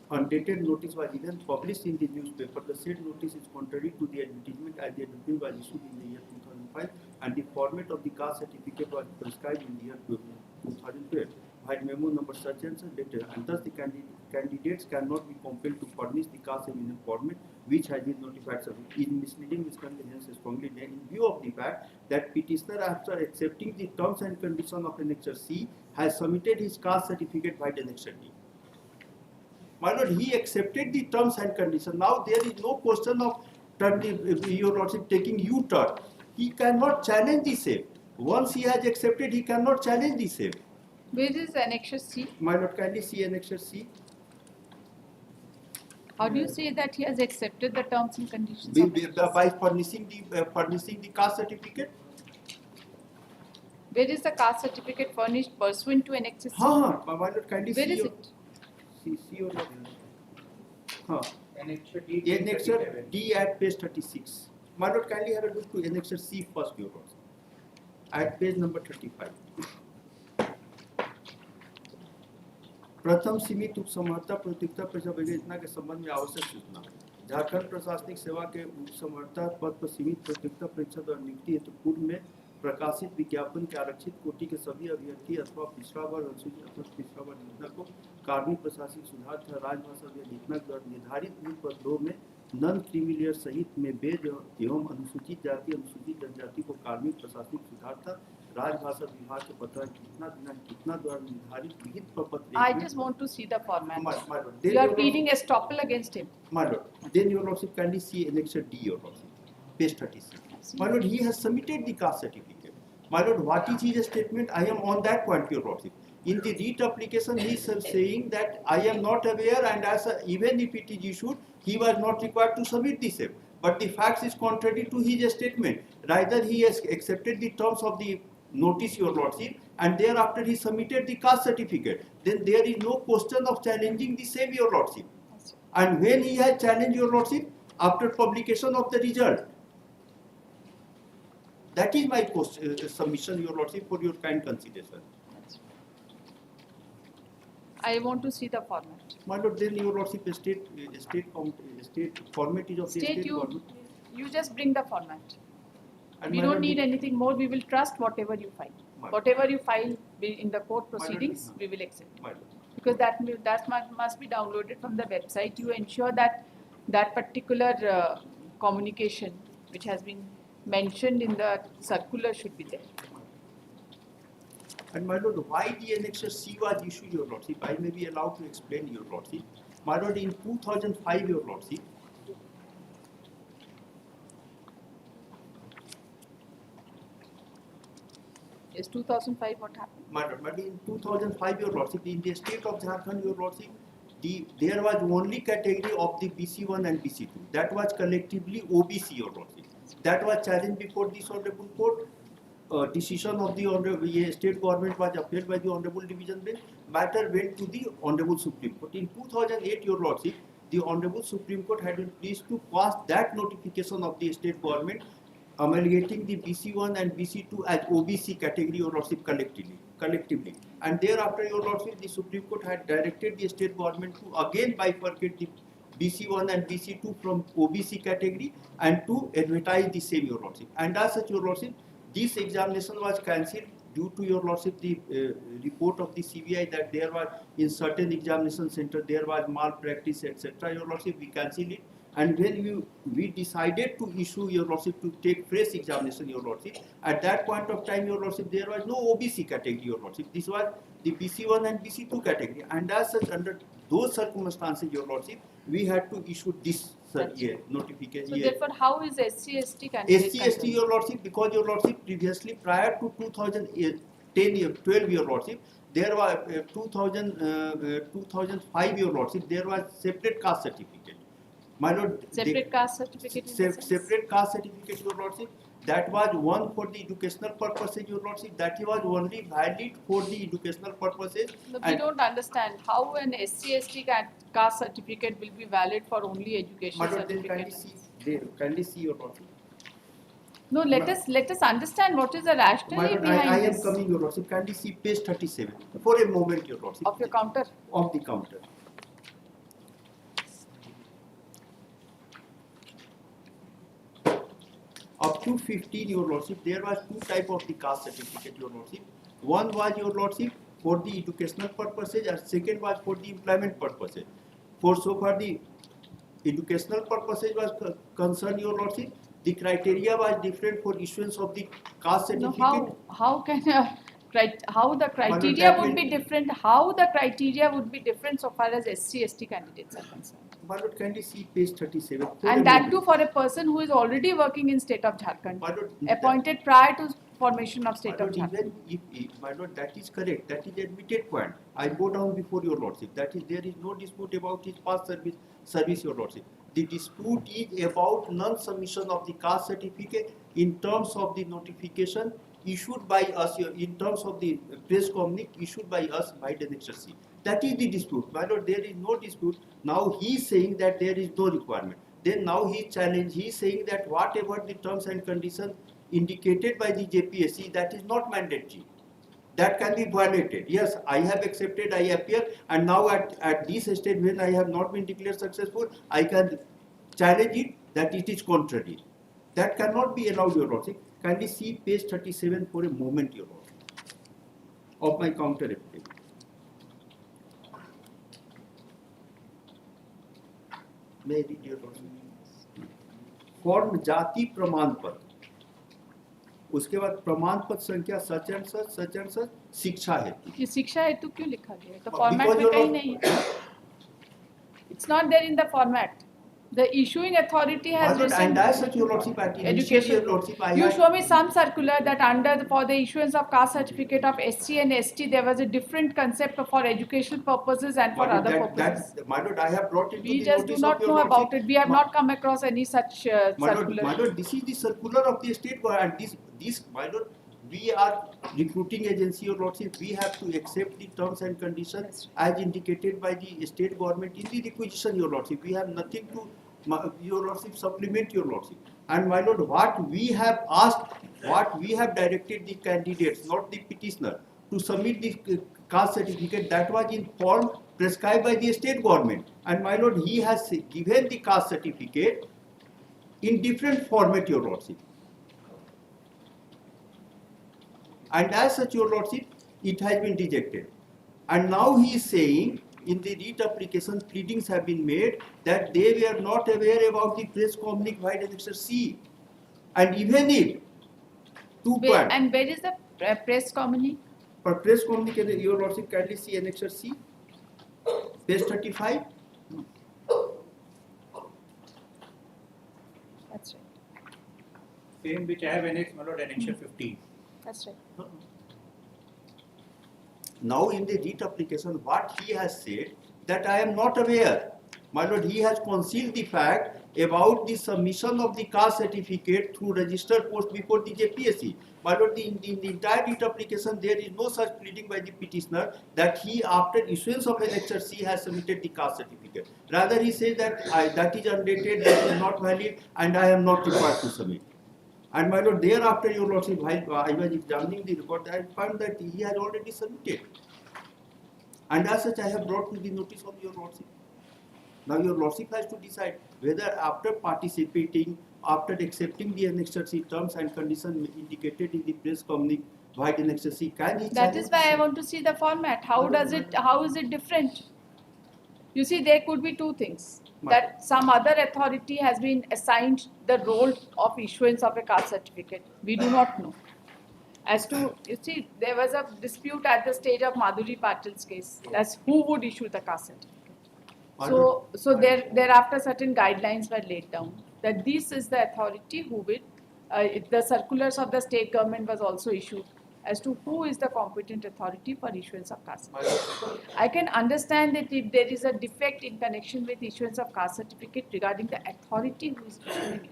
undated notice was even published in the newspaper, the said notice is contrary to the advertisement as the advertisement was issued in the year 2005, and the format of the caste certificate was prescribed in the year 2012. While memo number such and such dated, and thus the candidates cannot be compelled to furnish the caste in a format which has been notified. In misleading misconduct is strongly in view of the fact that petitioner, after accepting the terms and conditions of Annexure C, has submitted his caste certificate by Annexure D. My lord, he accepted the terms and conditions. Now there is no question of your lordship taking U-turn. He cannot challenge the same. Once he has accepted, he cannot challenge the same. Where is Annexure C? My lord, kindly see Annexure C. How do you say that he has accepted the terms and conditions? By furnishing the caste certificate. Where is the caste certificate furnished pursuant to Annexure C? My lord, kindly Where see. is it? See your Annexure D at page 36. My lord, kindly have a look to Annexure C first, your lord. At page number 35. प्रथम सीमित उपसमहर्ता प्रतियोगिता परीक्षा परियोजना के संबंध में आवश्यक सूचना। झारखंड प्रशासनिक सेवा के उपसमहर्ता पद पर सीमित प्रतियोगिता परीक्षा द्वारा नियुक्ति हेतु पूर्व में प्रकाशित विज्ञापन के आरक्षित कोटि के सभी अभ्यर्थी अथवा पिछड़ा वर्ग अनुसूचित अथवा पिछड़ा वर्ग निबंधक को कार्मिक प्रशासनिक सुधार तथा राजभाषा निबंधक द्वारा निर्धारित पदों में नॉन क्रीमिलियर सहित में बेज एवं अनुसूचित जाति अनुसूचित जनजाति को कार्मिक प्रशासनिक सुधार तथा राजभाषा विभाग के पत्र कितना द्वारा निर्धारित विहित प्रपत्र। I just want to see the format. My lord, you are pleading estoppel against him. My lord, then your lordship kindly see Annexure D, your lordship, page 36. My lord, he has submitted the caste certificate. My lord, what is his statement? I am on that point, your lordship. In the writ application, he is saying that I am not aware, and even if it is issued, he was not required to submit the same. But the facts is contrary to his statement. Rather, he has accepted the terms of the notice, your lordship, and thereafter he submitted the caste certificate. Then there is no question of challenging the same, your lordship. And when he has challenged, your lordship, after publication of the result, that is my submission, your lordship, for your kind consideration. I want to see the format. My lord, then your lordship, state format is of the state government. You just bring the format. And we don't need anything more. We will trust whatever you file. Whatever you file in the court proceedings, we will accept. Because that must be downloaded from the website. You ensure that that particular communication which has been mentioned in the circular should be there. And my lord, why the Annexure C was issued, your lordship? I may be allowed to explain, your lordship. My lord, in 2005, your lordship, Yes, 2005, what happened? My lord, but in 2005, your lordship, in the state of Jharkhand, your lordship, there was only category of the BC1 and BC2. That was collectively OBC, your lordship. That was challenged before this honorable court. Decision of the honorable state government was upheld by the honorable division bench. Matter went to the honorable Supreme Court. In 2008, your lordship, the Honorable Supreme Court had been pleased to pass that notification of the state government amalgamating the BC1 and BC2 as OBC category, Your Lordship, collectively. And thereafter, Your Lordship, the Supreme Court had directed the state government to again bifurcate the BC1 and BC2 from OBC category and to advertise the same, Your Lordship. And as such, Your Lordship, this examination was cancelled due to, Your Lordship, the report of the CBI that there was in certain examination center there was malpractice, etc. Your Lordship, we cancelled it. And when we decided to issue, Your Lordship, to take fresh examination, Your Lordship, at that point of time, Your Lordship, there was no OBC category, Your Lordship. This was the BC1 and BC2 category. And as such, under those circumstances, Your Lordship, we had to issue this notification. So therefore, how is SC/ST candidate? SC/ST, Your Lordship, because, Your Lordship, previously, prior to 2012, Your Lordship, there was 2005, Your Lordship, there was separate caste certificate. My Lord, Separate caste certificate? Separate caste certificate, Your Lordship. That was one for the educational purposes, Your Lordship. That was only valid for the educational purposes. No, we don't understand how an SC/ST caste certificate will be valid for only education My Lord, certificate. kindly see, Your Lordship. No, let us understand what is the rationale My Lord, behind I am this. coming, Your Lordship. Kindly see page 37 for a moment, Your Lordship. Of your counter? Of the counter. Up to 15, Your Lordship, there was two types of the caste certificate, Your Lordship. One was, Your Lordship, for the educational purposes, and second was for the employment purposes. For so far the educational purposes was concerned, Your Lordship, the criteria was different for issuance of the caste certificate. No, how the criteria would be different? How the criteria would be different so far as SC/ST candidates are concerned? My Lord, kindly see page 37. And that too for a person who is already working in state of Jharkhand, appointed prior to formation of state of Jharkhand. My Lord, that is correct. That is admitted point. I go down before Your Lordship. That is, there is no dispute about his past service, Your Lordship. The dispute is about non-submission of the caste certificate in terms of the notification issued by us, in terms of the press communique issued by us by the Annexure C. That is the dispute. My Lord, there is no dispute. Now he is saying that there is no requirement. Then now he challenged, he is saying that whatever the terms and conditions indicated by the JPSC, that is not mandatory. That can be violated. Yes, I have accepted, I appear, and now at this stage when I have not been declared successful, I can challenge it that it is contrary. That cannot be allowed, Your Lordship. Kindly see page 37 for a moment, Your Lordship, of my counter affidavit. May I read, Your Lordship? Form जाति प्रमाण पत्र, उसके बाद प्रमाण पत्र संख्या such and such शिक्षा हेतु. ये शिक्षा हेतु क्यों लिखा गया है? तो फॉर्मेट में कहीं नहीं है. It's not there in the format. The issuing authority has written And as such, Your Lordship, education. Your Lordship, You show me some circular that for the issuance of caste certificate of SC and ST, there was a different concept for educational purposes and for other purposes. My Lord, I have brought it to We the just do notice not of know Your about Lordship. it. We have not come across any such circular. My Lord, this is the circular of the state, and this, my Lord, we are recruiting agency, Your Lordship. We have to accept the terms and conditions as indicated by the state government in the requisition, Your Lordship. We have nothing to, Your Lordship, supplement, Your Lordship. And my Lord, what we have asked, what we have directed the candidates, not the petitioner, to submit the caste certificate, that was in form prescribed by the state government. And my Lord, he has given the caste certificate in different format, Your Lordship. And as such, Your Lordship, it has been rejected. And now he is saying, in the writ application, pleadings have been made that they were not aware about the press communique by Annexure C. And even if, And where is the press communique? For press communique, Your Lordship, kindly see Annexure C, page 35. That's right. Same which I have annexed, my Lord, Annexure 15. That's right. Now in the writ application, what he has said, that I am not aware. My Lord, he has concealed the fact about the submission of the caste certificate through registered post before the JPSC. My lord, in the entire writ application, there is no such pleading by the petitioner that he, after issuance of Annexure C, has submitted the caste certificate. Rather, he says that that is undated, that is not valid, and I am not required to submit. And my lord, thereafter, your lordship, while I was examining the record, I found that he has already submitted. And as such, I have brought to the notice of your lordship. Now your lordship has to decide whether after participating, after accepting the Annexure C terms and conditions indicated in the press communique, why the Annexure C can he That is why I want to see the format. How is it different? You see, there could be two things. That some other authority has been assigned the role of issuance of a caste certificate. We do not know. As to, you see, there was a dispute at the stage of Madhuri Patil's case. That's who would issue the caste certificate. So thereafter certain guidelines were laid down that this is the authority who will, the circulars of the state government was also issued as to who is the competent authority for issuance of caste certificate. I can understand that if there is a defect in connection with issuance of caste certificate regarding the authority who is issuing it.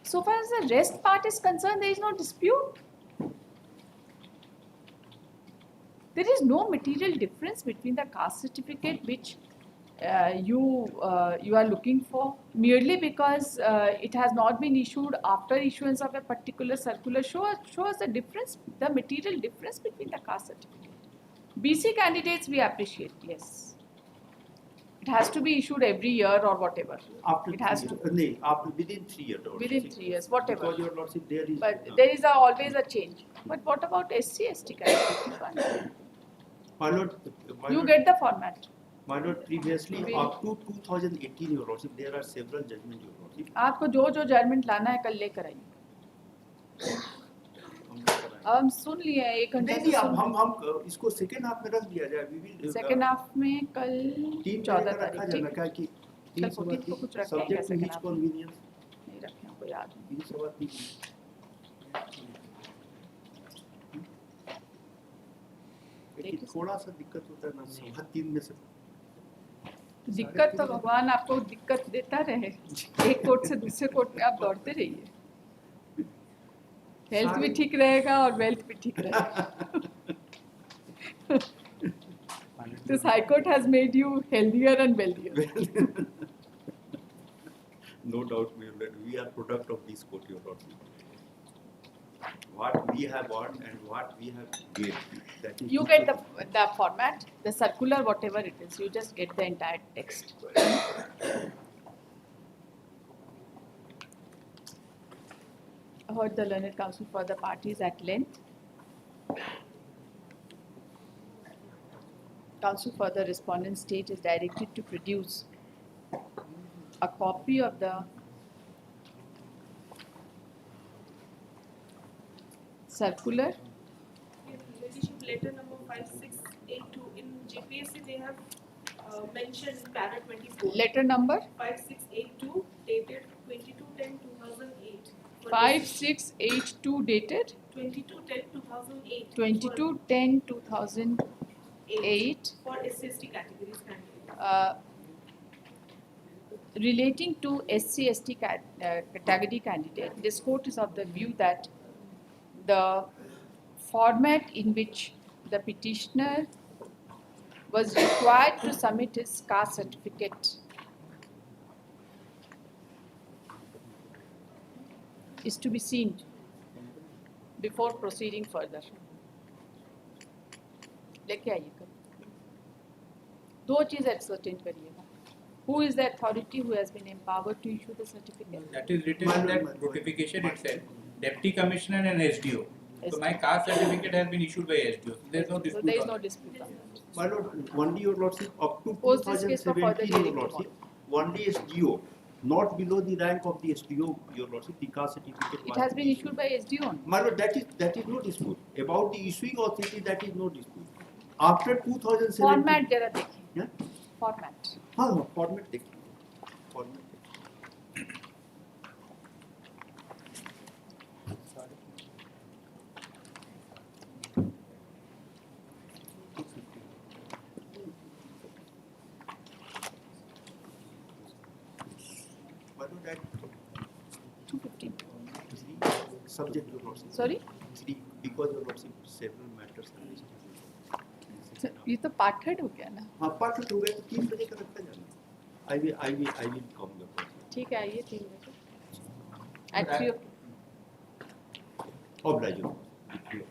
So far as the rest part is concerned, there is no dispute. There is no material difference between the caste certificate which you are looking for merely because it has not been issued after issuance of a particular circular. Show us the difference, the material difference between the caste certificate. BC candidates we appreciate, yes. It has to be issued every year or whatever. After it has to. to Within 3 years. within 3 years, whatever. Because your lordship, there is. But there is always a change. But what about SC, ST candidates? My lord, You get the format. My lord, previously up to 2018, your lordship, there are several judgments, your lordship. आपको जो judgement लाना है कल लेकर आइए. अब हम सुन लिए हैं 1 घंटे से सुन. हम इसको सेकेंड हाफ में रख दिया जाए. सेकेंड हाफ में कल 14 तारीख जाना क्या कि 14 को कुछ रखेंगे subject to second which half. Convenience नहीं रखे हमको याद नहीं. 3 सवा 3 लेकिन थोड़ा सा दिक्कत होता है ना सवा 3 में से. दिक्कत तो भगवान आपको दिक्कत देता रहे. एक कोर्ट से दूसरे कोर्ट में आप दौड़ते रहिए. हेल्थ भी ठीक रहेगा और वेल्थ भी ठीक रहेगा. This High Court has made you healthier and wealthier. No doubt, we are product of this court, your lordship. What we have earned and what we have gained. That is You get the format, the circular, whatever it is. You just get the entire text. I heard the learned counsel for the parties at length. Counsel for the respondent state is directed to produce a copy of the circular. Ladyship, letter number 5682 in JPSC they have mentioned in para 24. Letter number 5682 dated 22/10/2008. 5682 dated 22/10/2008. 22/10/2008 for SC/ST categories candidates. Relating to SC/ST category candidate, this court is of the view that the format in which the petitioner was required to submit his caste certificate is to be seen before proceeding further. लेके आइए कल. दो चीज़ एक्सरटेन करिएगा. Who is the authority who has been empowered to issue the certificate? That is written in that notification itself. Deputy Commissioner and SDO. So my caste certificate has been issued by SDO. So there is no dispute. So there is on no that. dispute on that. My lord, only your lordship up to Post this case for further 2017, your hearing lordship, only SDO, not below the rank of the SDO, your lordship, the caste certificate. It has been issued by SDO only. My lord, that is no dispute. About the issuing authority, that is no dispute. After 2017. Format जरा देखिए. Yeah? Format. हाँ format देखिए. Format. My lord, at subject, Your Lordship. Sorry? Because Your Lordship, several matters are listed. ये तो पाठड हो गया ना. हाँ, पाठ हो गया तो 3 बजे का रखा जाना. I will come, Your Lordship. ठीक है, आइए 3 बजे. At 3 o'clock. Oblige, Your Lordship.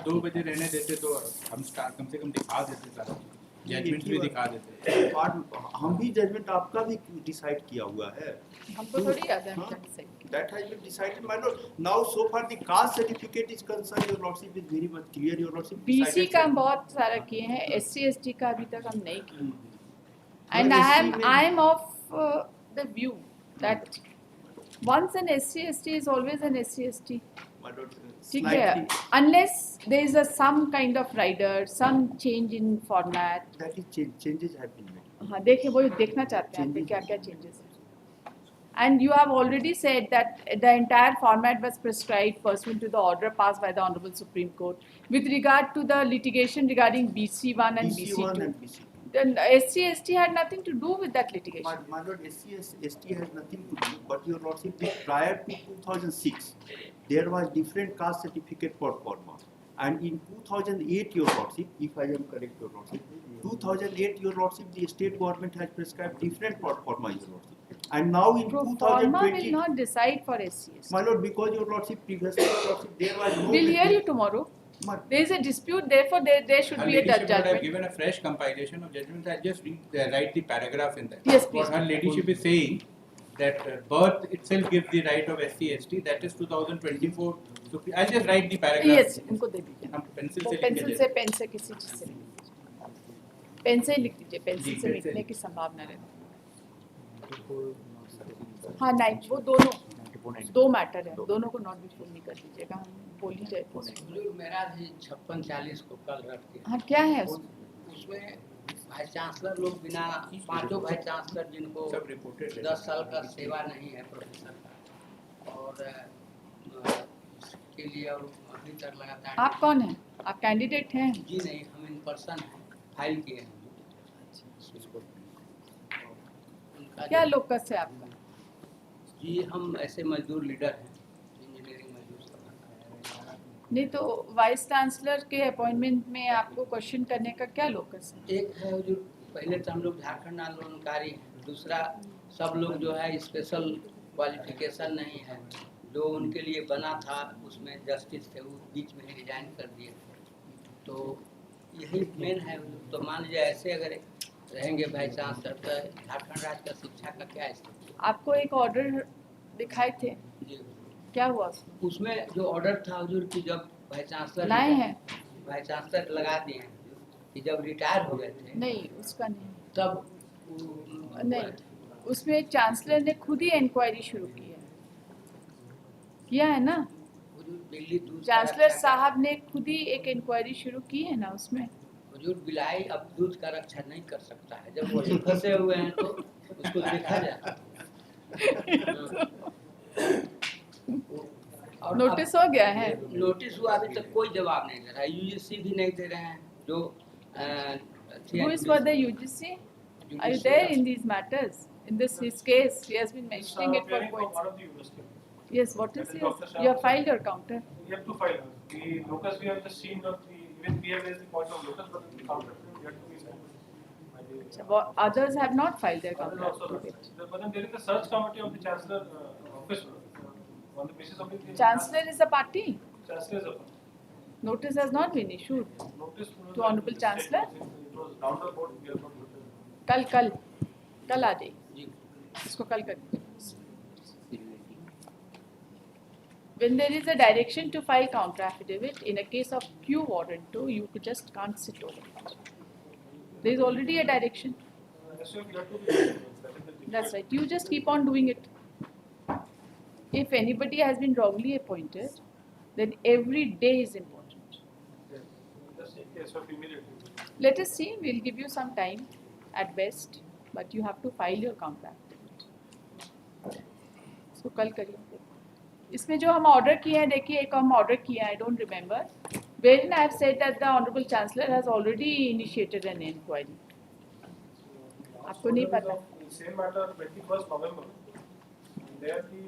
2 बजे रहने देते तो हम कम से कम दिखा देते सारा जजमेंट भी दिखा देते. हम भी जजमेंट आपका भी डिसाइड किया हुआ है. हमको थोड़ी याद है. That has been decided, my lord. Now, so far the caste certificate is concerned, Your Lordship is very much clear. Your Lordship. BC का हम बहुत सारा किए हैं, SC ST का अभी तक हम नहीं किए. And No, I am of the view that once an SC ST is always an SC ST. My lord, ठीक है, unless there is some kind of rider, some change in format. That is changes have been made. हाँ, देखिए वो देखना चाहते हैं क्या क्या changes हैं. And you have already said that the entire format was prescribed pursuant to the order passed by the Honorable Supreme Court with regard to the litigation regarding BC1 and BC1 BC2. and BC2. Then SC ST had nothing to do with that litigation. My lord, SC ST has nothing to do. But Your Lordship, prior to 2006, there was different caste certificate for forma. And in 2008, Your Lordship, if I am correct, Your Lordship, 2008, Your Lordship, the state government has prescribed different for forma, Your Lordship. And now in Pro forma 2020, will not decide for SC ST. my lord, because Your Lordship, previously, Your Lordship, there was no. We'll hear you tomorrow. There is a dispute, therefore there should Her be a ladyship would have judgment. given a fresh compilation of judgments. I'll just write the paragraph in that. Yes, please. What her ladyship is saying that birth itself gives the right of SC ST. That is 2024. I'll just write the paragraph. Yes, इनको दे दीजिए. हम pencil वो से pencil से pen से किसी चीज से लिख दीजिए. पेन से ही लिख दीजिए, पेंसिल से लिखने की संभावना रहती है. हाँ नहीं, वो दोनों 2 मैटर है, दोनों को नॉट बिफोर नहीं कर दीजिएगा, हम बोल ही जाए. मेरा 56-40 को कल रख के. हाँ क्या है उसमें वाइस चांसलर लोग बिना 5 वाइस चांसलर जिनको 10 साल का सेवा नहीं है प्रोफेसर का और के लिए और अभी तक लगातार. आप कौन हैं? आप कैंडिडेट हैं? जी नहीं, हम इन पर्सन फाइल किए हैं. क्या लोकस है आपका? जी हम ऐसे मजदूर लीडर हैं, इंजीनियरिंग मजदूर सभा. नहीं तो वाइस चांसलर के अपॉइंटमेंट में आपको क्वेश्चन करने का क्या लोकस है? एक है जो पहले तो हम लोग झारखंड आंदोलनकारी हैं, दूसरा सब लोग जो है स्पेशल क्वालिफिकेशन नहीं है, जो उनके लिए बना था उसमें जस्टिस थे, वो बीच में रिजाइन कर दिए. तो यही मेन है. तो मान लीजिए ऐसे अगर रहेंगे वाइस चांसलर तो झारखंड राज्य का शिक्षा का क्या स्थिति. आपको एक ऑर्डर दिखाए थे, जी क्या हुआ उसमें जो ऑर्डर था हुजूर की जब वाइस चांसलर लाए हैं? वाइस चांसलर लगा दिए हैं कि जब रिटायर हो गए थे. नहीं उसका नहीं, तब नहीं उसमें चांसलर ने खुद ही इंक्वायरी शुरू की है, किया है ना? चांसलर साहब ने खुद ही एक इंक्वायरी शुरू की है ना उसमें. हुजूर बिलाई अब दूध का रक्षा नहीं कर सकता है, जब वही फंसे हुए हैं तो उसको देखा जाए. नोटिस हो गया है? नोटिस हुआ, अभी तक कोई जवाब नहीं दे रहा है. यूजीसी भी नहीं दे रहे हैं जो Who is for the UGC? Are you there in these matters? In this his case, he has been mentioning it for quite. Yes, what is your? You have filed your counter. You have to file. The locus we have just seen of the, even we have raised the point of locus, but the counter we have to be signed. Others have not filed their Others counter. also not. But then there is a search committee of the chancellor office on the basis of the. Chancellor is a party. Chancellor is a party. Notice has not been issued. Notice To Honorable Chancellor? It was down the board. We have not looked at it. कल आ जाएगी. इसको कल कर. When there is a direction to file counter affidavit in a case of Q warrant 2, you just can't sit over it. There is already a direction. That's right. You just keep on doing it. If anybody has been wrongly appointed, then every day is important. Just in case of immediately. Let us see. We'll give you some time at best, but you have to file your counter affidavit. So कल करिए. इसमें जो हम order किए हैं, देखिए एक हम ऑर्डर किया है, I don't remember, wherein I have said that the Honorable Chancellor has already initiated an inquiry. आपको नहीं पता? same matter 21st November. There the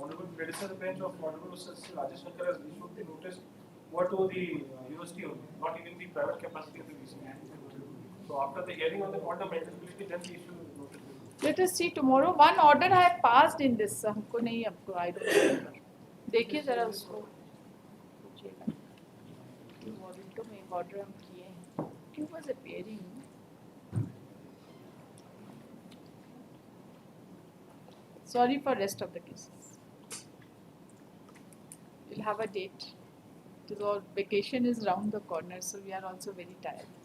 Honorable Predecessor Bench of Honorable Mr. Rajesh Shankar has issued the notice over to the university only, not even the private capacity of the VC. So after the hearing on the quantum admissibility, then the issue is noted. Let us see tomorrow. One order I have passed in this. हमको नहीं हमको I don't remember. देखिए जरा उसको. Warrant में एक order हम किए हैं. He was appearing. Sorry for rest of the cases. We'll have a date. The vacation is round the corner, so we are also very tired.